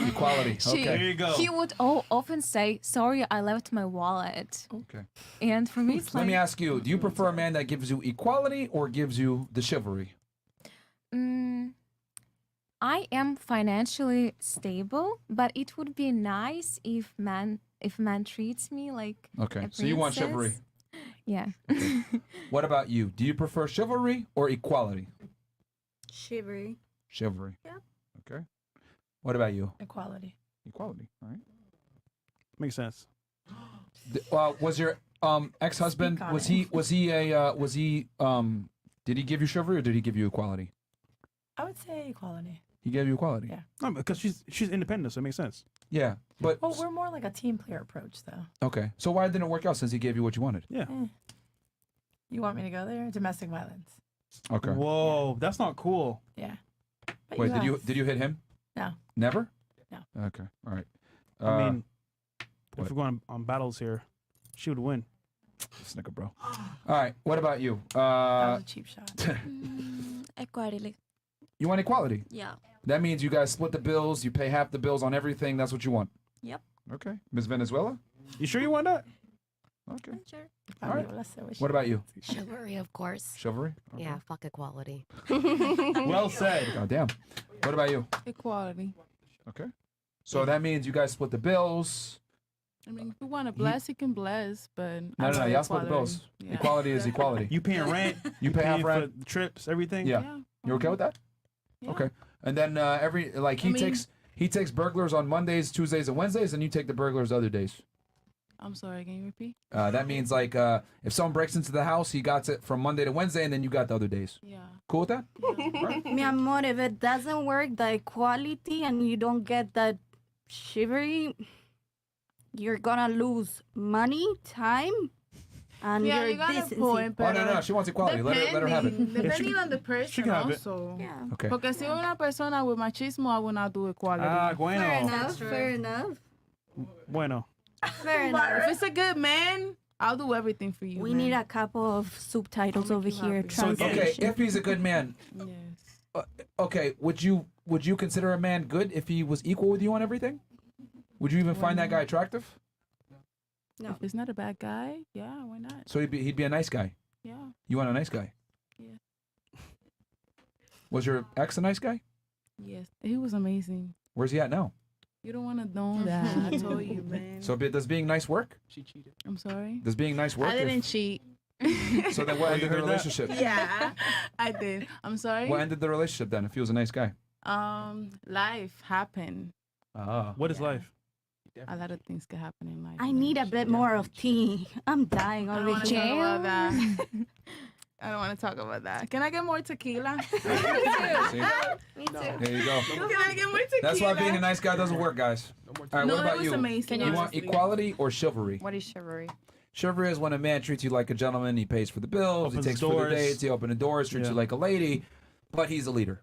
Equality. She- Okay. There you go. He would often say, sorry, I left my wallet. Okay. And for me, it's Let like, me ask you: do you prefer a man that gives you equality or gives you the chivalry? I am financially stable, but it would be nice if man treats me like Okay, a so you want princess. chivalry. Yeah. What about you? Do you prefer chivalry or equality? Chivalry. Chivalry. Yeah. Okay. What about you? Equality. Equality. All right. Makes sense. Was your ex-husband Speak on did he give you chivalry or did he give you equality? I would say equality. He gave you equality. Yeah. No, because she's independent, so it makes sense. Yeah, but Well, we're more like a team player approach, though. okay. So why didn't it work out since he gave you what you wanted? Yeah. You want me to go there? Domestic violence. Okay. Whoa, that's not cool. Yeah. But Wait, asked. did you hit him? No. Never? No. Okay. All right. I mean, what? if we're going on battles here, she would win. Snicker, bro. All right. What about you? That was a cheap shot. Equality. You want equality? Yeah. That means you guys split the bills. You pay half the bills on everything. That's what you want. Yep. Okay. Ms. Venezuela? You sure you want that? Okay. Sure. All right. Let's say What about you? Chivalry, of course. Chivalry? Yeah, fuck equality. Well said. God damn. What about you? Equality. Okay. So that means you guys split the bills. I mean, if you want to bless, you can bless, but No, y'all split the bills. Yeah. Equality is equality. You paying rent. You pay half paying rent. for the trips, everything. Yeah. You okay with that? Yeah. Okay. And then he I mean- takes burglars on Mondays, Tuesdays, and Wednesdays, and you take the burglars other days. I'm sorry, can you repeat? That means like if someone breaks into the house, he got it from Monday to Wednesday, and then you got the other days. Yeah. Cool with that? Mi amor, if it doesn't work, the equality, and you don't get that chivalry, you're gonna lose money, time, and Yeah, your you got a decency. point, Oh no, she wants equality. Let her have it. Depending on the person can have it. also. Yeah. Okay. Porque si una persona with machismo, I will not do equality. Ah, bueno. Fair enough. Fair enough. Bueno. Fair But enough. if it's a good man, I'll do everything for you. We man. need a couple of subtitles over here. Okay, Translation. if he's a good man, Yes. okay, would you consider a man good if he was equal with you on everything? Would you even find that guy attractive? No. If it's not a bad guy, yeah, why not? So he'd be a nice guy. Yeah. You want a nice guy? Yeah. Was your ex a nice guy? Yes. He was amazing. Where's he at now? You don't want to know that. I told you, man. So does being nice work? She cheated. I'm sorry. Does being nice work? I didn't cheat. So then what ended the relationship? Yeah, I did. I'm sorry. What ended the relationship then if he was a nice guy? Life happened. Ah. What is life? A lot of things can happen in life. I need a bit more of tea. I'm dying I don't over want to talk here. about that. I don't want to talk about that. Can I get more tequila? See? Me too. There you go. Can I get more tequila? That's why being a nice guy doesn't work, guys. All right, No, what it about was you? amazing, You want honestly. equality or chivalry? What is chivalry? Chivalry is when a man treats you like a gentleman. He pays for the bills. Opens he takes the for the doors. dates. He opens the doors. Treats Yeah. you like a lady, but he's a leader.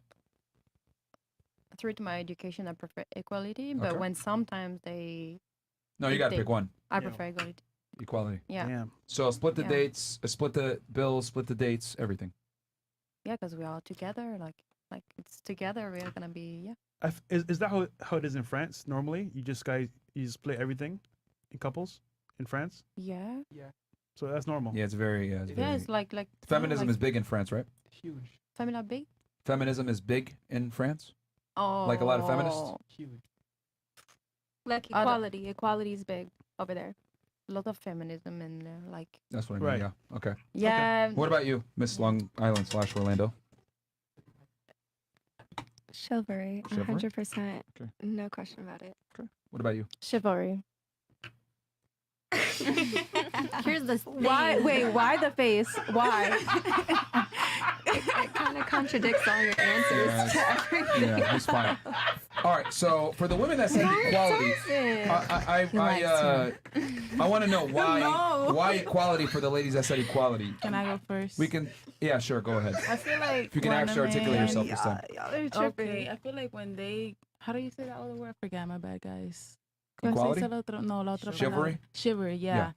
Through to my education, I prefer equality, but Okay. when sometimes they. No, you got to pick one. I prefer equality. Equality. Yeah. Damn. So split the Yeah. dates, split the bills, split the dates, everything. Yeah, because we're all together. Like it's together. We're gonna be Is that how it is in France normally? You split everything in couples in France? Yeah. Yeah. So that's normal. Yeah, it's very. It's Yeah, very it's like feminism like is big in France, right? Huge. Family big. Feminism is big in France. Oh. Like a lot of feminists. Huge. Like Other- equality. Equality is big over there. A lot of feminism in there. Like. That's what I mean. Right. Yeah. Okay. Yeah. What about you, Miss Long Island / Orlando? Chivalry, Chivalry? 100%. Okay. No question about it. What about you? Chivalry. Here's the thing. Why? Wait, why the face? Why? It kind of contradicts all your answers Yeah, to everything. Yeah, he's fine. All right, so for the women that said equality, I want to know why equality for the ladies that said equality. Can I go first? We can, yeah, sure, go ahead. I feel like If you can when actually a articulate man- yourself this time. Y'all are tripping. Okay, I feel like when they, how do you say that other word? I forgot. My bad, guys. ¿Cómo se Equality? dice el otro? No, la otra Chivalry? palabra. Chivalry, yeah. Yeah.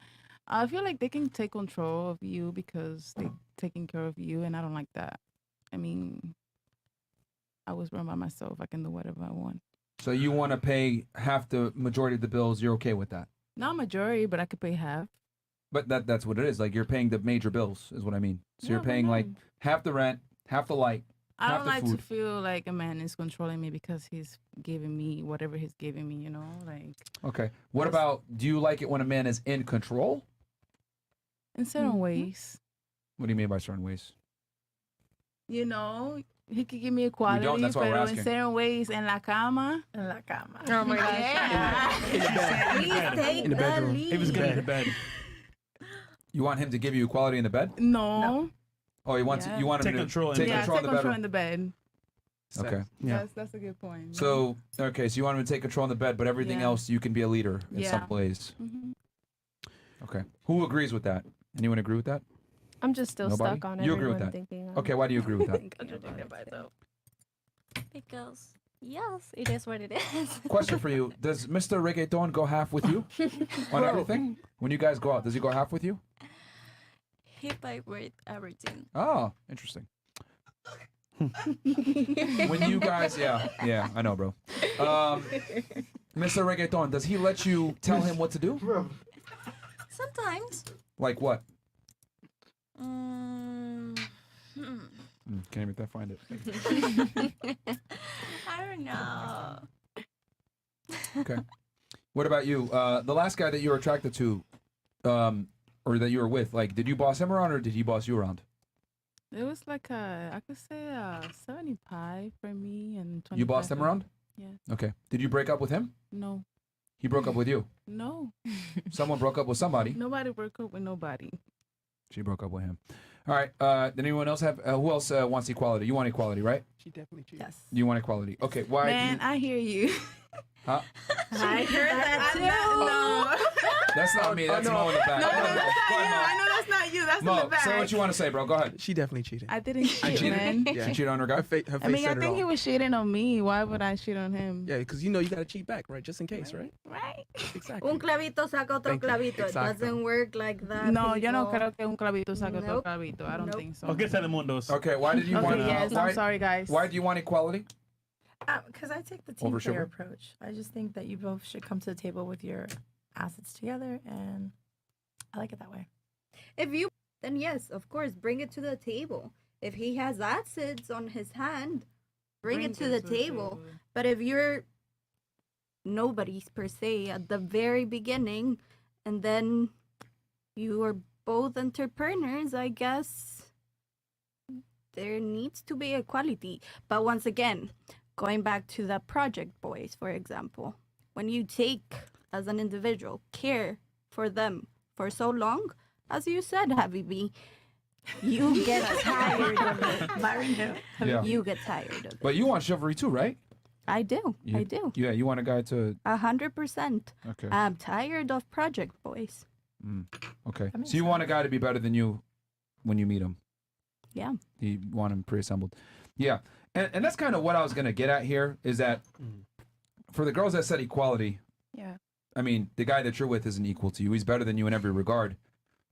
I feel like they can take control of you because they taking care of you, and I don't like that. I mean, I was born by myself. I can do whatever I want. So you want to pay half the majority of the bills, you're okay with that? Not majority, but I could pay half. But that's what it is. Like you're paying the major bills is what I mean. So you're Yeah, but paying no. like half the rent, half the light, I half don't the like food. to feel like a man is controlling me because he's giving me whatever he's giving me, you know? Like, Okay. What about, do you like it when a man is in control? in certain ways. What do you mean by certain ways? You know, he could give me equality, that's why we're pero asking. in certain ways, en la cama. En la cama. Oh my gosh. Yeah. In the bed. Please take In the bedroom. lead. He was good in the bed. You want him to give you equality in the bed? No. Oh, you want Yeah. you want him Take to control in take the bed. control in take the control bedroom. in the bed. Okay. Yeah. That's a good point. So okay, so you want him to take control in the bed, but everything Yeah. else you can be a leader in Yeah. some ways. Mhm. Okay. Who agrees with that? Anyone agree with that? I'm just still Nobody? stuck on You everyone agree with that? thinking. Okay, why do you agree with that? Because yes, it is what it is. Question for you: does Mr. Reggaeton go half with you on everything? When you guys go out, does he go half with you? He paid with everything. Oh, interesting. When you guys, yeah, I know, bro. Mr. Reggaeton, does he let you tell him what to do? Sometimes. Like what? Mm, Can't even find it. I don't know. Okay. What about you? The last guy that you were attracted to, or that you were with, like, did you boss him around or did he boss you around? It was like I could say 75 for me and 25. You bossed him for- around? Yeah. Okay. Did you break up with him? No. He broke up with you. No. Someone broke up with somebody. Nobody broke up with nobody. She broke up with him. All right. Did anyone else have? Who else wants equality? You want equality, right? She definitely cheated. Yes. You want equality. Okay. Why? Man, I hear you. Huh? I heard that too. No. That's not me. That's Mo in the back. No, Go that's ahead, not Mo. Go you. ahead, Mo. I know that's not you. That's in Mo, the back. say what you want to say, bro. Go ahead. She definitely cheated. I didn't cheat, cheated. man. She cheated on her guy. Her face I mean, I said it think all. he was cheating on me. Why would I cheat on him? Yeah, because you know you got to cheat back, right? Just in case, right? Right. Exactly. Un clavito saca otro Thank you. clavito. It Exacto. doesn't work like that. No, yo no people. creo que un clavito saque otro Nope. clavito. I don't think so. Okay, Telemundos. Okay. Why did you Okay, want? yes, why, I'm sorry, guys. Why do you want equality? Because I take the team Over player sugar? approach. I just think that you both should come to the table with your assets together, and I like it that way. If you, then yes, of course, bring it to the table. If he has assets on his hand, bring it to the table. But if you're nobody's per se at the very beginning, and then you are both entrepreneurs, I guess there needs to be equality. But once again, going back to the project boys, for example, when you take as an individual care for them for so long, as you said, Habibi, you get tired of it. Byron Hill. Yeah. You get tired of it. But you want chivalry too, right? I do. You- I do. Yeah. You want a guy to. 100%. Okay. I'm tired of project boys. Okay. That makes So you want a guy to be better than you when you meet him. Yeah. You want him pre-assembled. Yeah. And that's kind of what I was gonna get at here is that for the girls that said equality, Yeah. I mean, the guy that you're with isn't equal to you. He's better than you in every regard.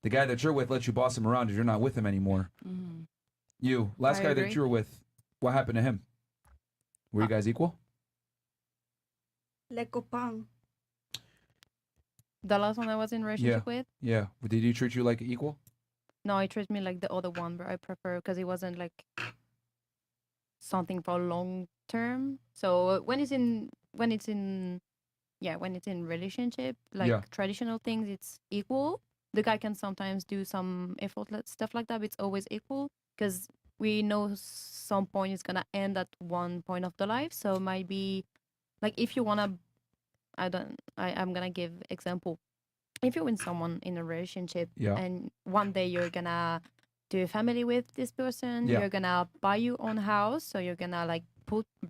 The guy that you're with lets you boss him around if you're not with him anymore. You, last I guy that agree. you were with, what happened to him? Were you guys equal? Le copain. The last one I was in a relationship with, Yeah. Did he treat you like equal? no, he treated me like the other one, but I prefer because it wasn't like something for long term. So when it's in relationship, like Yeah. traditional things, it's equal. The guy can sometimes do some effortless stuff like that, but it's always equal because we know some point is gonna end at one point of the life. So it might be like if you wanna, I'm gonna give example. If you're with someone in a relationship Yeah. and one day you're gonna do a family with this person, Yeah. you're gonna buy your own house, so you're gonna like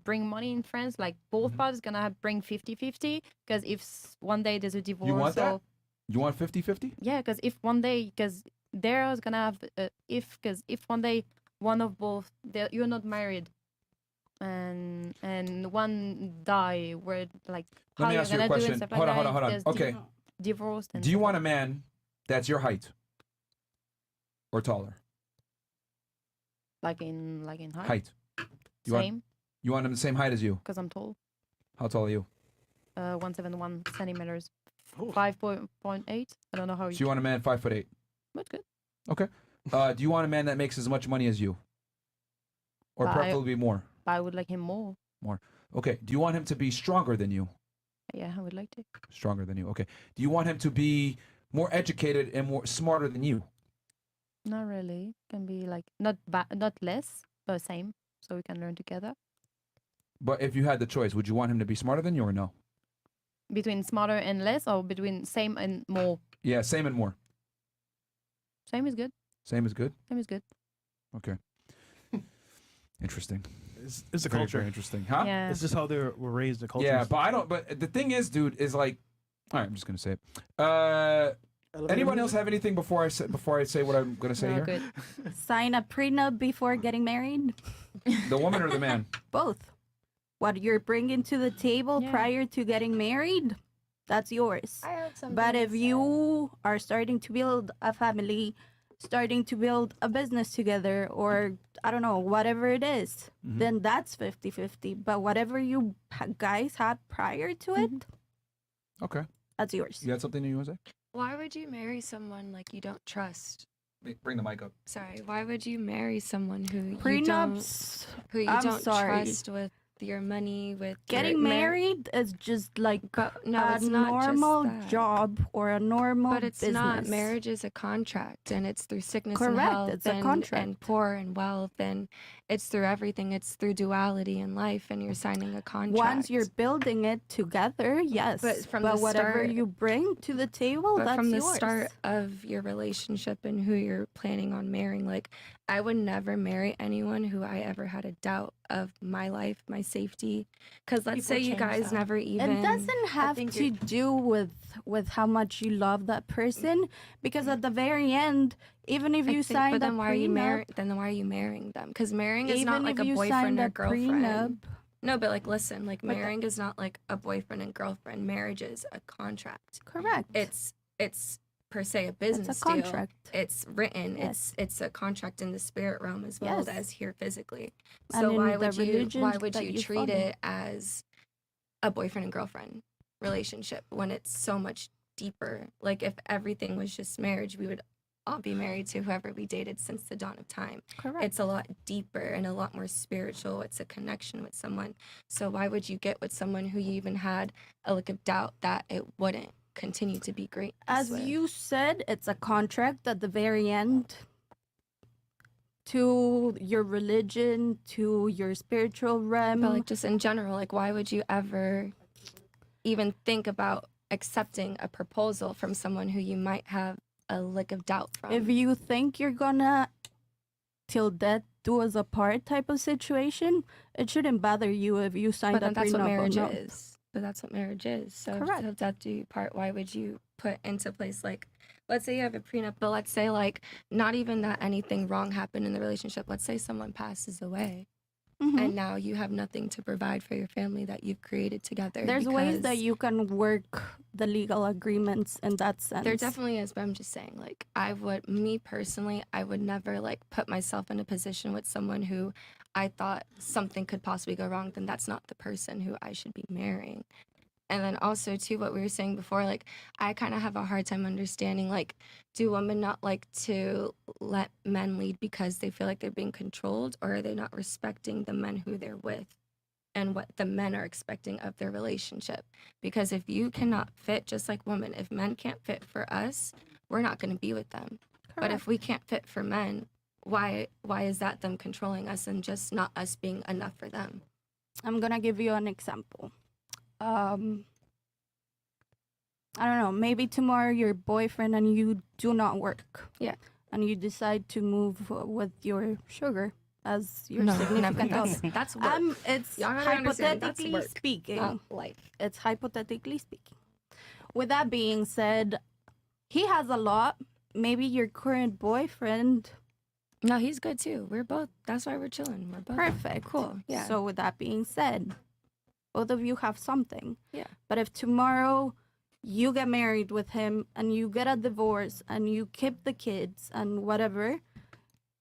bring money in France, like both parties gonna bring 50-50 because if one day there's a divorce, You want so that? You want 50-50? yeah, because if one day, because there's gonna have if one day one of both you're not married and one die, where like Let how me you're ask you a gonna do question. and stuff like Hold on, that, hold on. there's Okay. divorce and Do you stuff want like a man that's your height or taller? like in height? Height. Same, You want him the same height as you? because I'm tall. How tall are you? 171 centimeters, 5.8. I don't know how So you want a man 5'8"? That's good. Okay. Do you want a man that makes as much money as you? Or But preferably more? But I would like him more. More. Okay. Do you want him to be stronger than you? Yeah, I would like to. Stronger than you. Okay. Do you want him to be more educated and more smarter than you? Not really. Can be like not less, but same, so we can learn together. But if you had the choice, would you want him to be smarter than you or no? Between smarter and less, or between same and more. Yeah, same and more. Same is good. Same is good? Same is good. Okay. Interesting. It's a Very, culture. very interesting. Huh? Yeah. It's just how they were raised. The culture. Yeah, but the thing is, dude, is like, all right, I'm just gonna say it. Anyone else have anything before I say what I'm gonna say No, here? good. Sign a prenup before getting married. The woman or the man? Both. What you're bringing to the table prior to getting married, that's yours. I have something But to if you are starting to build a family, starting to build a business together, or I don't know, whatever it is, Mhm. then that's 50-50. But whatever you guys had prior to it, Okay. that's yours. You got something you want to say? Why would you marry someone like you don't trust? Bring the mic up. Sorry, why would you marry someone who Prenups, you I'm don't sorry. trust with your money, with Getting your married is just like no, a it's not just normal that. job or a normal But it's business. not. Marriage is a contract, and it's through sickness and Correct, health, it's a and, contract. and poor and wealth, and it's through everything. It's through duality in life, and you're signing a contract. Once you're building it together, yes. But from the whatever start, you bring to the table, but that's from the yours. start of your relationship and who you're planning on marrying, like I would never marry anyone who I ever had a doubt of my life, my safety. Because let's say you guys never even. It doesn't have to do with how much you love that person, because at the very end, even if you sign but a then why are you prenup, then why are you marrying them? Because marrying is not even like if a you boyfriend signed or a girlfriend. prenup, No, but like listen, like But the- marrying is not like a boyfriend and girlfriend. Marriage is a contract. Correct. It's per se a business deal. contract. It's written. Yes. It's a contract in the spirit realm as well Yes. as here physically. And So in why the would you religion that you treat follow. it as a boyfriend and girlfriend relationship when it's so much deeper? Like if everything was just marriage, we would all be married to whoever we dated since the dawn of time. Correct. It's a lot deeper and a lot more spiritual. It's a connection with someone. So why would you get with someone who you even had a look of doubt that it wouldn't continue to be great? As you said, it's a contract at the very end. To your religion, to your spiritual realm. But like just in general, like why would you ever even think about accepting a proposal from someone who you might have a lick of doubt from? If you think you're gonna till death do us apart type of situation, it shouldn't bother you if you signed But a then that's what prenup or marriage not. is. But that's what marriage is. So Correct. till death do you part, why would you put into place like, let's say you have a prenup, but let's say like not even that anything wrong happened in the relationship. Let's say someone passes away. And now you have nothing to provide for your family that you've created together. There's ways that because- you can work the legal agreements in that sense. There definitely is, but I'm just saying, like, me personally, I would never, like, put myself in a position with someone who I thought something could possibly go wrong, then that's not the person who I should be marrying. And then also, too, what we were saying before, like, I kind of have a hard time understanding, like, do women not like to let men lead because they feel like they're being controlled, or are they not respecting the men who they're with and what the men are expecting of their relationship? Because if you cannot fit, just like women, if men can't fit for us, we're not going to be with them. But if we can't fit for men, why is that them controlling us and just not us being enough for them? I'm gonna give you an example. I don't know, maybe tomorrow your boyfriend and you do not work. Yeah. And you decide to move with your sugar as your No, significant never. other. That's work. It's Y'all gotta understand, that's hypothetically work, speaking. not life. It's hypothetically speaking. With that being said, he has a lot. Maybe your current boyfriend. No, he's good too. We're both. That's why we're chilling. We're both Perfect. Cool. Yeah. So with that being said, both of you have something. Yeah. But if tomorrow you get married with him and you get a divorce and you keep the kids and whatever,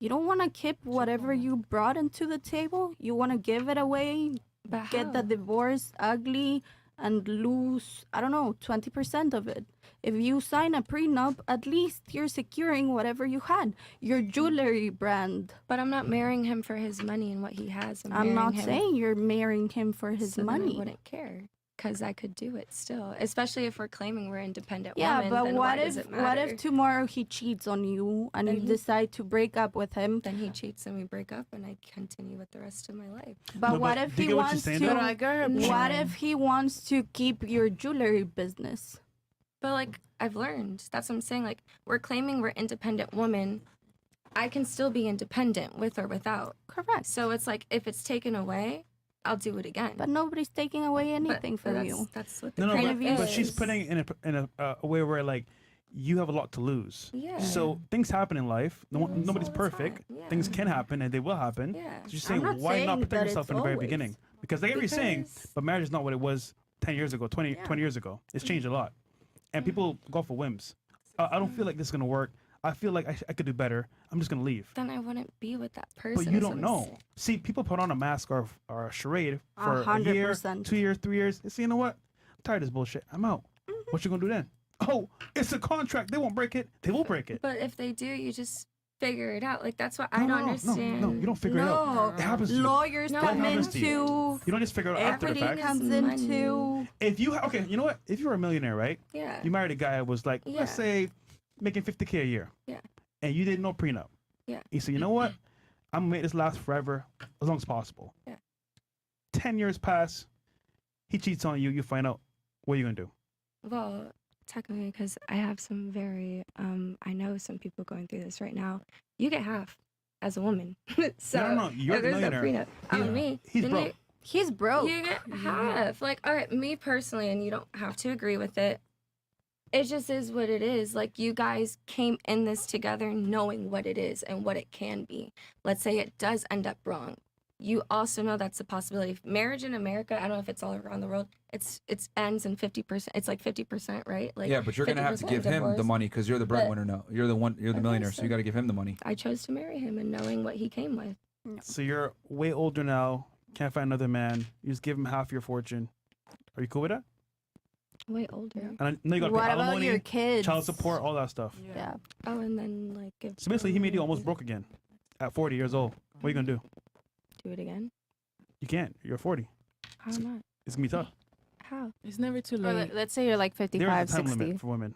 you don't want to keep whatever you brought into the table. You want to give it away, But get the how? divorce ugly and lose, I don't know, 20% of it. If you sign a prenup, at least you're securing whatever you had, your jewelry brand. But I'm not marrying him for his money and what he has. I'm not marrying him saying you're marrying him for his so then I money. wouldn't care because I could do it still. Especially if we're claiming we're independent Yeah, women. but then what why does if it matter? what if tomorrow he cheats on you and Then you he- decide to break up with him? Then he cheats and we break up and I continue with the rest of my life. But what if he wants to? But I got her What point. if he wants to keep your jewelry business? But like I've learned, that's what I'm saying. Like we're claiming we're independent women. I can still be independent with or without. Correct. So it's like if it's taken away, I'll do it again. But nobody's taking away anything from that's, you. That's what the No, prenup but is. she's putting it in a way where like you have a lot to lose. Yeah. So things happen in life. Nobody's perfect. Things can happen and they will happen. Yeah. So just I'm saying, not why saying not protect that yourself it's in the very always. beginning? Because I get what you're saying, but marriage is not what it was 10 years ago, 20 years ago. It's changed a lot. And people go for whims. I don't feel like this is going to work. I feel like I could do better. I'm just going to leave. Then I wouldn't be with that person. But you is don't what I'm know. saying. See, people put on a mask or a charade for a year, 100%. 2 years, 3 years. And see, you know what? I'm tired of this bullshit. I'm out. What you going to do then? Oh, it's a contract. They won't break it. They will break it. But if they do, you just figure it out. Like that's what No, I don't no, no, understand. No, you don't figure it out. It happens to you. Lawyers No, come it happens to you. into. You don't just figure it out after the Everything fact. comes into. If you okay, you know what? If you're a millionaire, right? Yeah. You married a guy that was like, Yeah. let's say, making $50K a year. Yeah. And you did no prenup. Yeah. You said, you know what? I'm gonna make this last forever, as long as possible. Yeah. 10 years pass, he cheats on you, you find out, what are you gonna do? Well, technically, because I have some very, I know some people going through this right now. You get half as a woman. So no, you're if the there's a millionaire. prenup. Me. He's then broke. He's broke. You get half. Like, all right, me personally, and you don't have to agree with it. It just is what it is. Like, you guys came in this together knowing what it is and what it can be. Let's say it does end up wrong. You also know that's a possibility. Marriage in America, I don't know if it's all around the world, it's ends in 50%. It's like 50%, right? Like, yeah, but you're gonna have to 50% give him the divorce. money because you're the breadwinner now. You're the Okay, millionaire, so so- you got to give him the money. I chose to marry him and knowing what he came with. So you're way older now, can't find another man, you just give him half your fortune. Are you cool with that? Way older. And I know you gotta What pay about alimony, your kids? child support, all that stuff. Yeah. Oh, and then like give. So basically, he made you almost broke again at 40 years old. What are you gonna do? Do it again? You can't. You're 40. How not? It's gonna be tough. How? It's never too Or late. let's say you're like There 55, is a time 60. limit for women.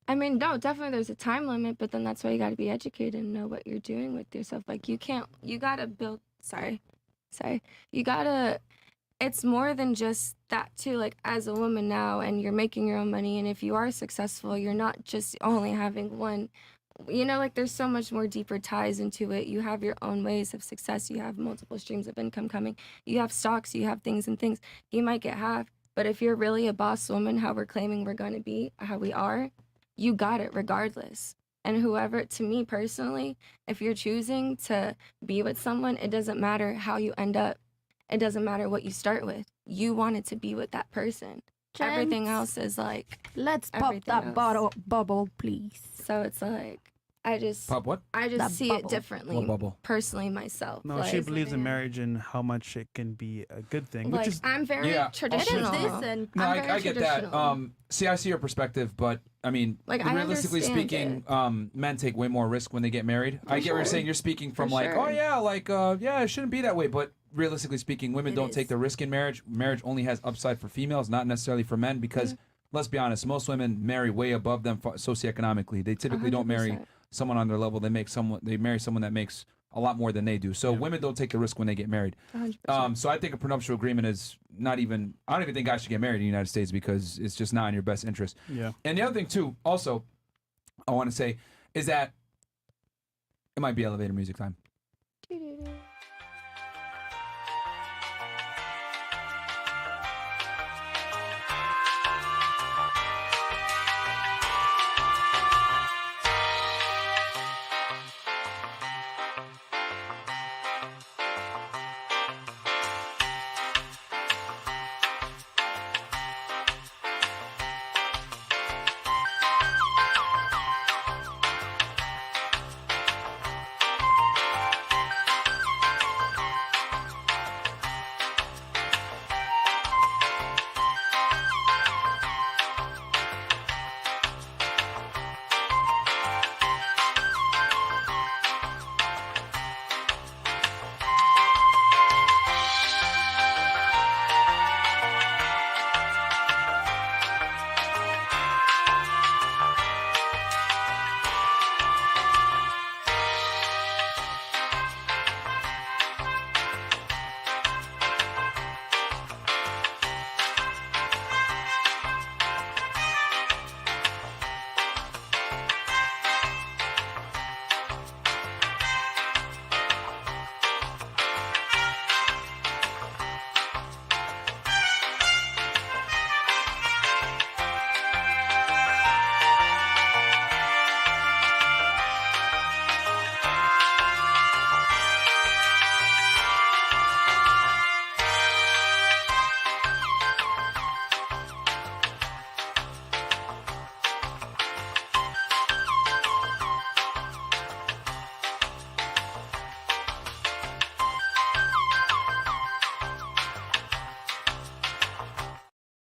I mean, no, definitely there's a time limit, but then that's why you got to be educated and know what you're doing with yourself. Like, you can't, you got to build, sorry. You got to, it's more than just that, too. Like, as a woman now, and you're making your own money, and if you are successful, you're not just only having one. You know, like, there's so much more deeper ties into it. You have your own ways of success. You have multiple streams of income coming. You have stocks, you have things and things. You might get half, but if you're really a boss woman, how we're claiming we're going to be, how we are, you got it regardless. And whoever, to me personally, if you're choosing to be with someone, it doesn't matter how you end up. It doesn't matter what you start with. You wanted to be with that person. Everything Gents, else is like, let's pop everything that else. bubble, please. So it's like, I just Pop what? I just That see bubble. it differently. What bubble? Personally, myself. No, like, she believes in marriage and how much it can be a good thing, like, which is I'm very Yeah. traditional. Listen, No, I'm very I get that. traditional. See, I see your perspective, but I mean, Like, I realistically understand speaking, men take way more risk when they get married. I get what you're sure. saying. You're speaking from For like, sure. oh yeah, like yeah, it shouldn't be that way. But realistically speaking, women It don't is. take the risk in marriage. Marriage only has upside for females, not necessarily for men. Because let's be honest, most women marry way above them socioeconomically. They typically don't marry 100%. someone on their level. They marry someone that makes a lot more than they do. So women don't take the risk when they get married. 100%. So I think a prenuptial agreement is not even. I don't even think guys should get married in the United States because it's just not in your best interest. yeah. And the other thing too, also, I want to say is that it might be elevator music time.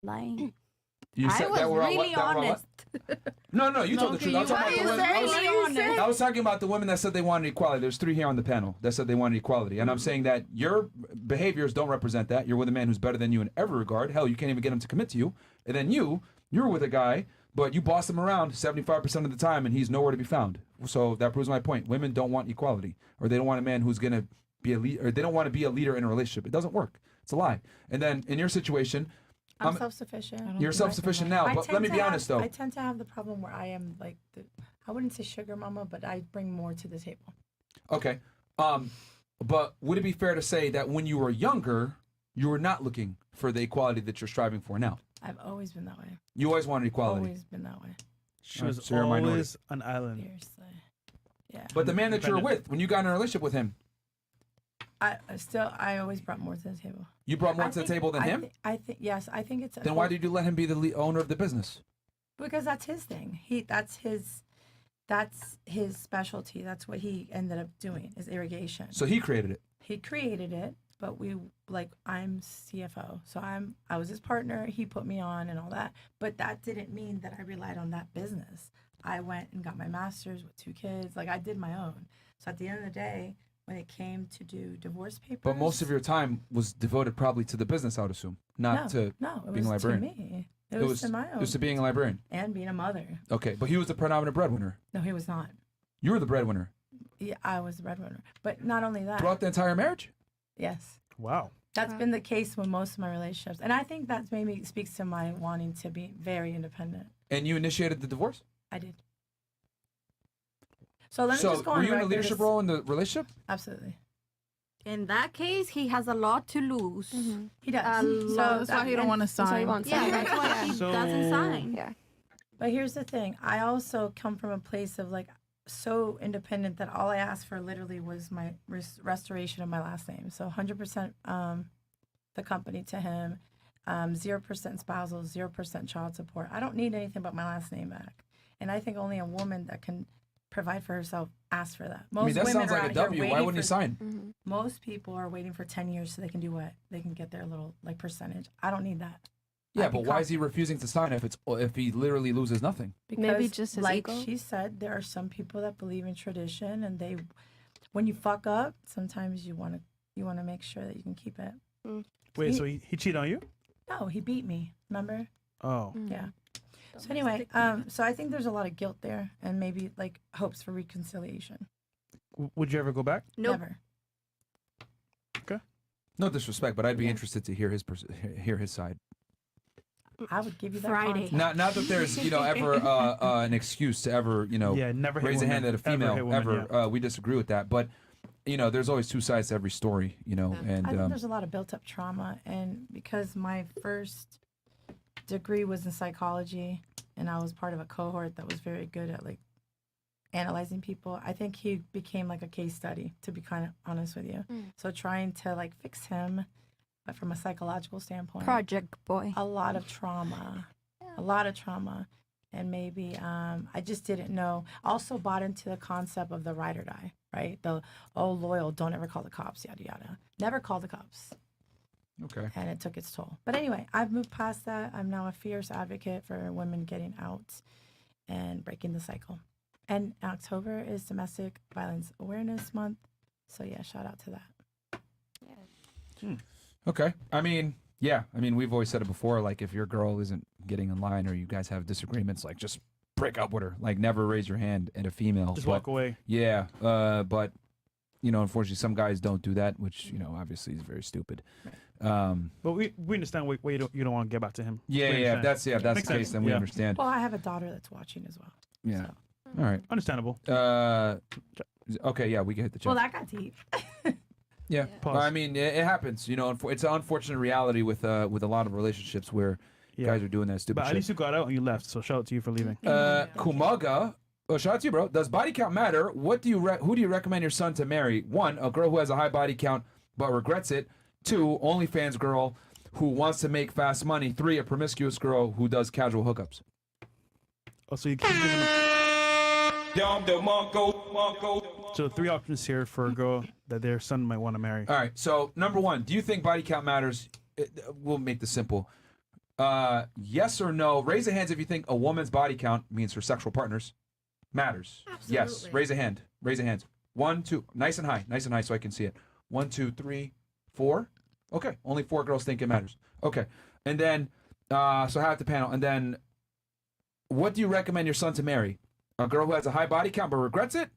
Lying. You I said was that we're all really that we're all honest. No, you told the truth. I'm talking about the women. I was talking about the women that said they wanted equality. There's 3 here on the panel that said they wanted equality, and I'm saying that your behaviors don't represent that. You're with a man who's better than you in every regard. Hell, you can't even get him to commit to you, and then you're with a guy but you boss him around 75% of the time, and he's nowhere to be found. So that proves my point. Women don't want equality, or they don't want a man who's gonna be a leader, or they don't want to be a leader in a relationship. It doesn't work. It's a lie. And then in your situation, I'm self-sufficient. You're self-sufficient now, but let me be honest though. I tend to have the problem where I am like I wouldn't say sugar mama, but I bring more to the table. Okay. But would it be fair to say that when you were younger, you were not looking for the equality that you're striving for now? I've always been that way. You always wanted equality. Always been that way. She was so you're a minority. always an island. Seriously. Yeah. But the man that you were with, when you got in a relationship with him, I always brought more to the table. you brought more to the table than him? I think yes. I think it's. Then why did you let him be the owner of the business? Because that's his thing. That's his specialty. That's what he ended up doing is irrigation. So he created it. He created it, but I'm CFO, so I was his partner. He put me on and all that, but that didn't mean that I relied on that business. I went and got my master's with 2 kids. Like I did my own. So at the end of the day, when it came to do divorce papers, But most of your time was devoted probably to the business, I would assume, not to being a librarian. To me. It was to my own. It was to being a librarian. And being a mother. Okay, but he was the predominant breadwinner. No, he was not. You were the breadwinner. Yeah, I was the breadwinner. But not only that. Throughout the entire marriage? Yes. Wow. That's been the case with most of my relationships. And I think that maybe speaks to my wanting to be very independent. And you initiated the divorce? I did. So let me just go on were you in a record leadership as- role in the relationship? Absolutely. In that case, he has a lot to lose. He does. So that's why he don't want to sign. Yeah, that's why he doesn't sign. Yeah. But here's the thing. I also come from a place of like so independent that all I asked for literally was my restoration of my last name. So 100% the company to him, 0% spousal, 0% child support. I don't need anything but my last name back. And I think only a woman that can provide for herself asks for that. Most that women sounds are like a out here W. Why waiting wouldn't you for- sign? Most people are waiting for 10 years so they can do what? They can get their little like percentage. I don't need that. Yeah, but why is he refusing to sign if he literally loses nothing? Because, Maybe just his like ego? she said, there are some people that believe in tradition, and when you fuck up, sometimes you want to make sure that you can keep it. Wait, so he cheated on you? No, he beat me. Remember? Oh. Yeah. So anyway, so I think there's a lot of guilt there, and maybe like hopes for reconciliation. Would you ever go back? Never. Okay. No disrespect, but I'd be interested to hear his side. I would give you that Friday. content. Not that there's ever an excuse to ever never hit raise a hand women. at a female Ever hit women, we disagree with that, but there's always 2 sides to every story. And I think there's a lot of built-up trauma, and because my first degree was in psychology, and I was part of a cohort that was very good at like analyzing people, I think he became like a case study, to be kind of honest with you. So trying to like fix him, but from a psychological standpoint, Project boy. a lot of trauma, and maybe I just didn't know. Also bought into the concept of the ride or die, right? Loyal, don't ever call the cops, yada yada. Never call the cops. Okay. And it took its toll. But anyway, I've moved past that. I'm now a fierce advocate for women getting out and breaking the cycle. And October is Domestic Violence Awareness Month. So yeah, shout out to that. Okay. I mean, we've always said it before, like if your girl isn't getting in line or you guys have disagreements, like just break up with her. Like never raise your hand at a female. Just walk away. Yeah. But unfortunately some guys don't do that, which, obviously is very stupid. But we understand why you don't want to get back to him. Yeah, We yeah. understand. If that's Makes the case, sense. then we Yeah. understand. Well, I have a daughter that's watching as well. Yeah. All right. Understandable. Okay, yeah, we can hit the chat. Well, that got deep. Yeah. Well, I mean, it happens. It's an unfortunate reality with a lot of relationships where guys are doing that stupid But shit. at least you got out and you left, so shout out to you for leaving. Kumaga. Oh, shout out to you, bro. Does body count matter? Who do you recommend your son to marry? 1, a girl who has a high body count but regrets it. 2, OnlyFans girl who wants to make fast money. 3, a promiscuous girl who does casual hookups. Oh, so you keep giving them... So 3 options here for a girl that their son might want to marry. All right. So number 1, do you think body count matters? We'll make this simple. Yes or no? Raise your hands if you think a woman's body count means her sexual partners matters. Yes. Absolutely. Raise a hand. Raise your hands. 1, 2. Nice and high, so I can see it. 1, 2, 3, 4. Okay. Only 4 girls think it matters. Okay. And then, so half the panel. And then, what do you recommend your son to marry? A girl who has a high body count but regrets it?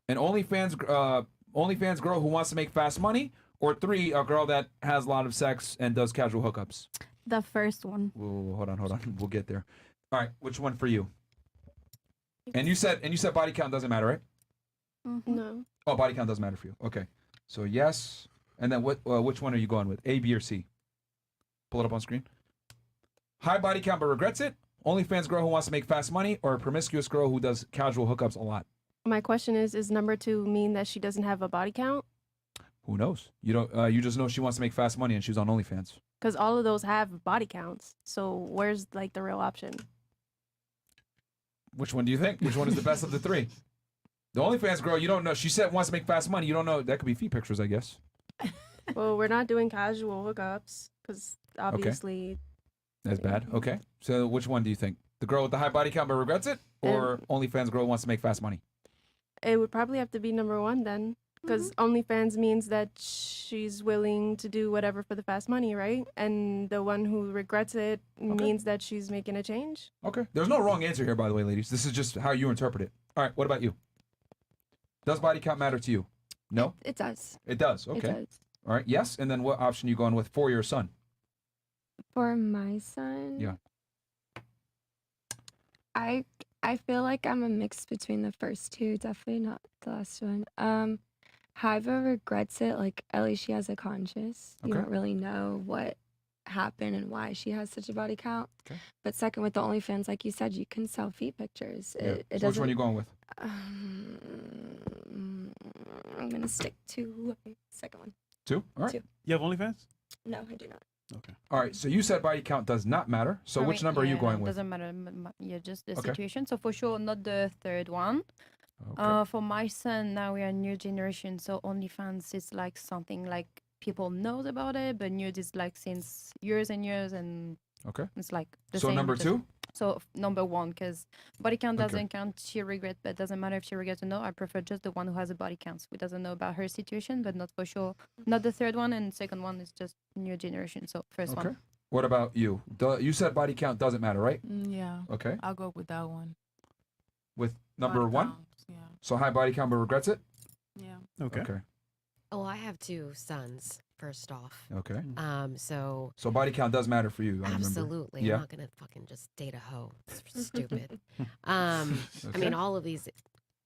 An OnlyFans girl who wants to make fast money? Or 3, a girl that has a lot of sex and does casual hookups? The first one. Whoa, hold on. We'll get there. All right, which one for you? And you said body count doesn't matter, right? No. Oh, body count doesn't matter for you. Okay. So yes. And then which one are you going with? A, B, or C? Pull it up on screen. High body count but regrets it? OnlyFans girl who wants to make fast money? Or a promiscuous girl who does casual hookups a lot? My question is number 2 mean that she doesn't have a body count? Who knows? You don't. You just know she wants to make fast money and she's on OnlyFans. Because all of those have body counts. So where's like the real option? Which one do you think? Which one is the best of the 3? The OnlyFans girl, you don't know. She said wants to make fast money. You don't know. That could be feet pictures, I guess. Well, we're not doing casual hookups because obviously. That's bad. Okay. So which one do you think? The girl with the high body count but regrets it? Or OnlyFans girl who wants to make fast money? It would probably have to be number 1 then. Because OnlyFans means that she's willing to do whatever for the fast money, right? And the one who regrets it means that she's making a change. Okay. There's no wrong answer here, by the way, ladies. This is just how you interpret it. All right. What about you? Does body count matter to you? No? It does. It does. Okay. It does. All right. Yes. And then what option are you going with for your son? For my son, Yeah. I feel like I'm a mix between the first 2, definitely not the last one. Hyva regrets it, like at least she has a conscience. You Okay. don't really know what happened and why she has such a body count. Okay. But second, with the OnlyFans, like you said, you can sell feet pictures. Yeah. It So doesn't. which one are you going with? I'm gonna stick to the second one. 2? All right. 2. You have OnlyFans? No, I do not. Okay. All right. So you said body count does not matter. So For which me, number are you yeah, going with? Doesn't matter. Yeah, just the Okay. situation. So for sure, not the third one. For my son, now we are new generation, so OnlyFans is like something like people knows about it, but nude is like since years and years, and Okay. it's like the So same. number just- 2? So number 1, because body count Okay. doesn't count. She regret, but doesn't matter if she regrets or no. I prefer just the one who has a body count. We doesn't know about her situation, but not for sure. Not the third one, and second one is just new generation. So first Okay. one. What about you? You said body count doesn't matter, right? Yeah. Okay. I'll go with that one. With number Body 1? counts, yeah. So high body count but regrets it? Yeah. Okay. Okay. Oh, I have 2 sons, first off. Okay. So So body count does matter for you. I remember. absolutely. Yeah. I'm not gonna fucking just date a hoe. It's stupid. I Okay. mean, all of these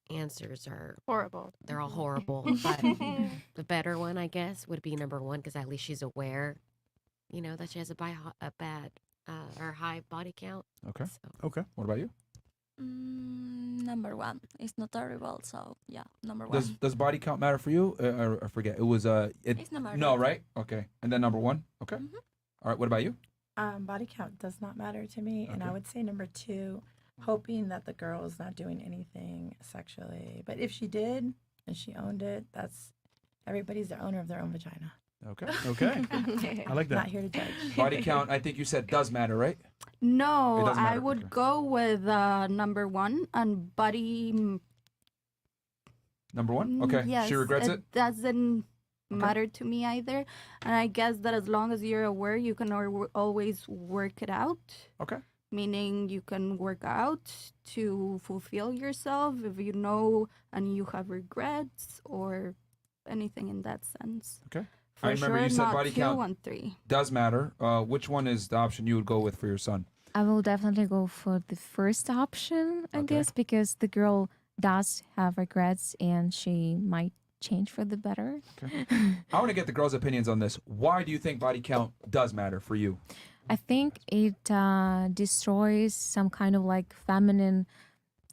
answers are horrible. They're all horrible. But the better one, I guess, would be number 1 because at least she's aware, you know, that she has a bad or high body count. Okay. So. Okay. What about you? Number 1. It's not terrible, so yeah, number 1. Does body count matter for you? I forget. It was It's not matter. no, right? Okay. And then number 1. Okay. All right. What about you? Body count does not matter to me, and I Okay. would say number 2, hoping that the girl is not doing anything sexually. But if she did and she owned it, that's everybody's the owner of their own vagina. Okay. Okay. I like that. Not here to judge. Body count, I think you said does matter, right? No, It doesn't I matter, would go with number 1 and body. Number 1? Okay. Yes, She regrets it? doesn't matter to me either. And I guess that as long as you're aware, you can always work it out. Okay. Meaning you can work out to fulfill yourself if you know and you have regrets or anything in that sense. Okay. For I remember sure, you said not body 2 count and 3. does matter. Which one is the option you would go with for your son? I will definitely go for the first option, I guess, because the girl does have regrets and she might change for the better. Okay. I want to get the girls' opinions on this. Why do you think body count does matter for you? I think it destroys some kind of like feminine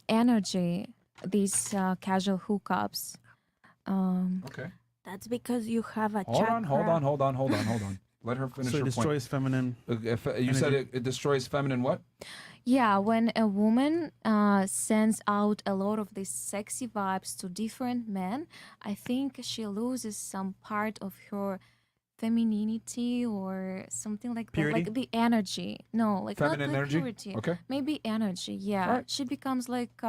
energy, these casual hookups. Okay. That's because you have a Hold chakra. on. Let her finish So it her destroys feminine. You said it destroys feminine what? Yeah, when a woman sends out a lot of these sexy vibes to different men, I think she loses some part of her femininity or something like Purity? that. Like the energy. No, like Feminine not energy? purity. Okay. Maybe energy, yeah. Alright. She becomes like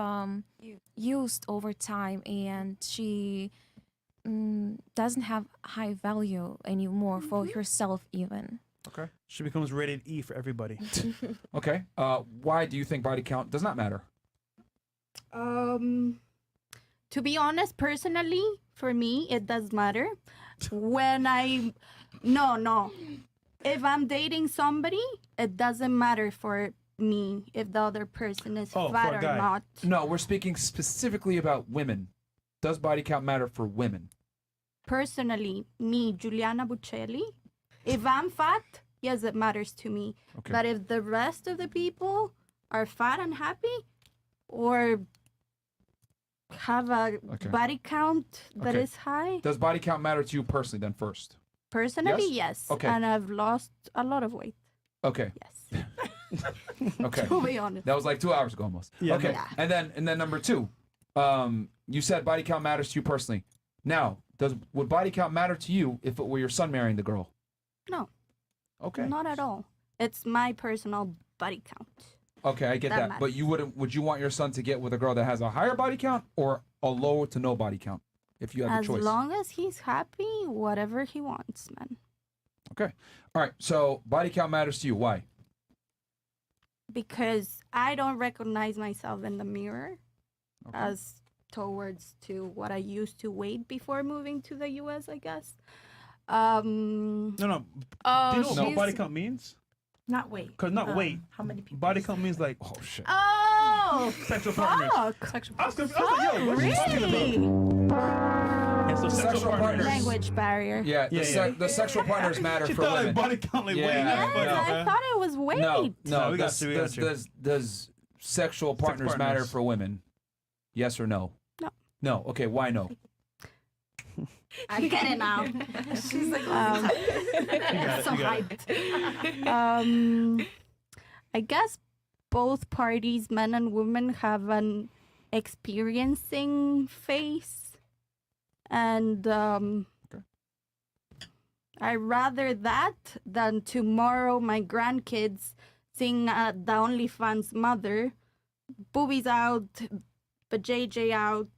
used over time and she doesn't have high value anymore for herself even. Okay. She becomes rated E for everybody. Okay. Why do you think body count does not matter? To be honest, personally, for me, it does matter. When no. If I'm dating somebody, it doesn't matter for me if the other person is fat or not. No, we're speaking specifically about women. Does body count matter for women? Personally, me, Juliana Buccelli, if I'm fat, yes, it matters to me. Okay. But if the rest of the people are fat and happy, or have a body count that is high, Does body count matter to you personally then first? personally, yes. Okay. And I've lost a lot of weight. Okay. Yes. Okay. To be honest. That was like 2 hours ago almost. Yeah, Okay. yeah. And then number two, you said body count matters to you personally. Now, would body count matter to you if it were your son marrying the girl? No. Okay. Not at all. It's my personal body count. Okay, I get That that. But matters. would you want your son to get with a girl that has a higher body count or a low to no body count if you had As the choice? long as he's happy, whatever he wants, man. Okay. All right. So body count matters to you. Why? Because I don't recognize myself in the mirror as towards to what I used to weight before moving to the US, I guess. No. Do you know what she's- body count means? Not weight. Because not weight. How many people? Body count means like shit. Oh, sexual partners. Sexual I was confused. I was like, yo, what's she talking about? really? Yeah, so sexual partners. Language barrier. Yeah. The sexual partners matter She for thought women. like body count like weight. Yeah, Yes, no. I thought it was weight. No. No, we got Does, you, we got does, you. does sexual partners matter partners. for women? Yes or no? No. No. Okay. Why no? I get it now. She's like, so hyped. I guess both parties, men and women, have an experiencing phase, and I rather that than tomorrow my grandkids seeing the OnlyFans mother, boobies out, but JJ out.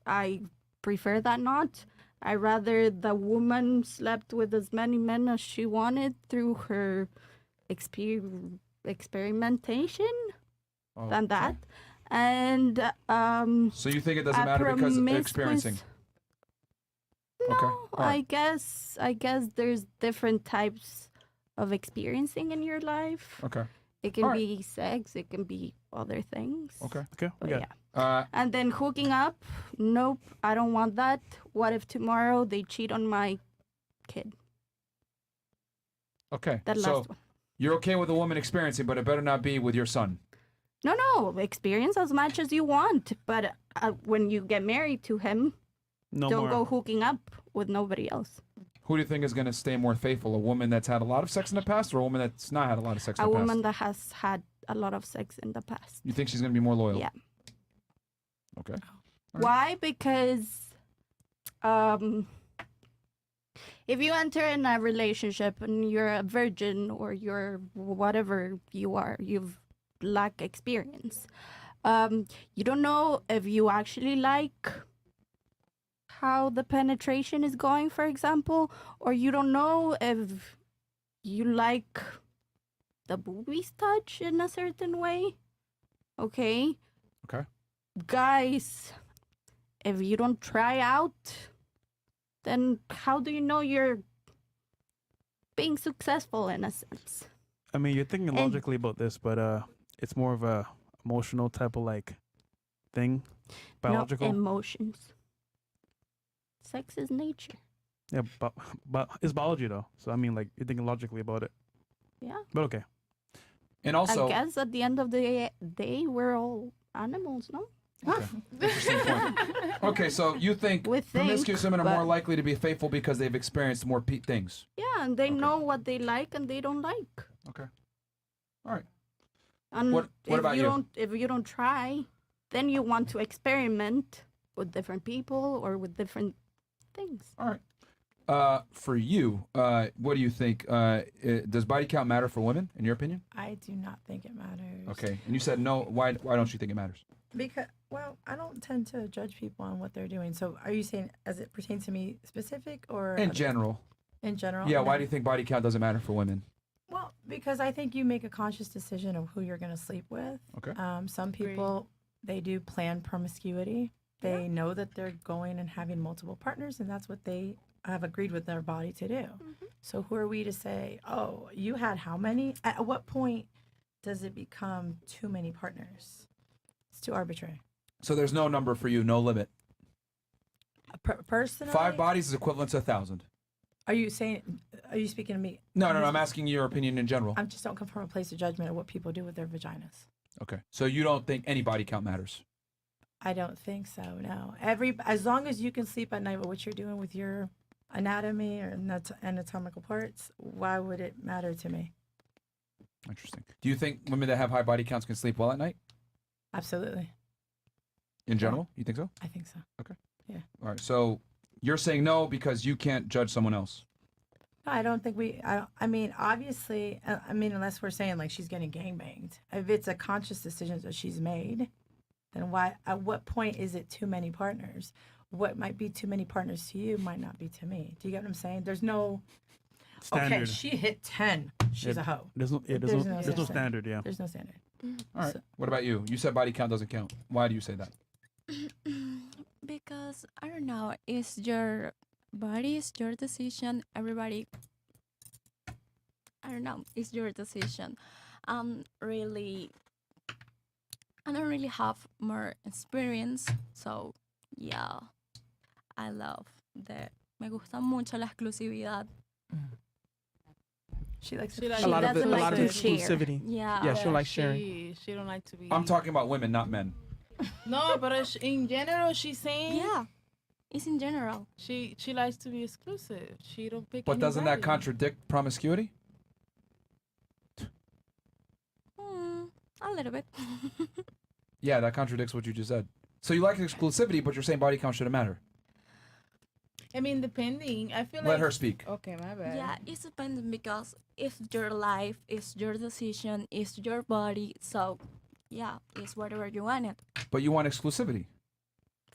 I prefer that not. I rather the woman slept with as many men as she wanted through her experimentation than that. And So you think it doesn't matter because of experiencing? No, Okay. All right. I guess there's different types of experiencing in your life. Okay. It can All right. be sex, it can be other things. Okay. Okay. But Yeah. yeah. Uh, And then hooking up, nope, I don't want that. What if tomorrow they cheat on my kid? okay. That so last one. you're okay with a woman experiencing, but it better not be with your son. No, experience as much as you want. But when you get married to him, No don't more. go hooking up with nobody else. Who do you think is going to stay more faithful? A woman that's had a lot of sex in the past or a woman that's not had a lot of sex in A the past? woman that has had a lot of sex in the past. You think she's going to be more loyal? Yeah. Okay. Why? Because if you enter in a relationship and you're a virgin or you're whatever you are, you've lack experience. You don't know if you actually like how the penetration is going, for example, or you don't know if you like the boobies touch in a certain way. Okay? Okay. Guys, if you don't try out, then how do you know you're being successful in a sense? I mean, you're thinking logically about this, but it's more of a emotional type of like thing, biological. No emotions. Sex is nature. Yeah, but it's biology though. So I mean, like you're thinking logically about it. Yeah. But okay. And also, I guess at the end of the day, we're all animals, no? interesting point. Okay, so you think promiscuous women are more but- likely to be faithful because they've experienced more things? Yeah, and they know what they like and they don't like. Okay. All right. And What about you? If you don't try, then you want to experiment with different people or with different things. All right. For you, what do you think? Does body count matter for women, in your opinion? I do not think it matters. Okay. And you said no. Why don't you think it matters? Because, well, I don't tend to judge people on what they're doing. So are you saying as it pertains to me specific or? In general. In general? Yeah. Why No. do you think body count doesn't matter for women? Because I think you make a conscious decision of who you're going to sleep with. Okay. Some people, they do plan promiscuity. They know that they're going and having multiple partners, and that's what they have agreed with their body to do. So who are we to say, oh, you had how many? At what point does it become too many partners? It's too arbitrary. So there's no number for you, no limit. Personally, 5 bodies is equivalent to 1,000. Are you speaking to me? No, I'm asking your opinion in general. I just don't come from a place of judgment of what people do with their vaginas. Okay. So you don't think any body count matters? I don't think so, no. As long as you can sleep at night with what you're doing with your anatomy or anatomical parts, why would it matter to me? Interesting. Do you think women that have high body counts can sleep well at night? Absolutely. In general? You think so? I think so. Okay. Yeah. All right. So you're saying no because you can't judge someone else. No, I don't think I mean, obviously, unless we're saying like she's getting gangbanged. If it's a conscious decision that she's made, then at what point is it too many partners? What might be too many partners to you might not be to me. Do you get what I'm saying? There's no standard. Okay, she hit 10. She's a hoe. There's no standard, yeah. There's no standard. All right. What about you? You said body count doesn't count. Why do you say that? Because I don't know, it's your body, it's your decision. Everybody, I don't know, it's your decision. I don't really have more experience, so yeah, I love me gusta mucho la exclusividad. She likes a lot of exclusivity. Yeah, she likes sharing. She don't like to be. I'm talking about women, not men. No, but in general, she's saying. Yeah, it's in general. She likes to be exclusive. She don't pick. But doesn't that anybody. contradict promiscuity? A little bit. Yeah, that contradicts what you just said. So you like exclusivity, but you're saying body count shouldn't matter. I mean, depending. I feel like. Let her speak. Okay, my bad. Yeah, it depends because it's your life, it's your decision, it's your body. So, yeah, it's whatever you want it. But you want exclusivity.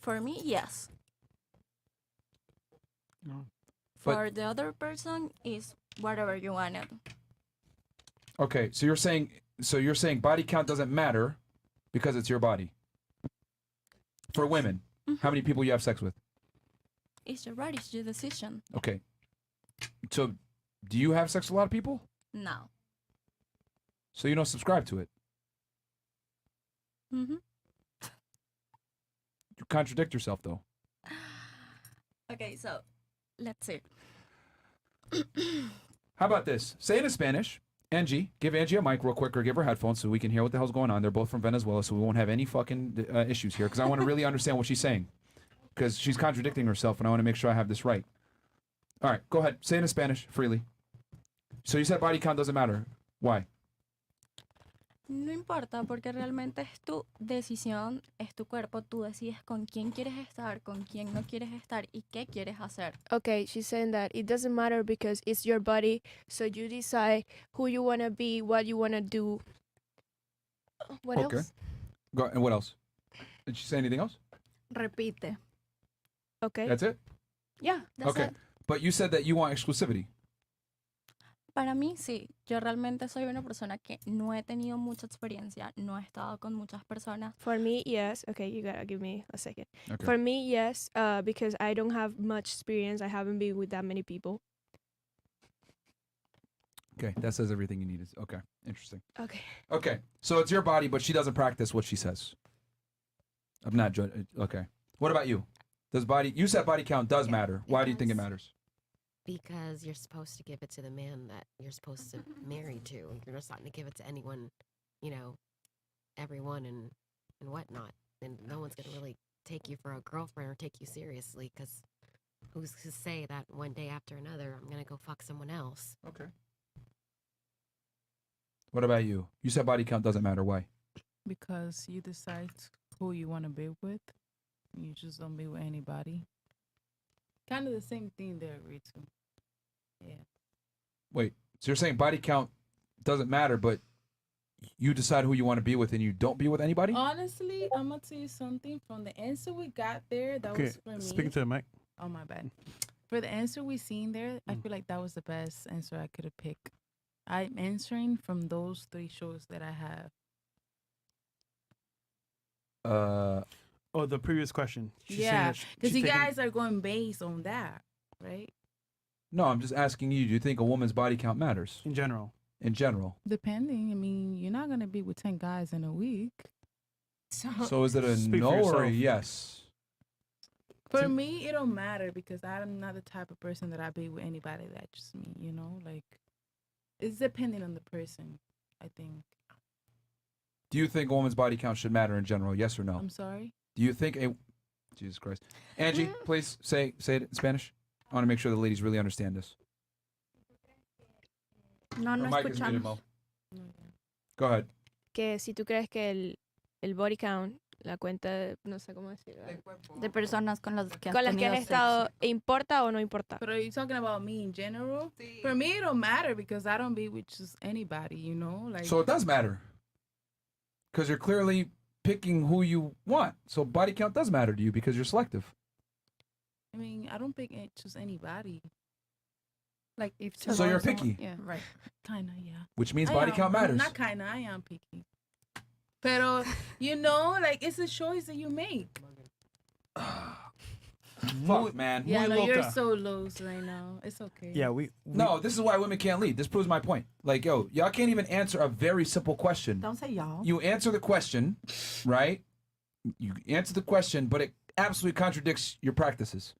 For me, yes. No. For the other person, is whatever you want it. Okay, so you're saying body count doesn't matter because it's your body. For women, how many people you have sex with? It's your body, it's your decision. Okay. So, do you have sex with a lot of people? No. So you don't subscribe to it? Mm-hmm. You contradict yourself, though. Okay, so let's see. How about this? Say it in Spanish. Angie, give Angie a mic real quick or give her headphones so we can hear what the hell's going on. They're both from Venezuela, so we won't have any fucking issues here because I want to really understand what she's saying. Because she's contradicting herself, and I want to make sure I have this right. All right, go ahead. Say it in Spanish, freely. So you said body count doesn't matter. Why? No importa, porque realmente es tu decisión, es tu cuerpo. Tú decides con quién quieres estar, con quién no quieres estar y qué quieres hacer. Okay, she's saying that it doesn't matter because it's your body, so you decide who you want to be, what you want to do. What else? Go, and what else? Did she say anything else? Repite. Okay. That's it? Yeah, that's Okay. it. But you said that you want exclusivity. Para mí, sí. Yo realmente soy una persona que no he tenido mucha experiencia, no he estado con muchas personas. For me, yes. Okay, you gotta give me a second. Okay. For me, yes, because I don't have much experience. I haven't been with that many people. Okay, that says everything you need. Okay, interesting. Okay. Okay, so it's your body, but she doesn't practice what she says. I'm not judging. Okay. What about you? You said body count does matter. Why do you think it matters? Because you're supposed to give it to the man that you're supposed to marry to. You're just not going to give it to anyone, everyone and whatnot. And no one's going to really take you for a girlfriend or take you seriously because who's to say that one day after another I'm going to go fuck someone else? Okay. What about you? You said body count doesn't matter. Why? Because you decide who you want to be with. You just don't be with anybody. Kind of the same thing they agreed to. Yeah. Wait, so you're saying body count doesn't matter, but you decide who you want to be with and you don't be with anybody? Honestly, I'm going to tell you something. From the answer we got there, that was for me. Speaking to the mic. Oh, my bad. For the answer we seen there, I feel like that was the best answer I could have picked. I'm answering from those 3 shows that I have. Oh, the previous question. She's saying Yeah, that because she's you taking- guys are going based on that, right? No, I'm just asking you. Do you think a woman's body count matters in general? In general. Depending. I mean, you're not gonna be with 10 guys in a week. So is it a Speak no for or a yourself. yes? For me, it don't matter because I'm not the type of person that I be with anybody that just me. You know, like it's depending on the person. I think. Do you think a woman's body count should matter in general? Yes or no? I'm sorry. Do you think a Jesus Christ, Angie, please say it in Spanish. I want to make sure the ladies really understand this. No, Her no mic is muted, escuchamos. Mo. Go ahead. Que si tú crees que el body count, la cuenta, no sé cómo decirlo. De personas con las que has Con las que tenido has estado, sexo. ¿importa o no importa? But are you talking about me in general? For me, it don't matter because I don't be with just anybody. You know, like. So it does matter. Because you're clearly picking who you want. So body count does matter to you because you're selective. I mean, I don't pick just anybody. Like if So you're picky. Yeah. Right. Kinda, yeah. Which means I body am. count matters. Not kinda, I am picky. Pero, you know, like it's a choice that you make. Fuck, man. Yeah, Muy no, you're loca. so low right now. It's okay. Yeah, we No, this is why women can't lead. This proves my point. Like, yo, y'all can't even answer a very simple question. Don't say y'all. You answer the question, right? You answer the question, but it absolutely contradicts your practices.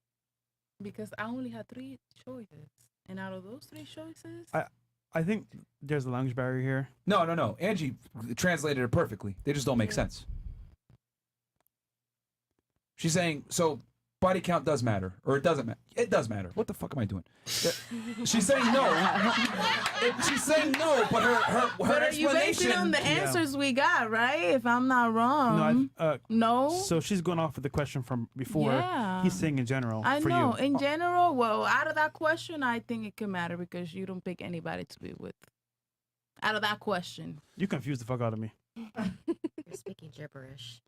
Because I only had 3 choices. And out of those 3 choices, I think there's a language barrier here. No. Angie translated it perfectly. They just don't make sense. She's saying, so body count does matter, or it doesn't matter. It does matter. What the fuck am I doing? She's saying no. She's saying no, but her but you base it explanation. on the answers we got, right? If I'm not wrong. No. So she's going off of the question from before. Yeah. He's saying in general. I for know. You. In general, well, out of that question, I think it can matter because you don't pick anybody to be with. Out of that question. You confused the fuck out of me. You're speaking gibberish.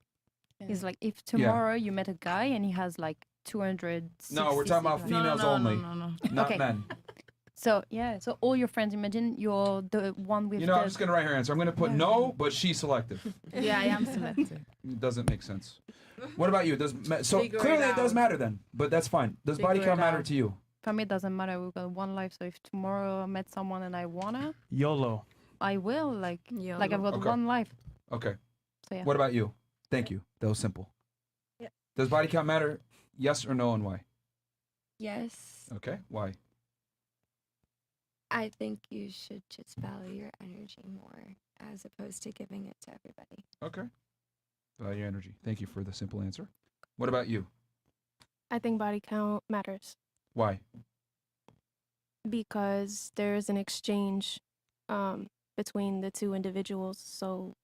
It's like if tomorrow you met a guy and he has like 200. No, we're talking about females only, not Okay. men. So yeah, so all your friends, imagine you're the one with. You know, the, I'm just gonna write her answer. I'm gonna put no, but she's selective. Yeah, I am selective. It doesn't make sense. What about you? So Figure it clearly it does out. matter then, but that's fine. Does body Figure count it matter out. to you? For me, it doesn't matter. We've got one life, so if tomorrow I met someone and I wanna, YOLO. I will. Like I've got Okay. one life. Okay. So yeah. What about you? Thank you. That was simple. Yeah. Does body count matter? Yes or no, and why? Yes. Okay. Why? I think you should just value your energy more as opposed to giving it to everybody. Okay. Value your energy. Thank you for the simple answer. What about you? I think body count matters Why? because there's an exchange between the two individuals. So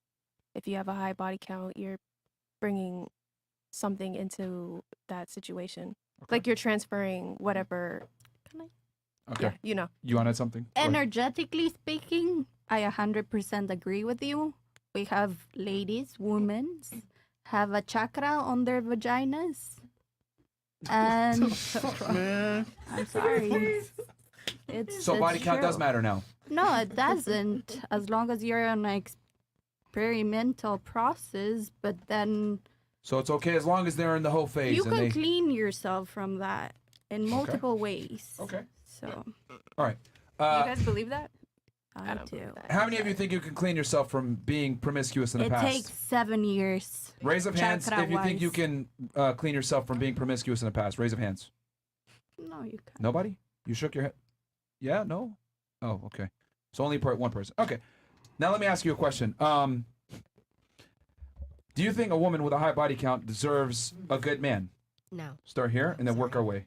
if you have a high body count, you're bringing something into that situation. Like you're transferring whatever. Okay. Yeah, you know. You wanted something? Go ahead. Energetically speaking, I 100% agree with you. We have ladies, women, have a chakra on their vaginas. And Man. I'm sorry. So body count does matter now. No, it doesn't. As long as you're on an experimental process, but then So it's okay as long as they're in the whole phase. you and can they... clean yourself from that in multiple ways. Okay. So All right. you guys believe that? I do. How many of you think you can clean yourself from being promiscuous in the It past? takes 7 years. Raise of hands if you think you chakra-wise. can clean yourself from being promiscuous in the past. Raise of hands. No, you can't. Nobody? You shook your head? Yeah? No? Oh, okay. So only one person. Okay. Now let me ask you a question. Do you think a woman with a high body count deserves a good man? No. Start here and then work our way.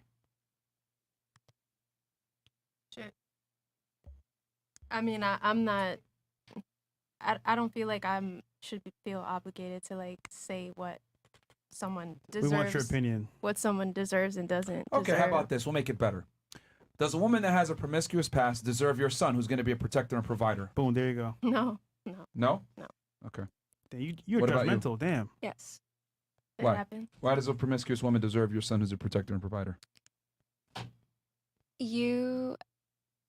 I mean, I'm not. I don't feel like feel obligated to like say what someone deserves. We want your opinion. What someone deserves and doesn't. Okay, deserve. how about this? We'll make it better. Does a woman that has a promiscuous past deserve your son who's going to be a protector and provider? Boom, there you go. No. No? No. Okay. You're What about you? judgmental, damn. Yes. It Why? happened. Why does a promiscuous woman deserve your son who's a protector and provider? You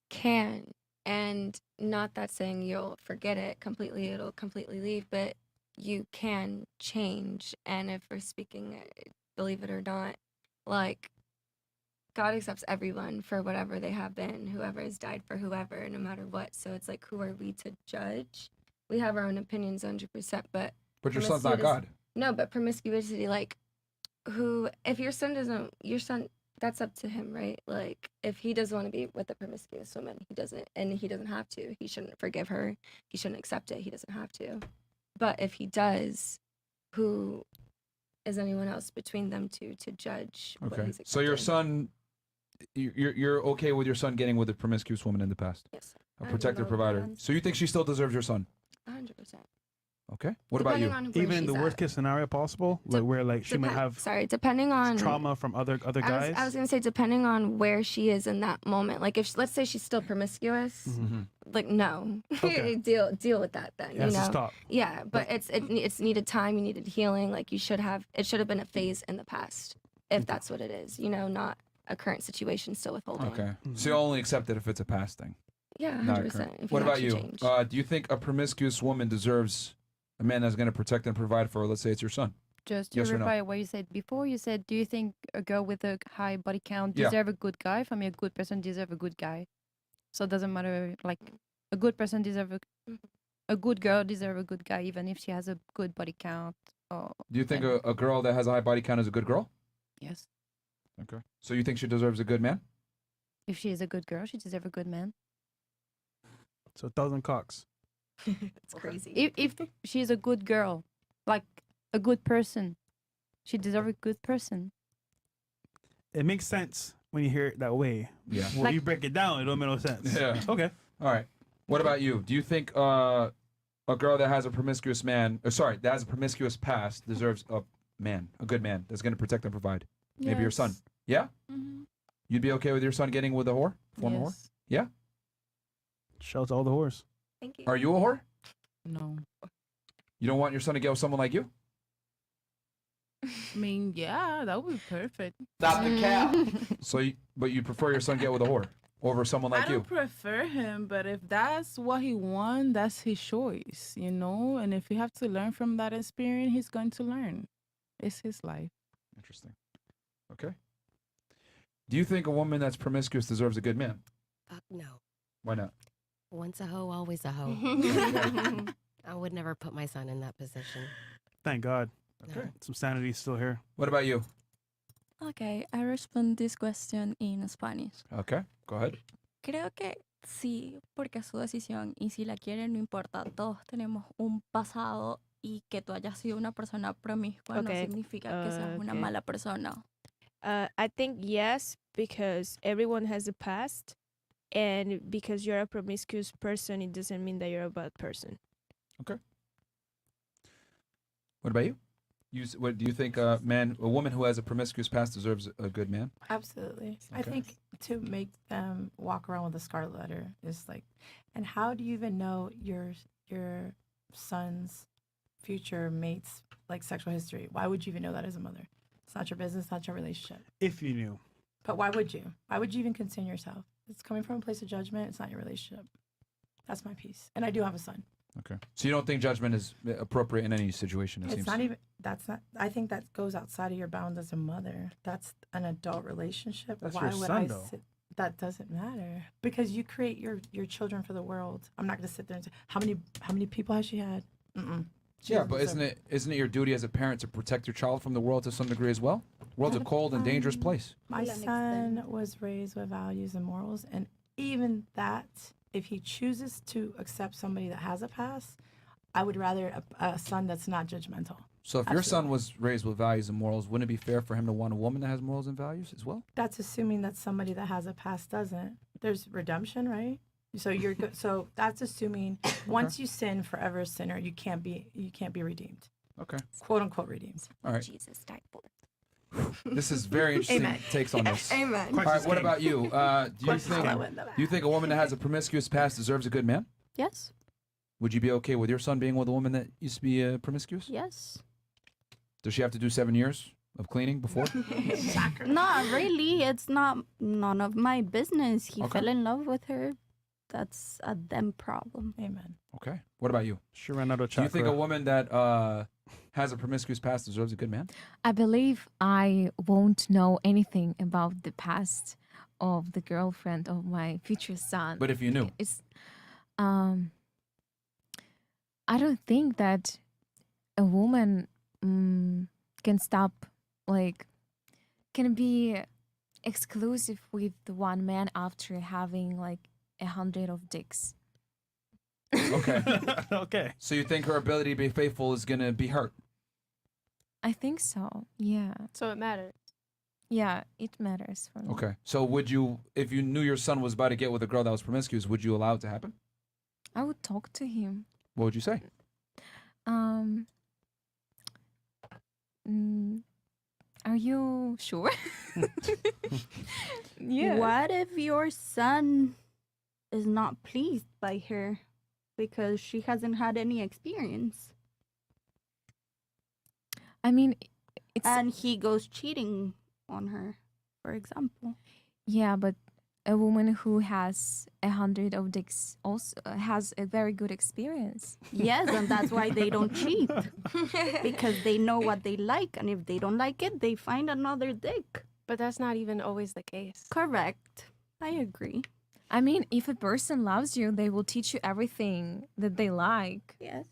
can And not that saying you'll forget it completely, it'll completely leave, but you can change. And if we're speaking, believe it or not, like, God accepts everyone for whatever they have been, whoever has died for whoever, no matter what. So it's like, who are we to judge? We have our own opinions 100%, but your son's not God. No, but promiscuity, like, if your son, that's up to him, right? Like, if he doesn't want to be with a promiscuous woman, he doesn't have to. He shouldn't forgive her. He shouldn't accept it. He doesn't have to. But if he does, who is anyone else between them two to judge what Okay. he's So your accepting? son, you're okay with your son getting with a promiscuous woman in the past? Yes. A protector, provider. So you think she still deserves your son? 100%. Okay. What about you? Depending on where Even in the she's worst at. case scenario possible, like where like she might have depending on trauma from other guys. I was gonna say, depending on where she is in that moment. Like, if let's say she's still promiscuous, like, no, Okay. deal with that then. It has you to know, stop. yeah. But it's needed time. You needed healing. Like, it should have been a phase in the past, if that's what it is. You know, not a current situation still withholding. Okay. So you only accept it if it's a past thing. Yeah, Not 100%. current. If What about actually you? change. Do you think a promiscuous woman deserves a man that's going to protect and provide for her? Let's say it's your son. Just to Yes or no? reply what you said before, you said, do you think a girl with a high body count Yeah. deserve a good guy? For me, a good person deserve a good guy. So it doesn't matter, like, a good person deserve a good girl deserve a good guy, even if she has a good body count. Or Do you think a girl that has a high body count is a good girl? yes, Okay. So you think she deserves a good man? if she is a good girl, she deserves a good man. So 1,000 cocks. It's crazy. If she's a good girl, like a good person, she deserves a good person. It makes sense when you hear it that way. Yeah. When Like- you break it down, it don't make no sense. Yeah. Okay. All right. What about you? Do you think a girl that has a promiscuous that has a promiscuous past deserves a good man that's going to protect and provide? Maybe your son. Yes. Yeah? Mhm. You'd be okay with your son getting with a whore? Former whore? Yes. Yeah? Shout out to all the whores. Thank you. Are you a whore? No. You don't want your son to get with someone like you? I mean, yeah, that would be perfect. Stop the cap. But you prefer your son get with a whore over someone like I you? don't prefer him, but if that's what he wants, that's his choice, you know? And if you have to learn from that experience, he's going to learn. It's his life. Interesting. Okay. Do you think a woman that's promiscuous deserves a good man? No. Why not? Once a hoe, always a hoe. I would never put my son in that position. Thank God. Okay. Some sanity is still here. What about you? Okay, I respond this question in Spanish. Okay, go ahead. Creo que sí, porque es su decisión y si la quiere no importa. Todos tenemos un pasado y que tú hayas sido una persona promiscua Okay, no significa que seas una okay. mala persona. I think yes, because everyone has a past, and because you're a promiscuous person, it doesn't mean that you're a bad person. Okay. What about you? What do you think? A woman who has a promiscuous past deserves a good man? Absolutely. I Okay. think to make them walk around with a scarlet letter is like, and how do you even know your son's future mate's like sexual history? Why would you even know that as a mother? It's not your business, not your relationship. If you knew. But why would you? Why would you even concern yourself? It's coming from a place of judgment. It's not your relationship. That's my piece. And I do have a son. Okay. So you don't think judgment is appropriate in any situation? It It's seems. not even, that's not, I think that goes outside of your bounds as a mother. That's an adult relationship. That's Why your would son, I though. sit? That doesn't matter because you create your children for the world. I'm not going to sit there and say, how many people has she had? Mm-mm. She Yeah, doesn't but deserve isn't it your duty as a parent to protect your child from the world to some degree as well? The world's a cold and dangerous place. My son was raised with values and morals, and even that, if he chooses to accept somebody that has a past, I would rather a son that's not judgmental. So if your son was raised with values and morals, wouldn't it be fair for him to want a woman that has morals and values as well? That's assuming that somebody that has a past doesn't. There's redemption, right? So you're good. So that's assuming once you sin, forever a sinner. You can't be redeemed. Okay. Quote unquote redeemed. All right. Jesus died for. This is very interesting Amen. takes on this. Amen. All right. What about you? Do you think game. a woman that has a promiscuous past deserves a good man? Yes. Would you be okay with your son being with a woman that used to be promiscuous? Yes. Does she have to do 7 years of cleaning before? Not really. It's not none of my business. He Okay. fell in love with her. that's a them problem. Amen. Okay. What about you? She ran out of Do chakra. you think a woman that has a promiscuous past deserves a good man? I believe I won't know anything about the past of the girlfriend of my future son. But if you knew? It's I don't think that a woman can stop, like, can be exclusive with one man after having like 100 of dicks. Okay. Okay. So you think her ability to be faithful is going to be hurt? I think so. Yeah. So it matters. Yeah, it matters for me. Okay. So would you, if you knew your son was about to get with a girl that was promiscuous, would you allow it to happen? I would talk to him. What would you say? Are you sure? Yeah. What if your son is not pleased by her because she hasn't had any experience? I mean, it's and he goes cheating on her, for example. Yeah, but a woman who has 100 of dicks also has a very good experience. Yes, and that's why they don't cheat. Because they know what they like, and if they don't like it, they find another dick. But that's not even always the case. Correct. I agree. I mean, if a person loves you, they will teach you everything that they like. Yes.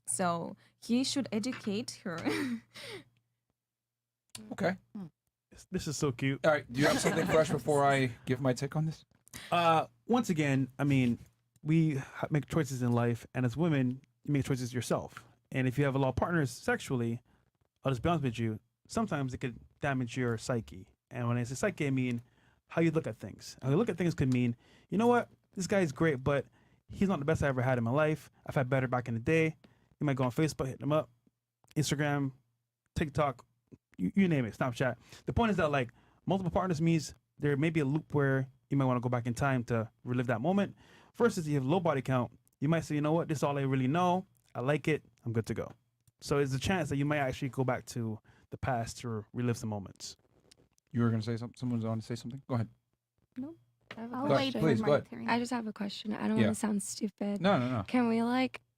So he should educate her. Okay. This is so cute. All right. Do you have something fresh before I give my take on this? Once again, I mean, we make choices in life, and as women, you make choices yourself. And if you have a lot of partners sexually, I'll just be honest with you, sometimes it could damage your psyche. And when I say psyche, I mean how you look at things. How you look at things could mean, you know what, this guy's great, but he's not the best I ever had in my life. I've had better back in the day. You might go on Facebook, hit them up, Instagram, TikTok, you name it, Snapchat. The point is that, like, multiple partners means there may be a loop where you might want to go back in time to relive that moment. Versus you have low body count, you might say, you know what, this is all I really know. I like it. I'm good to go. So there's a chance that you might actually go back to the past to relive some moments. You were going to say something? Someone's on to say something? Go ahead. No. I have a I'll Go ahead, question. please, go ahead. I just have a question. I don't Yeah. want to sound stupid. No. Can we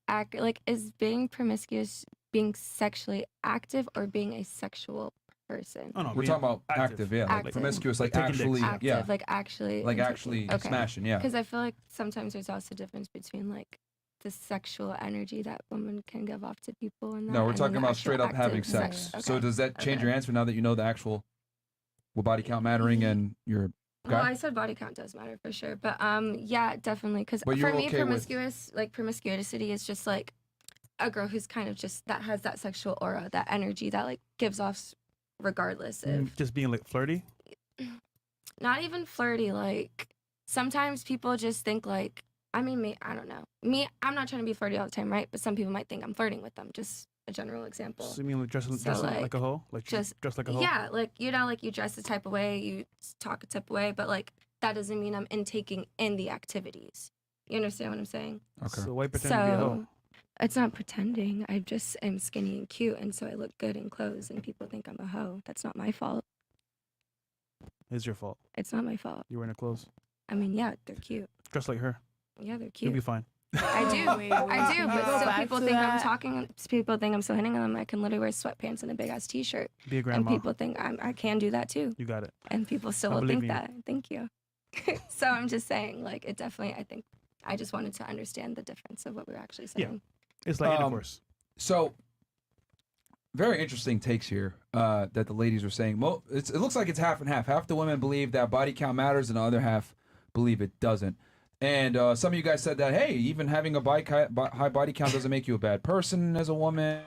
act is being promiscuous being sexually active or being a sexual person? Oh, no, We're talking about active, yeah. Like Active. promiscuous, like Taking actually, dicks. Active, yeah. like actually. Like actually smashing, yeah. Because I feel like sometimes there's also a difference between the sexual energy that women can give off to people and that. No, we're and talking then the about straight up actual having active sex. So Okay. does that change Okay. your answer now that you know the actual body count mattering and your guy? Well, I said body count does matter for sure, but yeah, definitely. Because But for you're me, okay with- promiscuous, promiscuity is just a girl who's kind of just that has that sexual aura, that energy that gives off, regardless of Just being like flirty. not even flirty. Sometimes people just think I don't know. Me, I'm not trying to be flirty all the time, right? But some people might think I'm flirting with them. Just a general example. So you mean like dressing So, like a hoe? Like just dress like a hoe? Yeah, you dress a type of way, you talk a type of way, but that doesn't mean I'm intaking in the activities. You understand what I'm saying? Okay. So why pretend to be a hoe? It's not pretending. I just am skinny and cute, and so I look good in clothes, and people think I'm a hoe. That's not my fault. It's your fault. It's not my fault. You're wearing her clothes. I mean, yeah, they're cute. Dress like her. Yeah, they're You'll cute. be fine. I do. I do. But Go still, back people to think I'm that. talking. People think I'm still hitting on them. I can literally wear sweatpants and a big ass t-shirt. Be a And grandma. people think I can do that too. You got it. And people still I will believe think in you. that. Thank you. So I'm just saying, it definitely. I think I just wanted to understand the difference of what we were actually saying. It's like intercourse. So, very interesting takes here that the ladies were saying. It looks like it's half and half. Half the women believe that body count matters, and the other half believe it doesn't. And some of you guys said that, hey, even having a high body count doesn't make you a bad person as a woman.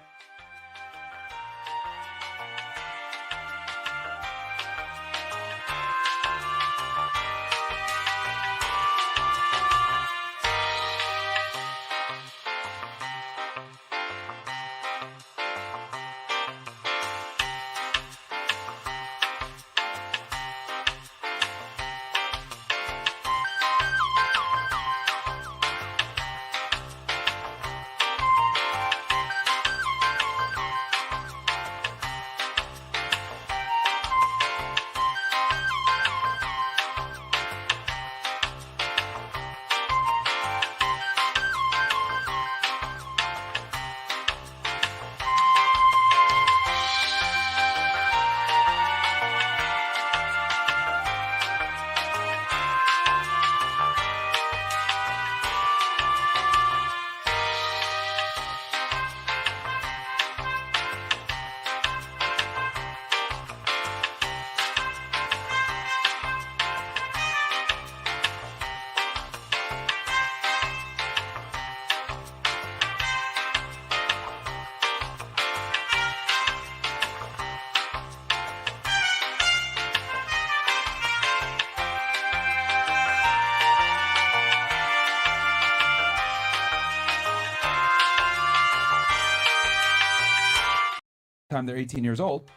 time they're 18 years old.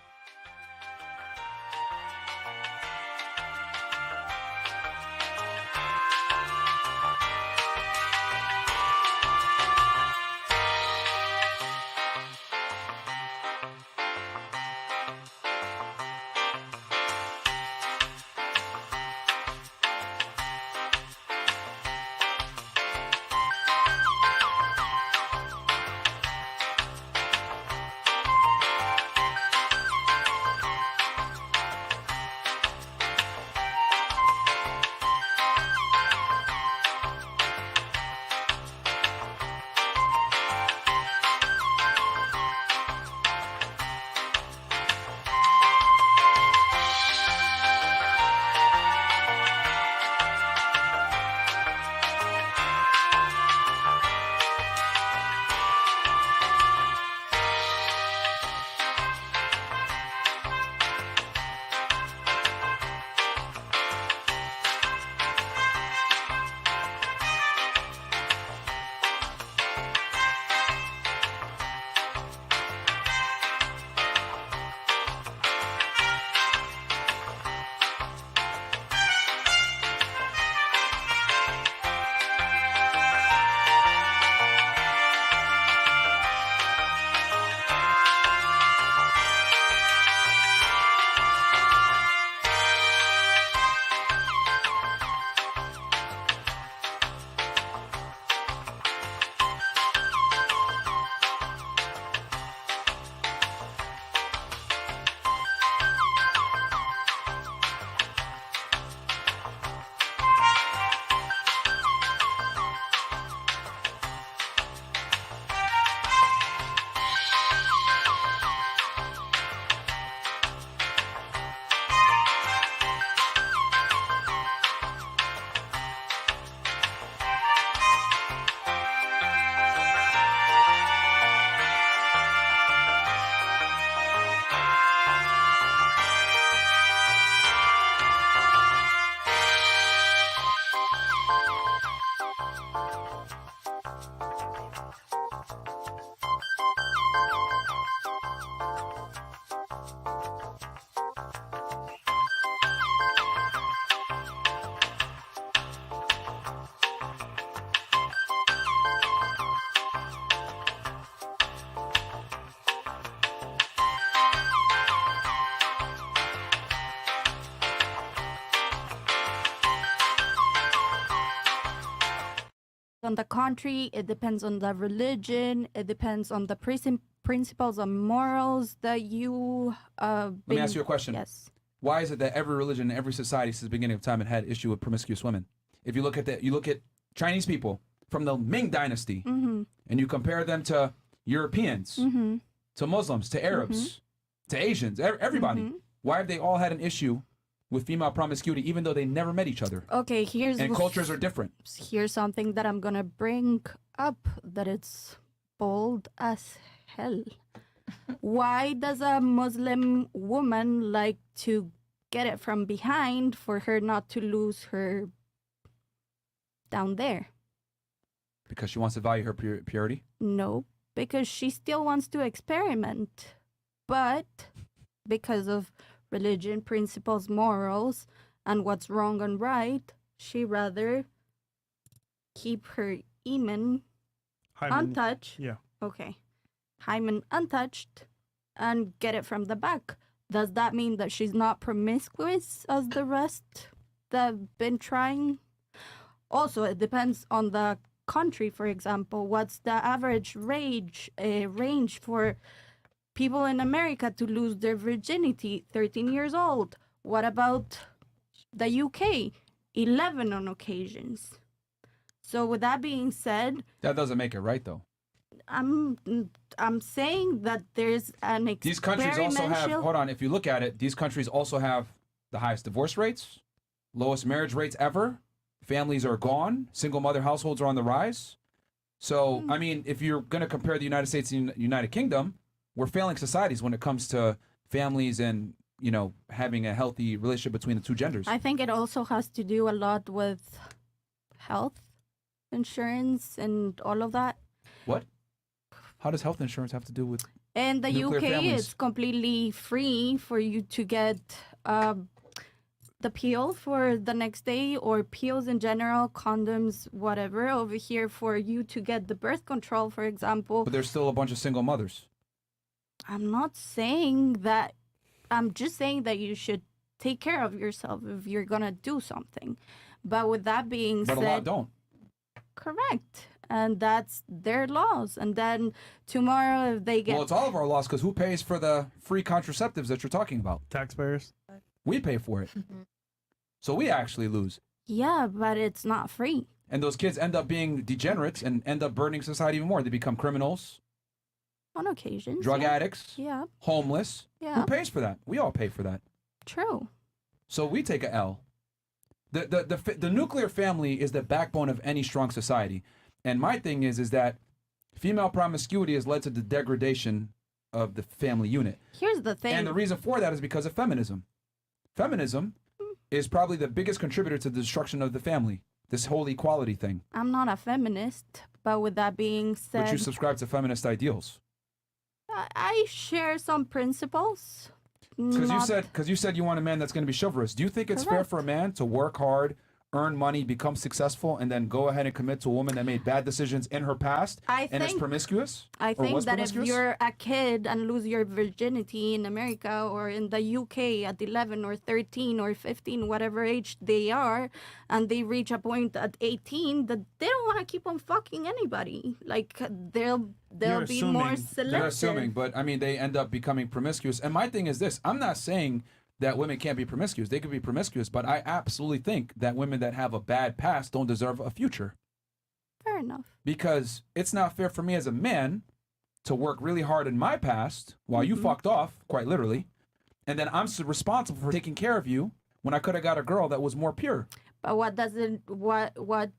On the country, it depends on the religion, it depends on the principles and morals that you Let me ask you a question. Yes. Why is it that every religion, every society since the beginning of time had issue with promiscuous women? If you look at that, you look at Chinese people from the Ming Dynasty, Mm-hmm. and you compare them to Europeans, Mm-hmm. to Muslims, to Arabs, to Asians, everybody. Mhm. Why have they all had an issue with female promiscuity, even though they never met each other? Okay, And cultures are different. Here's something that I'm gonna bring up that it's bold as hell. Why does a Muslim woman like to get it from behind for her not to lose her down there? Because she wants to value her purity. No, because she still wants to experiment. But because of religion, principles, morals, and what's wrong and right, she rather keep her hymen untouched. Yeah. Okay. Hymen untouched and get it from the back. Does that mean that she's not promiscuous as the rest that have been trying? Also, it depends on the country, for example. What's the average range for people in America to lose their virginity? 13 years old. What about the UK? 11 on occasions. So with that being said, That doesn't make it right, though. I'm saying that there's an These countries also have, hold on, if you look at it, these countries also have the highest divorce rates, lowest marriage rates ever. Families are gone. Single mother households are on the rise. So, I mean, if you're going to compare the United States and United Kingdom, we're failing societies when it comes to families and, you know, having a healthy relationship between the two genders. I think it also has to do a lot with health insurance and all of that. What? How does health insurance have to do with? In the nuclear UK, families? it's completely free for you to get the pill for the next day, or pills in general, condoms, whatever. Over here, for you to get the birth control, for example. But there's still a bunch of single mothers. I'm not saying that. I'm just saying that you should take care of yourself if you're gonna do something. But with that being But said, a lot don't. correct, and that's their laws. And then tomorrow, if they get Well, it's all of our loss because who pays for the free contraceptives that you're talking about? Taxpayers. We pay for it. So we actually lose. yeah, but it's not free. And those kids end up being degenerates and end up burdening society even more. They become criminals, On occasion, drug yeah. addicts, Yeah, homeless. Yeah. Who pays for that? We all pay for that. true. So we take a L. The nuclear family is the backbone of any strong society. And my thing is that female promiscuity has led to the degradation of the family unit. Here's the thing. And the reason for that is because of feminism. Feminism is probably the biggest contributor to the destruction of the family. This whole equality thing. I'm not a feminist, but with that being But you said, subscribe to feminist ideals. I share some principles. Because you said you want a man that's going to be chivalrous. Do you think it's fair for a man to work hard, earn money, become successful, and then go ahead and commit to a woman that made bad decisions in her past and is promiscuous? I or think was that promiscuous? if you're a kid and lose your virginity in America or in the UK at 11 or 13 or 15, whatever age they are, and they reach a point at 18 that they don't want to keep on fucking anybody. Like they'll be more selective. They're assuming, but I mean, they end up becoming promiscuous. And my thing is this: I'm not saying that women can't be promiscuous. They could be promiscuous, but I absolutely think that women that have a bad past don't deserve a future. Fair enough. Because it's not fair for me as a man to work really hard in my past while you fucked off, quite literally, and then I'm responsible for taking care of you when I could have got a girl that was more pure. But what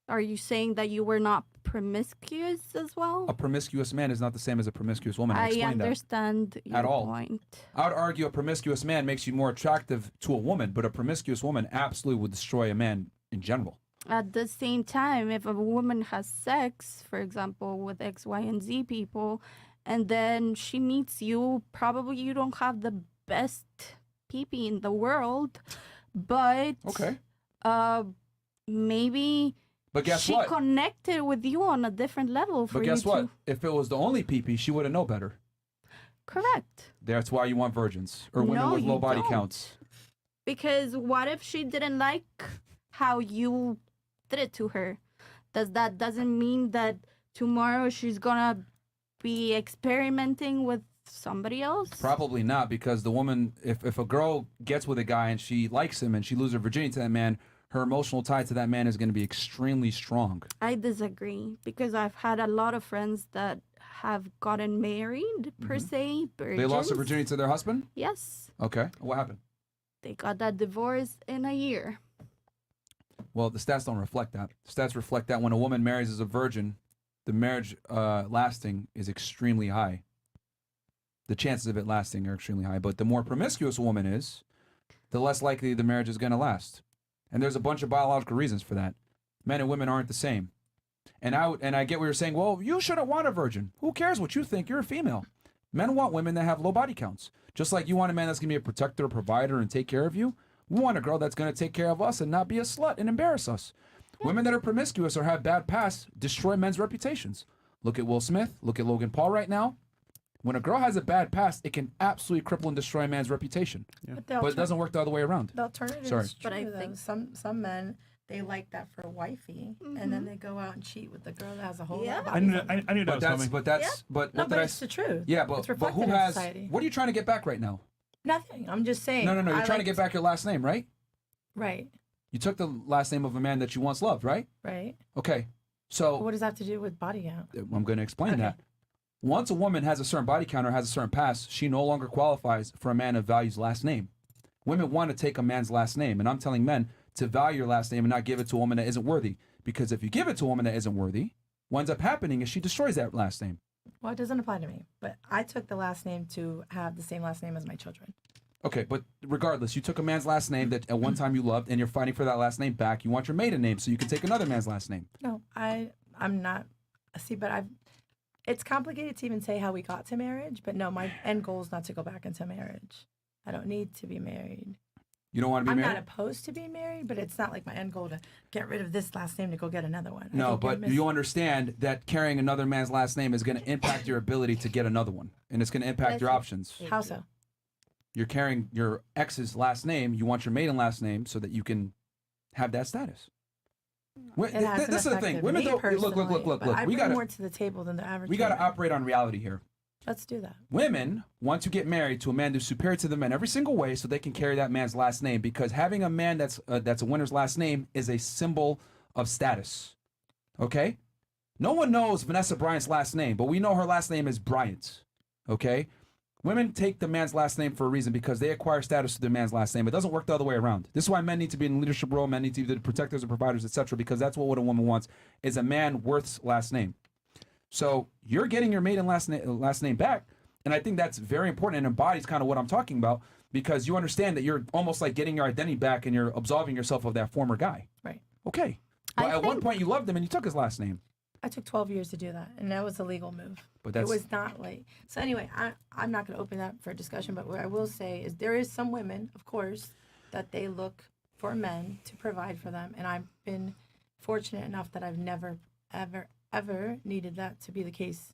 are you saying, that you were not promiscuous as well? A promiscuous man is not the same as a promiscuous woman. I explained understand that. your At all. point. I would argue a promiscuous man makes you more attractive to a woman, but a promiscuous woman absolutely would destroy a man in general. At the same time, if a woman has sex, for example, with X, Y, and Z people, and then she meets you, probably you don't have the best pee-pee in the world, but maybe But guess she what? connected with you on a different level for But guess you what? to... If it was the only pee-pee, she wouldn't know better. Correct. That's why you want virgins or women No, with low you body don't. counts. Because what if she didn't like how you did it to her? Doesn't mean that tomorrow she's gonna be experimenting with somebody else? Probably not, because the woman, if a girl gets with a guy and she likes him and she loses her virginity to that man, her emotional tie to that man is going to be extremely strong. I disagree, because I've had a lot of friends that have gotten married, per se. They lost their virgins. virginity to their husband? Yes. Okay. What happened? They got that divorce in a year. Well, the stats don't reflect that. The stats reflect that when a woman marries as a virgin, the marriage lasting is extremely high. The chances of it lasting are extremely high. But the more promiscuous a woman is, the less likely the marriage is going to last. And there's a bunch of biological reasons for that. Men and women aren't the same. And I get what you're saying. Well, you shouldn't want a virgin. Who cares what you think? You're a female. Men want women that have low body counts. Just like you want a man that's going to be a protector, a provider, and take care of you. We want a girl that's going to take care of us and not be a slut and embarrass us. Women that are promiscuous or have bad pasts destroy men's reputations. Look at Will Smith. Look at Logan Paul right now. When a girl has a bad past, it can absolutely cripple and destroy a man's reputation. But it doesn't work the other way around. The alternative Sorry. is true, But I though. think- Some men, they like that for a wifey, and then they go out and cheat with the girl that has a whole lot of I knew, body I knew that was coming. But that's, but No, what but did I it's s- the truth. Yeah, It's but reflected who in has, society. what are you trying to get back right now? Nothing. I'm just saying. No. You're I trying to like get back your last name, right? Right. You took the last name of a man that you once loved, right? Right. Okay. So What does that have to do with body count? I'm going to explain that. Once a woman has a certain body count or has a certain past, she no longer qualifies for a man that values last name. Women want to take a man's last name, and I'm telling men to value your last name and not give it to a woman that isn't worthy. Because if you give it to a woman that isn't worthy, what ends up happening is she destroys that last name. Well, it doesn't apply to me, but I took the last name to have the same last name as my children. Okay, but regardless, you took a man's last name that at one time you loved, and you're fighting for that last name back. You want your maiden name so you can take another man's last name. No, I'm not. See, but It's complicated to even say how we got to marriage, but no, my end goal is not to go back into marriage. I don't need to be married. You don't want to be I'm married? not opposed to being married, but it's not like my end goal to get rid of this last name to go get another one. I No, think you're but you understand that carrying another man's last name is going to impact your ability to get another one, and it's going to impact your options. How so? You're carrying your ex's last name. You want your maiden last name so that you can have that status. This is the thing. Women don't look. I We bring got more to the table than the average. We got to woman. operate on reality here. Let's do that. Women want to get married to a man who's superior to the men every single way, so they can carry that man's last name. Because having a man that's a winner's last name is a symbol of status. Okay, no one knows Vanessa Bryant's last name, but we know her last name is Bryant. Okay, women take the man's last name for a reason because they acquire status to their man's last name. It doesn't work the other way around. This is why men need to be in leadership role. Men need to be the protectors and providers, etc. Because that's what a woman wants is a man worth's last name. So you're getting your maiden last name back, and I think that's very important and embodies kind of what I'm talking about because you understand that you're almost like getting your identity back and you're absolving yourself of that former guy. Right. Okay. But at one point you loved him and you took his last name. I took 12 years to do that, and that was a legal move. But it that's- was not like so. Anyway, I'm not going to open that for discussion. But what I will say is there is some women, of course, that they look for men to provide for them, and I've been fortunate enough that I've never, ever needed that to be the case.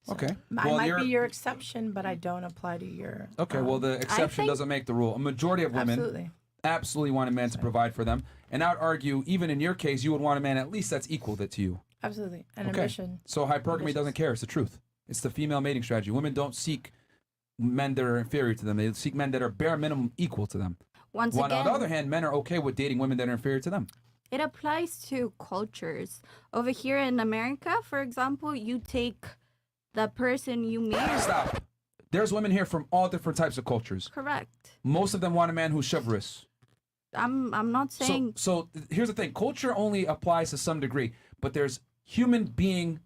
So Okay. I might be your exception, but I don't apply to your. Okay, well, the exception doesn't make the rule. A majority of women absolutely want a man to provide for them. And I would argue, even in your case, you would want a man at least that's equal to you. Absolutely. An Okay. ambition. So hypergamy doesn't care. It's the truth. It's the female mating strategy. Women don't seek men that are inferior to them. They seek men that are bare minimum equal to them. Once While again, on the other hand, men are okay with dating women that are inferior to them. it applies to cultures. Over here in America, for example, you take the person you marry. Stop. There's women here from all different types of cultures. Correct. Most of them want a man who's chivalrous. I'm not saying So here's the thing. Culture only applies to some degree, but there's human being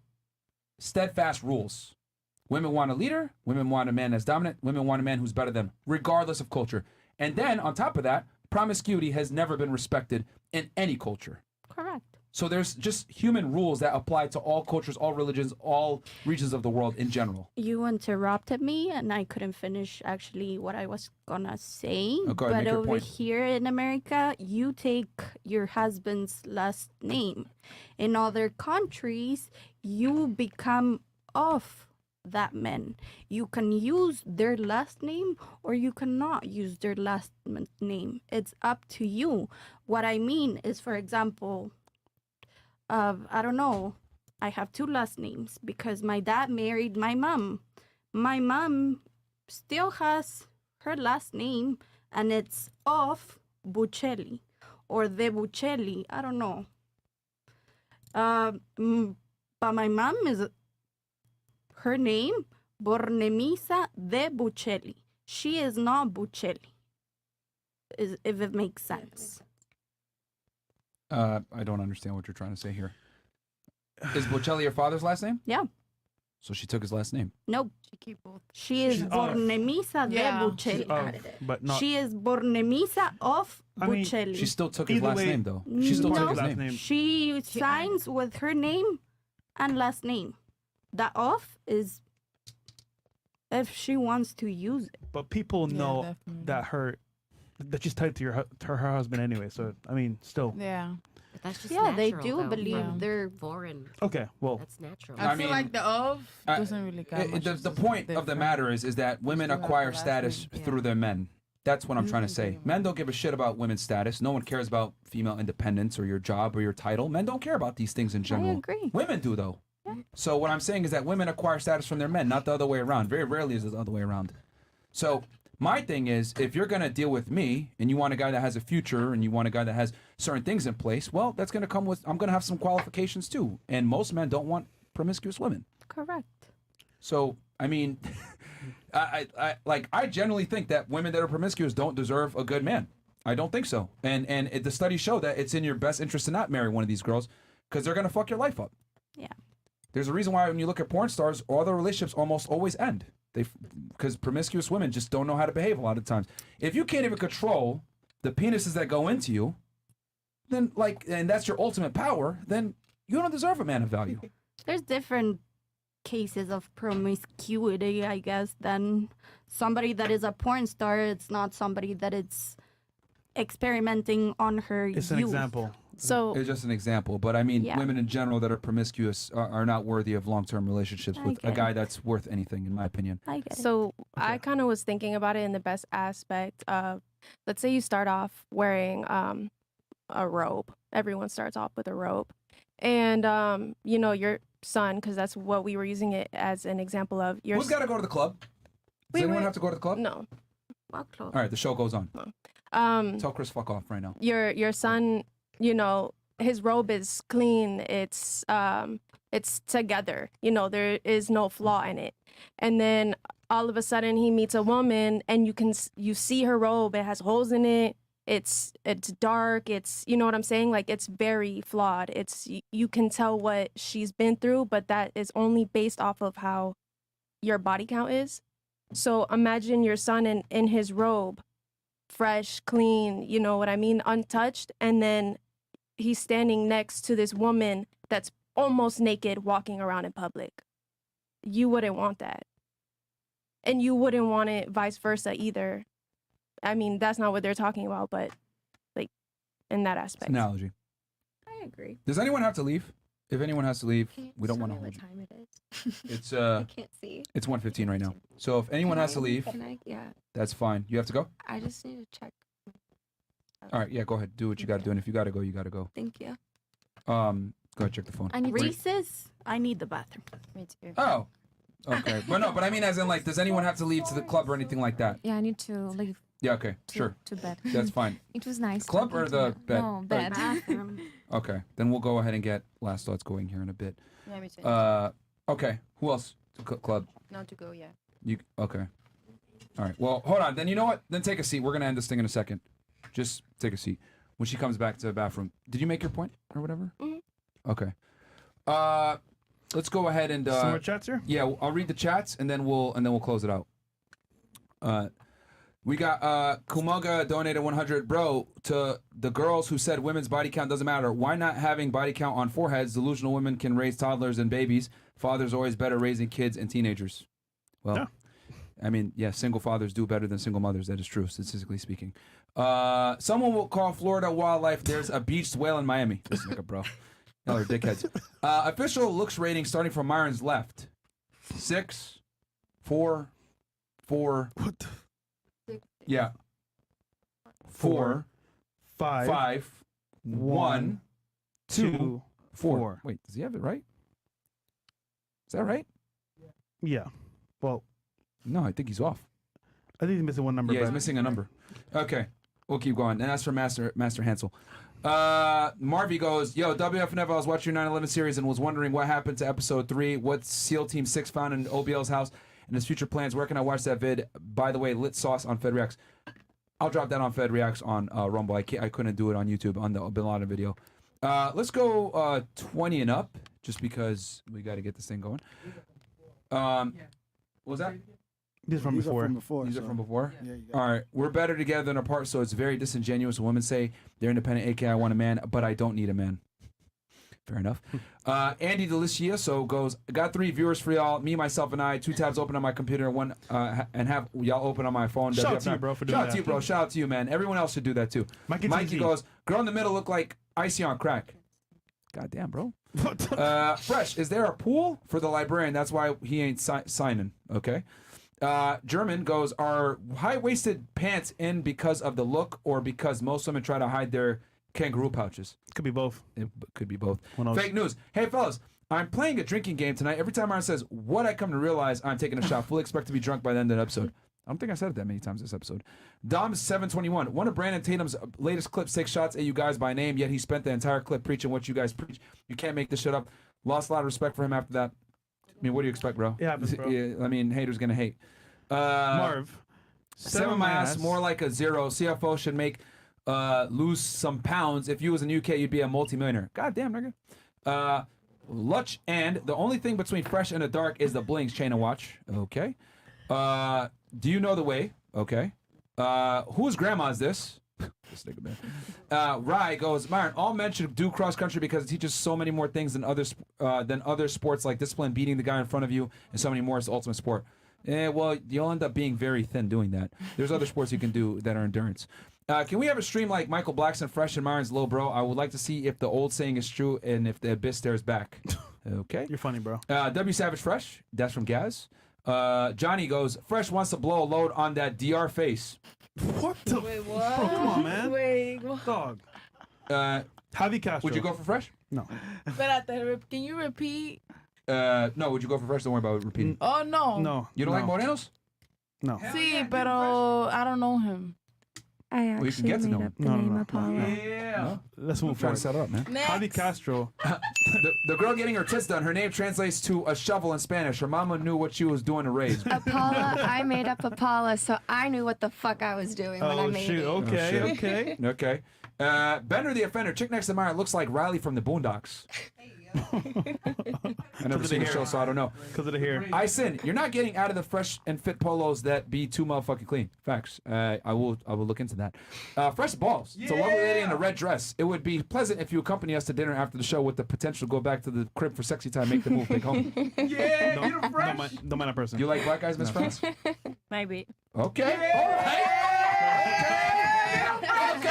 steadfast rules. Women want a leader. Women want a man that's dominant. Women want a man who's better than them, regardless of culture. And then on top of that, promiscuity has never been respected in any culture. correct. So there's just human rules that apply to all cultures, all religions, all regions of the world in general. You interrupted me and I couldn't finish actually what I was gonna say. Oh, go ahead, but make your over point. here in America, you take your husband's last name. In other countries, you become of that man. You can use their last name or you cannot use their last name. It's up to you. What I mean is, for example, I don't know. I have two last names because my dad married my mom. My mom still has her last name and it's of Buccelli or de Buccelli. I don't know. But my mom is her name Bornemisa de Buccelli. She is not Buccelli. If it makes sense. I don't understand what you're trying to say here. Is Bocelli your father's last name? Yeah. So she took his last name. Nope. She is Bornemisa de Buccelli. but not. She is Bornemisa of Buccelli. She still took his last name, though. She still took his name. She signs with her name and last name. The of is if she wants to use it. But people know that she's tied to her husband anyway. So I mean, still. Yeah. But that's just Yeah, they natural, do though. believe they're foreign. Okay, well, that's natural. I feel like the of doesn't really count. The point of the matter is that women acquire status through their men. That's what I'm trying to say. Men don't give a shit about women's status. No one cares about female independence or your job or your title. Men don't care about these things in general. agree. Women do, though. So what I'm saying is that women acquire status from their men, not the other way around. Very rarely is it the other way around. So my thing is, if you're going to deal with me and you want a guy that has a future and you want a guy that has certain things in place, well, that's going to come with, I'm going to have some qualifications too. And most men don't want promiscuous women. Correct. So, I mean, I generally think that women that are promiscuous don't deserve a good man. I don't think so. And the studies show that it's in your best interest to not marry one of these girls because they're going to fuck your life up. Yeah. There's a reason why when you look at porn stars, all their relationships almost always end. Because promiscuous women just don't know how to behave a lot of times. If you can't even control the penises that go into you, then and that's your ultimate power, then you don't deserve a man of value. There's different cases of promiscuity, I guess, then somebody that is a porn star, it's not somebody that it's experimenting on her It's an youth. example. So It's just an example, but I mean, Yeah. women in general that are promiscuous are not worthy of long-term relationships I with a get guy it. that's worth anything, in my opinion. I get it. So I kind of was thinking about it in the best aspect of, let's say you start off wearing a robe. Everyone starts off with a robe, and you know, your son, because that's what we were using it as an example of. Your Who's got to go to the club? Does anyone have to go to the club? No. All right, the show goes on. Tell Chris fuck off right now. Your son, you know, his robe is clean. It's together. You know, there is no flaw in it. And then all of a sudden he meets a woman, and you see her robe. It has holes in it. It's dark. It's, you know what I'm saying? Like, it's very flawed. You can tell what she's been through, but that is only based off of how your body count is. So imagine your son in his robe, fresh, clean, you know what I mean, untouched, and then he's standing next to this woman that's almost naked walking around in public. You wouldn't want that. And you wouldn't want it vice versa either. I mean, that's not what they're talking about, but like in that It's aspect. an analogy. I agree. Does anyone have to leave? If anyone has to leave, Can you we don't tell want to me hold what you. time it is? It's I can't see. It's 1:15 right now. So if anyone has to leave, Can I? Yeah. that's fine. You have to go? I just need to check. All right, yeah, go ahead. Do what you got to do, and if you got to go, you got to go. Thank you. Go ahead, check the phone. I need Reese's. I need the bathroom. Me too. Oh, okay. But no, but I mean, as in, like, does anyone have to leave to the club or anything like that? Yeah, I need to leave Yeah, okay, sure. to bed. That's fine. It was nice. Club talking or to the you. bed? No, bed. Okay, then we'll go ahead and get last thoughts going here in a bit. Yeah, me too. Okay, who else? Club. Not to go, yeah. You okay? All right. Well, hold on. Then you know what? Then take a seat. We're gonna end this thing in a second. Just take a seat. When she comes back to the bathroom, did you make your point or whatever? Mm-hmm. Okay. Let's go ahead and Some more chats here? Yeah, I'll read the chats and then we'll close it out. We got Kumaga donated 100. Bro, to the girls who said women's body count doesn't matter, why not having body count on foreheads? Delusional women can raise toddlers and babies. Fathers always better raising kids and teenagers. Well, Yeah. I mean, yeah, single fathers do better than single mothers. That is true, statistically speaking. Someone will call Florida wildlife. There's a beached whale in Miami. Listen, nigga, bro. Y'all are dickheads. Official looks rating starting from Myron's left. 6, 4, 4. What the? Yeah. 4, 5, 5, 1, 2, 4. Wait, does he have it right? Is that right? Yeah. Well, no, I think he's off. I think he's missing one number. Yeah, he's but- missing a number. Okay, we'll keep going. And that's for Master Hansel. Marvy goes, yo, WFNF, I was watching your 9/11 series and was wondering what happened to episode 3. What SEAL Team 6 found in OBL's house and his future plans. Where can I watch that vid? By the way, lit sauce on Fed Reacts. I'll drop that on Fed Reacts on Rumble. I couldn't do it on YouTube on the Bin Laden video. Let's go 20 and up, just because we got to get this thing going. What was that? These are from before. These are from before? Yeah, you All right. We're better together than apart, so it's very disingenuous when women say they're independent, aka I want a man, but I don't need a man. Fair enough. Andy Delicioso goes, got 3 viewers for y'all, me, myself, and I. 2 tabs open on my computer, one and have y'all open on my phone. Shout out to you, bro, for doing Shout out that. to you, bro. Shout out to you, man. Everyone else should do that, too. Mikey goes, girl in the middle look like icy on crack. God damn, bro. Fresh, is there a pool for the librarian? That's why he ain't signing, okay? German goes, are high-waisted pants in because of the look or because most women try to hide their kangaroo pouches? Could be both. It could be both. Who knows? Fake news. Hey, fellas, I'm playing a drinking game tonight. Every time Aaron says, what I come to realize, I'm taking a shot. Fully expect to be drunk by the end of the episode. I don't think I said it that many times this episode. Dom721. One of Brandon Tatum's latest clips takes shots at you guys by name, yet he spent the entire clip preaching what you guys preach. You can't make this shit up. Lost a lot of respect for him after that. I mean, what do you expect, bro? Yeah, bro. I mean, haters gonna hate. Marv. 7 my ass, more like a 0. CFO should make lose some pounds. If you was in UK, you'd be a multimillionaire. God damn, nigga. Lutch and the only thing between fresh and the dark is the blinks chain and watch. Okay. Do you know the way? Okay. Whose grandma is this? This nigga, man. Rai goes, Myron, all men should do cross country because it teaches so many more things than other sports like discipline, beating the guy in front of you, and so many more. It's the ultimate sport. Well, you'll end up being very thin doing that. There's other sports you can do that are endurance. Can we have a stream like Michael Blackson, Fresh, and Myron's Low Bro? I would like to see if the old saying is true and if the abyss stares back. Okay. You're funny, bro. W Savage Fresh, that's from Gaz. Johnny goes, Fresh wants to blow a load on that DR face. What the? Wait, what? Bro, come on, man. Wait, what? Dog. Javi Castro. Would you go for Fresh? No. Can you repeat? No, would you go for Fresh? Don't worry about repeating. Oh, no. No. You don't like Morenos? No. Sí, pero I don't know him. I Well, you can get to know him. name Apollo. Yeah. Let's move Trying forward. to set it up, man. Javi Castro. The girl getting her tits done, her name translates to a shovel in Spanish. Her mama knew what she was doing to raise. Apollo, I made up Apollo, so I knew what the fuck I was doing when I made it. Okay, Oh, shit. okay. Okay. Bender the Offender, chick next to Myron looks like Riley from the Boondocks. I never seen the show, so I don't know. Because of the hair. I sin. You're not getting out of the fresh and fit polos that be too motherfucking clean. Facts. I will look into that. Fresh balls. It's a lovely lady in a red dress. It would be pleasant if you accompany us to dinner after the show with the potential to go back to the crib for sexy time, make the move, take home. Yeah, don't mind a person. You like black guys, Miss France? Maybe. Okay. All right. Okay.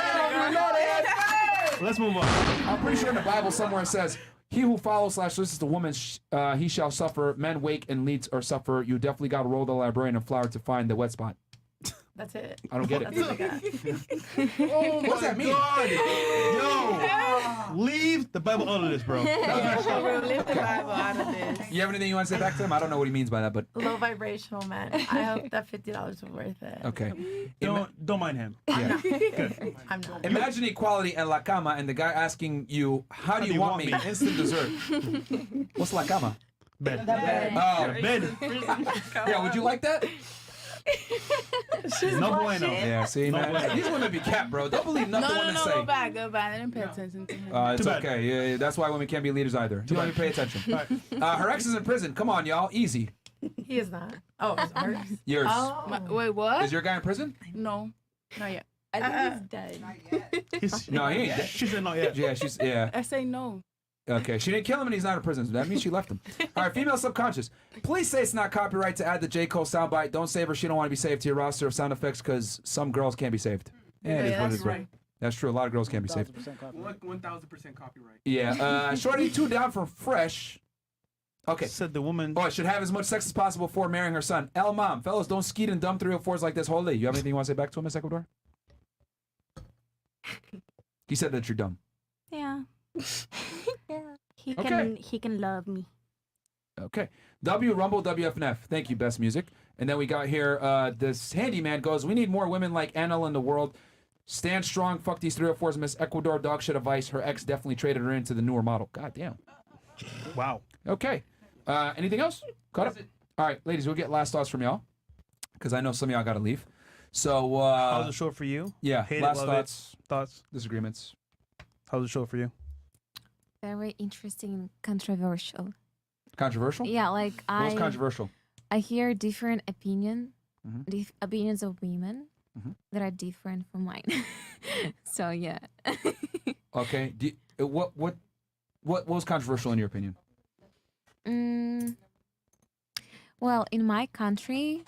Let's move on. I'm pretty sure in the Bible somewhere it says, he who follows / listens to woman, he shall suffer. Men wake and leads or suffer. You definitely got to roll the librarian and flower to find the wet spot. That's it. I don't get it. That's all I got. Oh What's that mean? Yo, leave the Bible out of this, bro. Leave the Bible out of this. You have anything you want to say back to him? I don't know what he means by that, but Low vibrational, man. I hope that $50 was worth it. okay. Don't mind him. Yeah. Good. I'm not. Imagine equality en la cama and the guy asking you, how do you want me? Instant dessert. What's la cama? Bed. Bed. Oh, Bed. yeah, would you like that? She's No blushing. bueno. Yeah, see, man. bueno. These women be capped, bro. Don't believe nothing women say. Go back. I didn't pay attention to him. It's Too bad. okay. Yeah, that's why women can't be leaders either. You don't even pay attention. Her ex is in prison. Come on, y'all. Easy. He is not. Oh, it's hers. Yours. Oh. Wait, what? Is your guy in prison? No, not yet. I think he's dead. No, he ain't dead. She said not yet. Yeah, she's, yeah. I say no. Okay, she didn't kill him and he's not in prison. So that means she left him. All right, female subconscious. Please say it's not copyright to add the J. Cole soundbite. Don't save her. She don't want to be saved to your roster of sound effects because some girls can't be saved. Yeah, it is what it is, right? That's true. A lot of girls can't be saved. 1,000% copyright. Yeah. Shorty 2 down from Fresh. Okay. Said the woman. Oh, should have as much sex as possible before marrying her son. El Mom. Fellas, don't skeet in dumb 304s like this. Holy. You have anything you want to say back to him, Miss Ecuador? He said that you're dumb. Yeah. He Okay. can love me. Okay. W Rumble WFNF. Thank you, best music. And then we got here, this handyman goes, we need more women like Anna in the world. Stand strong. Fuck these 304s. Miss Ecuador dog shit advice. Her ex definitely traded her into the newer model. God damn. Wow. Okay. Anything else? Caught up? All right, ladies, we'll get last thoughts from y'all because I know some of y'all got to leave. So, how's the show for you? Yeah, Hate last it, love thoughts. it. Thoughts. Disagreements. How's the show for you? Very interesting and controversial. Controversial? Yeah, like What was controversial? I hear different opinions of women Mhm. that are different from mine. So yeah. Okay. What was controversial in your opinion? Well, in my country,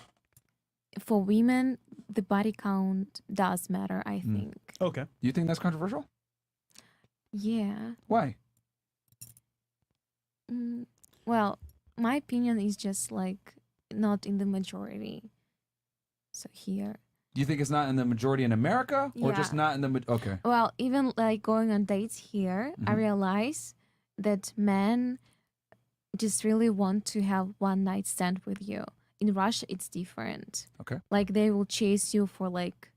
for women, the body count does matter, I think. Okay. You think that's controversial? Yeah. Why? Well, my opinion is just like not in the majority. So here. Do you think it's not in the majority in America or just Yeah. not in the okay? Well, even like going on dates here, I Mhm. realize that men just really want to have one night stand with you. In Russia, it's different. Okay. Like they will chase you for like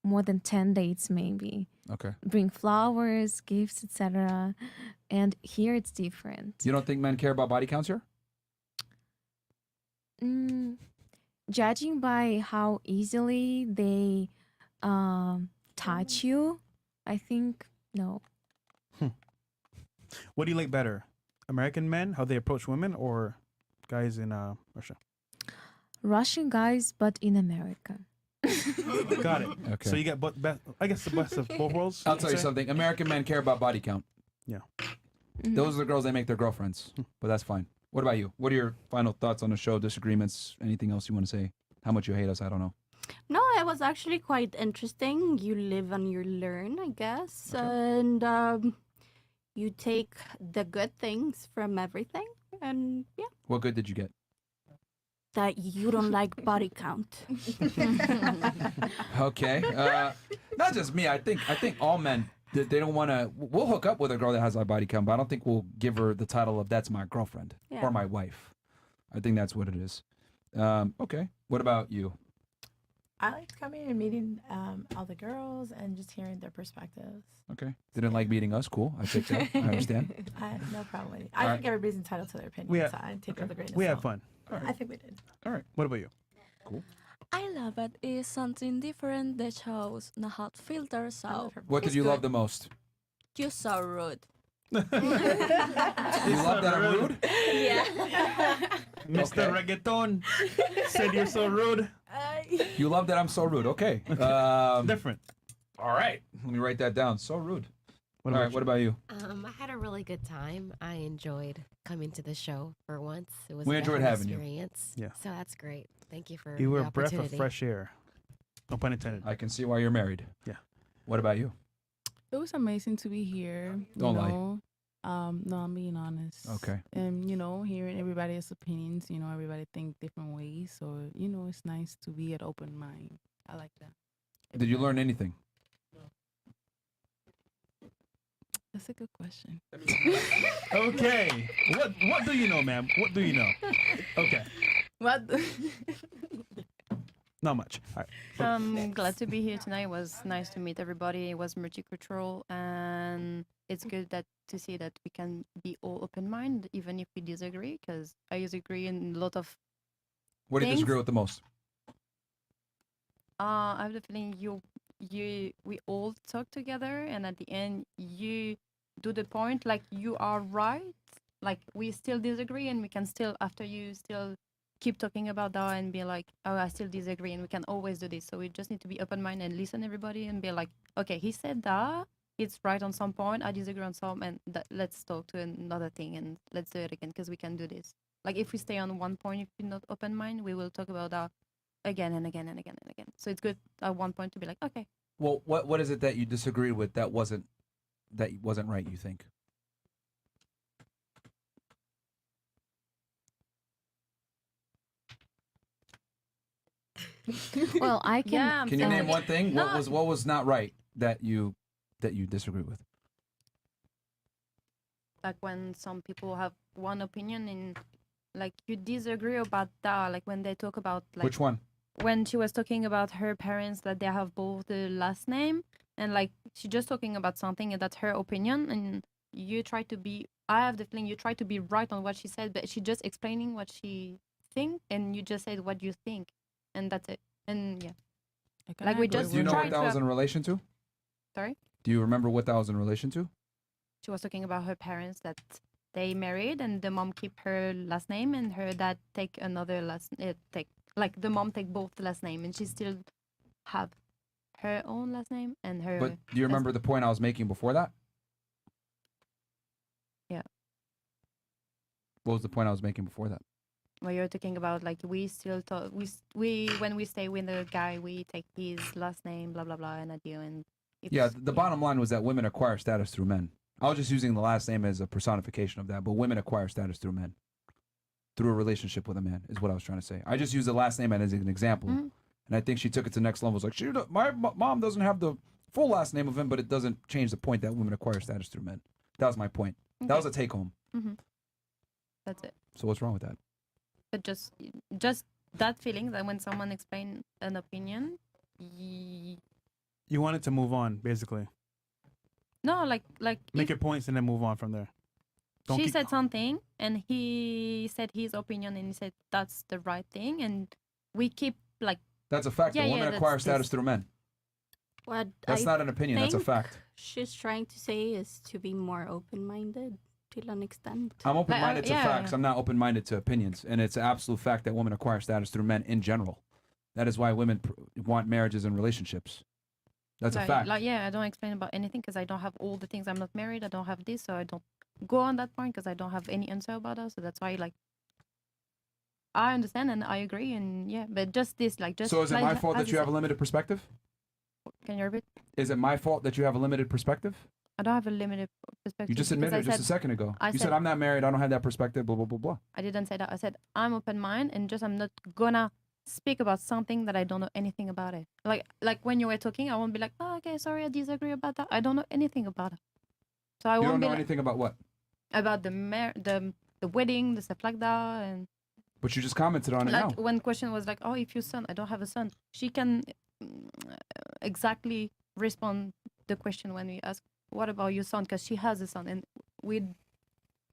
more than 10 dates maybe. Okay. Bring flowers, gifts, etc. And here it's different. You don't think men care about body counts here? Judging by how easily they touch you, I think no. What do you like better? American men, how they approach women, or guys in Russia? Russian guys, but in America. Got it. Okay. So you got I guess the best of both worlds. I'll tell you something. American men care about body count. Yeah. Those are the girls they make their girlfriends. But that's fine. What about you? What are your final thoughts on the show? Disagreements? Anything else you want to say? How much you hate us? I don't know. No, it was actually quite interesting. You live and you learn, I guess. And you take the good things from everything. And yeah, What good did you get? that you don't like body count. Okay. Not just me. I think all men, they don't want to. We'll hook up with a girl that has a body count, but I don't think we'll give her the title of that's my girlfriend Yeah. or my wife. I think that's what it is. Okay. What about you? I liked coming and meeting all the girls and just hearing their perspectives. Okay. Didn't like meeting us. Cool. I take that. I understand. I have no problem with it. All I right. think everybody's entitled to their opinion, We had- so I take it with a grain of We had salt. fun. I think we did. All right. What about you? Cool. I love it. It's something different that shows not hot filter, so What did it's you good. love the most? You're so rude. You love that I'm rude? Yeah. Mr. Reggaeton said you're so rude. You love that I'm so rude. Okay. Different. All right. Let me write that down. So rude. What All about right. you? What about you? I had a really good time. I enjoyed coming to the show for once. It was We a enjoyed different having you. experience. Yeah. So that's great. Thank you for You were the a breath of opportunity. fresh air. No pun intended. I can see why you're married. Yeah. What about you? It was amazing to be here. Don't lie. know. No, I'm being honest. Okay. And hearing everybody's opinions, everybody think different ways. So, it's nice to be at open mind. I like that. Did you learn anything? That's a good question. Okay. What do you know, ma'am? What do you know? Okay. What? Not much. All right. I'm glad to be here tonight. It was nice to meet everybody. It was multicultural, and it's good to see that we can be all open-minded, even if we disagree. Because I disagree in a lot of. What do you things. disagree with the most? I have the feeling we all talk together, and at the end you do the point like you are right. Like we still disagree, and we can still after you still keep talking about that and be like, oh, I still disagree, and we can always do this. So we just need to be open-minded and listen to everybody and be like, okay, he said that, it's right on some point, I disagree on some, and let's talk to another thing and let's do it again because we can do this. Like if we stay on one point, if we're not open-minded, we will talk about that again and again and again and again. So it's good at one point to be like, okay. Well, what is it that you disagreed with that wasn't right? You think? Well, I can. Yeah, Can you name one thing? No. What was not right that you disagreed with? Like when some people have one opinion and like you disagree about that, like when they talk about like Which one? when she was talking about her parents that they have both the last name, and like she just talking about something and that's her opinion, and you try to be, I have the feeling you try to be right on what she said, but she just explaining what she think and you just said what you think, and that's it. And yeah, like we just Do you know try what that to was in relation to? sorry, Do you remember what that was in relation to? she was talking about her parents that they married and the mom keep her last name and her dad take another take like the mom take both last name and she still have her own last name and her. But do you remember the point I was making before that? Yeah. What was the point I was making before that? Well, you're talking about like we still talk, we when we stay with the guy we take his last name blah blah blah and at you and Yeah, the bottom line was that women acquire status through men. I was just using the last name as a personification of that, but women acquire status through men. Through a relationship with a man is what I was trying to say. I just used the last name as an example. Mhm. And I think she took it to the next level. It was like, my mom doesn't have the full last name of him, but it doesn't change the point that women acquire status through men. That was my point. That was a take home. Mm-hmm. That's it. So what's wrong with that? But just that feeling that when someone explain an opinion, You wanted to move on, basically. no, like Make if your points and then move on from there. Don't she keep- said something and he said his opinion and he said that's the right thing and we keep like That's a fact. Yeah, that yeah, women that's- acquire status that's- through men. What That's I not an opinion. That's a think fact. She's trying to say is to be more open-minded to an extent. I'm open-minded to yeah, facts. yeah. I'm not open-minded to opinions. And it's an absolute fact that women acquire status through men in general. That is why women want marriages and relationships. That's a fact. Like, yeah, I don't explain about anything because I don't have all the things. I'm not married. I don't have this, so I don't go on that point because I don't have any answer about that. So that's why, like, I understand and I agree, and yeah, but just this, like, just. So is it like, my fault as that you have a limited perspective? Can you repeat? Is it my fault that you have a limited perspective? I don't have a limited perspective. You just admitted it just a second ago. You said I'm not married. I don't have that perspective. Blah blah blah blah. I didn't say that. I said I'm open minded and just I'm not gonna speak about something that I don't know anything about it. Like when you were talking, I won't be like, oh, okay, sorry, I disagree about that. I don't know anything about it. So I You won't don't be know like, anything about what? about the wedding, the stuff like that, and But you just commented on it like now. one question was like, oh, if your son, I don't have a son. She can exactly respond the question when we ask, what about your son? Because she has a son and we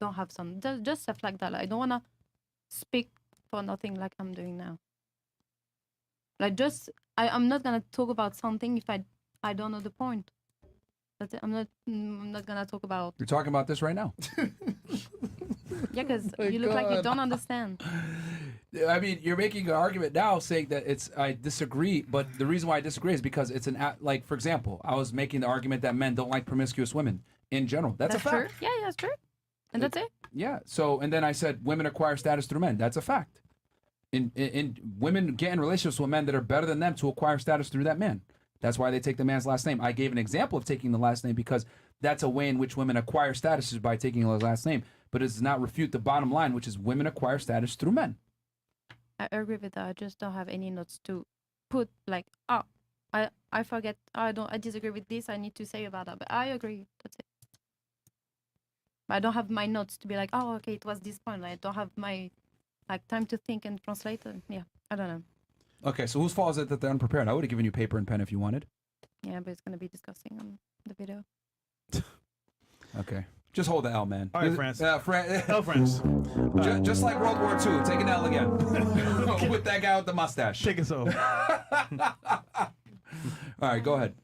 don't have son. Just stuff like that. Like, I don't wanna speak for nothing like I'm doing now. Like I'm not gonna talk about something if I don't know the point. That's it. I'm not gonna talk about. You're talking about this right now. Yeah, because Oh my you look like you God. don't understand. I mean, you're making an argument now saying that I disagree, but the reason why I disagree is because it's like, for example, I was making the argument that men don't like promiscuous women in general. That's a fact. true. Yeah, that's true. And that's it. Yeah. So, and then I said women acquire status through men. That's a fact. In women get in relationships with men that are better than them to acquire status through that man. That's why they take the man's last name. I gave an example of taking the last name because that's a way in which women acquire status is by taking his last name. But it does not refute the bottom line, which is women acquire status through men. I agree with that. I just don't have any notes to put like, oh, I forget. I disagree with this. I need to say about that. But I agree. That's it. But I don't have my notes to be like, oh, okay, it was this point. I don't have my time to think and translate. Yeah, I don't know. Okay, so whose fault is it that they're unprepared? I would have given you paper and pen if you wanted. Yeah, but it's gonna be disgusting on the video. Okay. Just hold the L, man. All right, France. L, France. Just like World War II, take an L again. With that guy with the mustache. Take us over. All right, go ahead.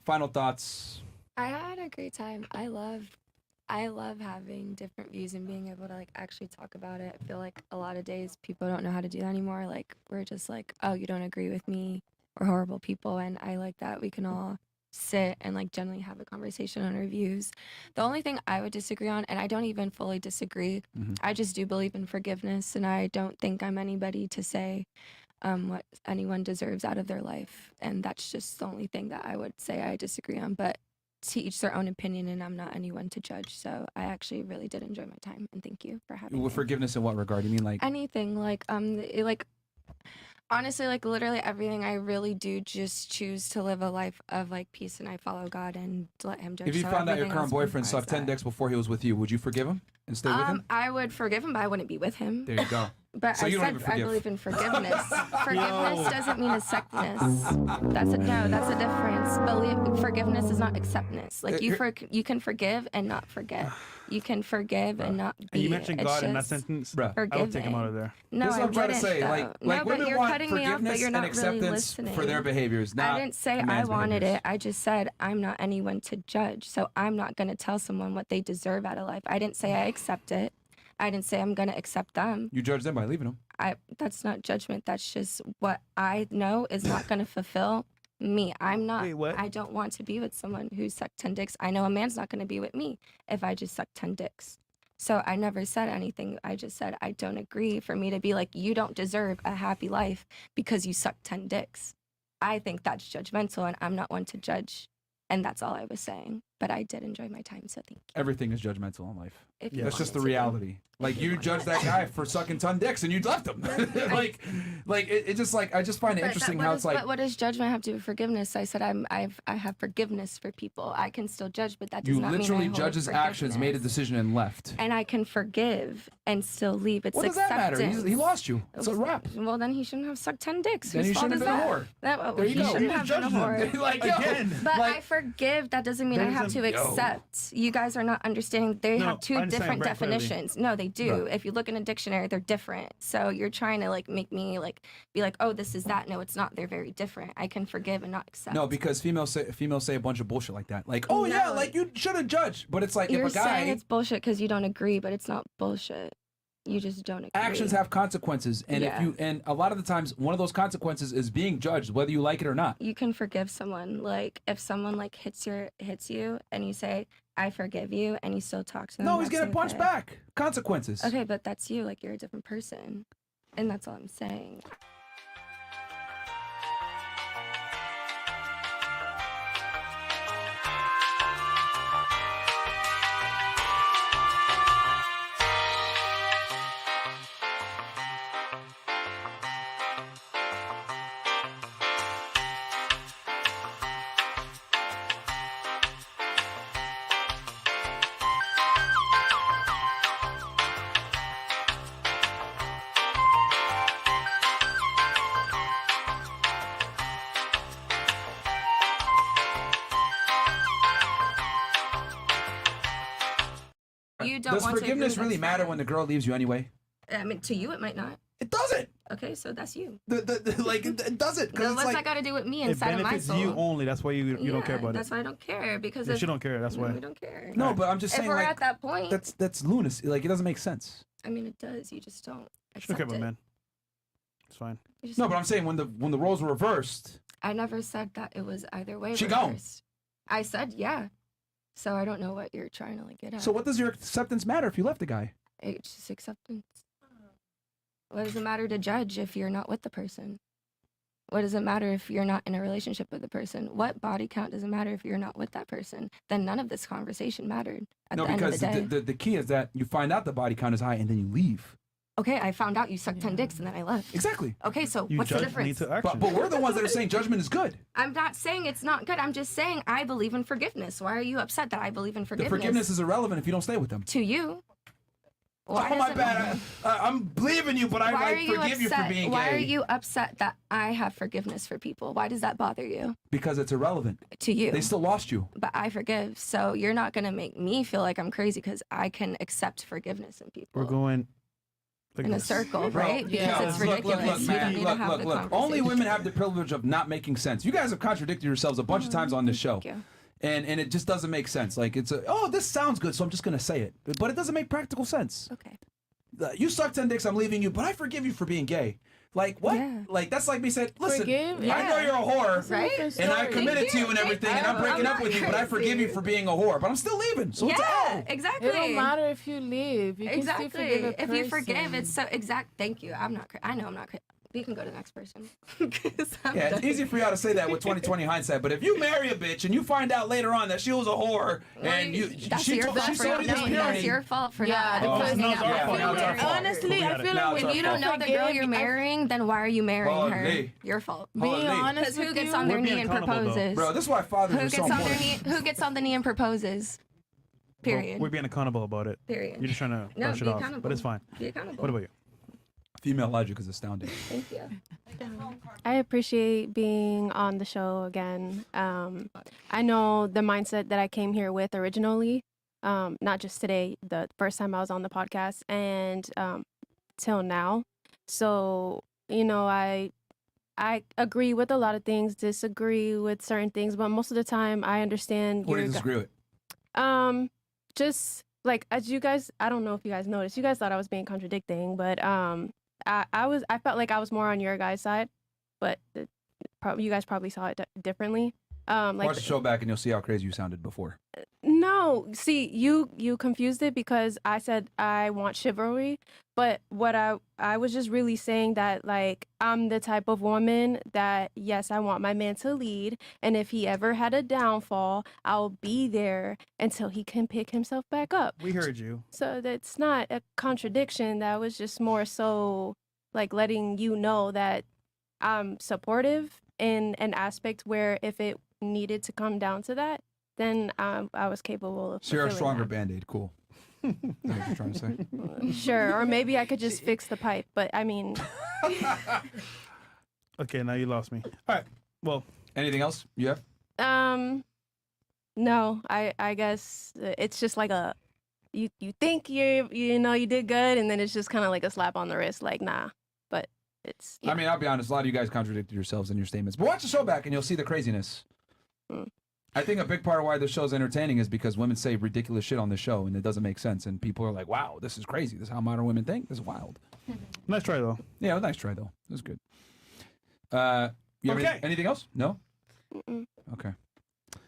Final thoughts. I had a great time. I love having different views and being able to like actually talk about it. I feel like a lot of days people don't know how to do that anymore. Like we're just like, oh, you don't agree with me, we're horrible people, and I like that we can all sit and like generally have a conversation on our views. The only thing I would disagree on, and I don't even fully disagree, I just do believe in forgiveness, and I don't think I'm anybody to say what anyone deserves out of their life, and that's just the only thing that I would say I disagree on. But to each their own opinion, and I'm not anyone to judge. So I actually really did enjoy my time, and thank you for having me. With forgiveness in what regard? You mean like Anything, like honestly, like literally everything. I really do just choose to live a life of like peace, and I follow God and let Him judge. if you So found out your everything current else boyfriend implies sucked 10 that. dicks before he was with you, would you forgive him and stay with him? I would forgive him, but I wouldn't be with him. There you go. But So I you don't said even I forgive. believe in forgiveness. Forgiveness doesn't mean acceptance. That's a difference. Forgiveness is not acceptance. Like you can forgive and not forget. You can forgive and not be. And you mentioned It's God in that just sentence. Bruh. I would take him out of there. No, This is what I'm trying to wouldn't, say. though. Like No, but women you're want cutting me off, but forgiveness you're and not really acceptance listening. for their behaviors, not I didn't say the I man's wanted behaviors. it. I just said I'm not anyone to judge. So I'm not going to tell someone what they deserve out of life. I didn't say I accept it. I didn't say I'm going to accept them. You judge them by leaving them. That's not judgment. That's just what I know is not going to fulfill me. I'm not. Wait, what? I don't want to be with someone who sucked 10 dicks. I know a man's not going to be with me if I just suck 10 dicks. So I never said anything. I just said I don't agree for me to be like, you don't deserve a happy life because you suck 10 dicks. I think that's judgmental, and I'm not one to judge. And that's all I was saying. But I did enjoy my time, so thank you. Everything is judgmental in life. If you That's just the wanted to. reality. Like you judged that guy for sucking 10 dicks and you left him. like it just like I just find it interesting how it's like. But what does judgment have to do with forgiveness? I said I have forgiveness for people. I can still judge, but that does You not literally mean I judge hold his actions, made a forgiveness. decision, and left. And I can forgive and still leave. It's What does that matter? acceptance. He lost you. It's a wrap. Well, then he shouldn't have sucked 10 dicks. Then Whose he fault shouldn't is have been a that? whore. There you He go. shouldn't have been a whore. Like, yo, But like- I forgive. That doesn't mean I have to accept. You guys are not understanding. They No, have I two understand different very clearly. definitions. No, they do. Right. If you look in a dictionary, they're different. So you're trying to like make me like be like, oh, this is that. No, it's not. They're very different. I can forgive and not accept. No, because females say a bunch of bullshit like that. Like, oh yeah, No. like you should have judged. But it's like You're if a saying guy it's bullshit because you don't agree, but it's not bullshit. You just don't agree. Actions have consequences, and Yeah. if you and a lot of the times one of those consequences is being judged, whether you like it or not. You can forgive someone. Like if someone like hits you and you say, I forgive you, and you still talk to them. No, he's that's getting punched okay. back. Consequences. Okay, but that's you. Like you're a different person. And that's all I'm saying. You don't Does want to forgiveness agree, really that's matter fine. when the girl leaves you anyway? I mean, to you it might not. It doesn't. Okay, so that's you. Like it doesn't. No, what's that got to do with me It inside of my benefits soul? you only. That's why you don't care Yeah, about that's it. why I don't care because Yeah, if, she don't care. That's no, why. we don't care. No, but I'm just if saying, we're like, at that point, that's lunacy. Like it doesn't make sense. I mean, it does. You just don't She don't accept care about it. men. It's fine. You just No, don't- but I'm saying when the roles were reversed. I never said that it was either way. She gone. reversed. I said yeah. So I don't know what you're trying to like get at. So what does your acceptance matter if you left the guy? It's just acceptance. What does it matter to judge if you're not with the person? What does it matter if you're not in a relationship with the person? What body count does it matter if you're not with that person? Then none of this conversation mattered at No, the end of because the day. the key is that you find out the body count is high and then you leave. Okay, I found out you sucked 10 dicks and then I left. Exactly. Okay, so You what's the judge difference? me to action. But we're the ones that are saying judgment is good. I'm not saying it's not good. I'm just saying I believe in forgiveness. Why are you upset that I believe in The forgiveness? forgiveness is irrelevant if you don't stay with them. To you. Why Oh my does it bad. matter? I'm believing you, but I Why are like you forgive you for upset? being Why gay. are you upset that I have forgiveness for people? Why does that bother you? Because it's irrelevant. To you. They still lost you. But I forgive. So you're not going to make me feel like I'm crazy because I can accept forgiveness in people. We're going like In a this. circle, right? Because it's Look, ridiculous. We don't man, need to have the look. Only conversation. women have the privilege of not making sense. You guys have contradicted yourselves a bunch of times on this show. Thank you. And it just doesn't make sense. Like it's this sounds good, so I'm just gonna say it. But it doesn't make practical sense. Okay. You suck 10 dicks, I'm leaving you, but I forgive you for being gay. Like what? Yeah. Like that's like me saying, listen, Forgive? I know Yeah. you're a whore, Right? and I Thank committed to you and Thank everything, you. and I'm breaking I'm up with not you, but I crazy. forgive you for being a whore. But I'm still leaving, so it's a Yeah, L. exactly. It don't matter if you leave. You can still Exactly. forgive a If you forgive, person. it's so exact. Thank you. I'm not. I know I'm not. We can go to the next person. 'Cause I'm Yeah, it's done. easy for y'all to say that with 2020 hindsight, but if you marry a bitch and you find out later on that she was a whore and That's she your told- fault she for sold not you this knowing. That's purity. your fault for Yeah, not because finding now out it's our before fault. you Now it's our marry fault. her. Honestly, I feel Now like it's when our you You fault. don't know the girl you're forgive, marrying, then why are you marrying Holy. her? Your fault. being Holy. honest Because who with gets you, on their We're knee being and accountable, though. proposes? Bro, this is why fathers Who are so gets on their important. knee? Who gets on the knee and proposes? Period. We're being accountable about it. Period. You're just trying to No, brush it be off, accountable. but it's fine. Be accountable. What about you? Female logic is astounding. Thank you. I appreciate being on the show again. I know the mindset that I came here with originally, not just today, the first time I was on the podcast, and till now. So, you know, I agree with a lot of things, disagree with certain things, but most of the time I understand. What do you your disagree with? Just like as you guys, I don't know if you guys noticed, you guys thought I was being contradicting, but I felt like I was more on your guys' side, but you guys probably saw it differently. Like Watch the show back and you'll see how crazy you sounded before. no, see, you confused it because I said I want chivalry, but what I was just really saying that like I'm the type of woman that yes, I want my man to lead, and if he ever had a downfall, I'll be there until he can pick himself back up. We heard you. So that's not a contradiction. That was just more so like letting you know that I'm supportive in an aspect where if it needed to come down to that, then I was capable of. So you're a fulfilling stronger that. Band-Aid. Cool. Is that what you're trying to say? Sure, or maybe I could just fix the pipe, but I mean, Okay, now you lost me. All right. Well, anything else you have? no, I guess it's just like a you think you know you did good, and then it's just kind of like a slap on the wrist, like nah, but it's. I mean, I'll be honest. A lot of you guys contradicted yourselves in your statements, but watch the show back and you'll see the craziness. I think a big part of why this show's entertaining is because women say ridiculous shit on the show and it doesn't make sense, and people are like, "Wow, this is crazy. This is how modern women think. This is wild." Nice try though. Yeah, nice try though. It was good. You have anything else? No. Okay.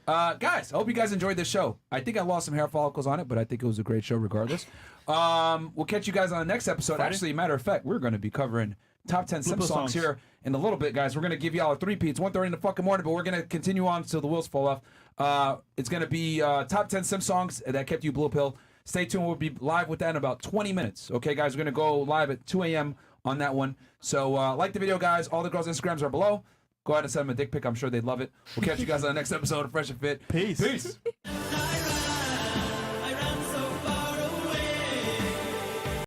Guys, I hope you guys enjoyed this show. I think I lost some hair follicles on it, but I think it was a great show regardless. We'll catch you guys on the next episode. Friday? Actually, matter of fact, we're going to be covering top 10 simp songs here in a little bit, guys. We're going to give y'all a three-peat. It's 1:30 in the fucking morning, but we're going to continue on until the wheels fall off. It's going to be top 10 simp songs that kept you blue pill. Stay tuned. We'll be live with that in about 20 minutes. Okay, guys, we're going to go live at 2 a.m. on that one. So like the video, guys. All the girls' Instagrams are below. Go ahead and send them a dick pic. I'm sure they'd love it. We'll catch you guys on the next episode of Fresh and Fit. Peace. Peace.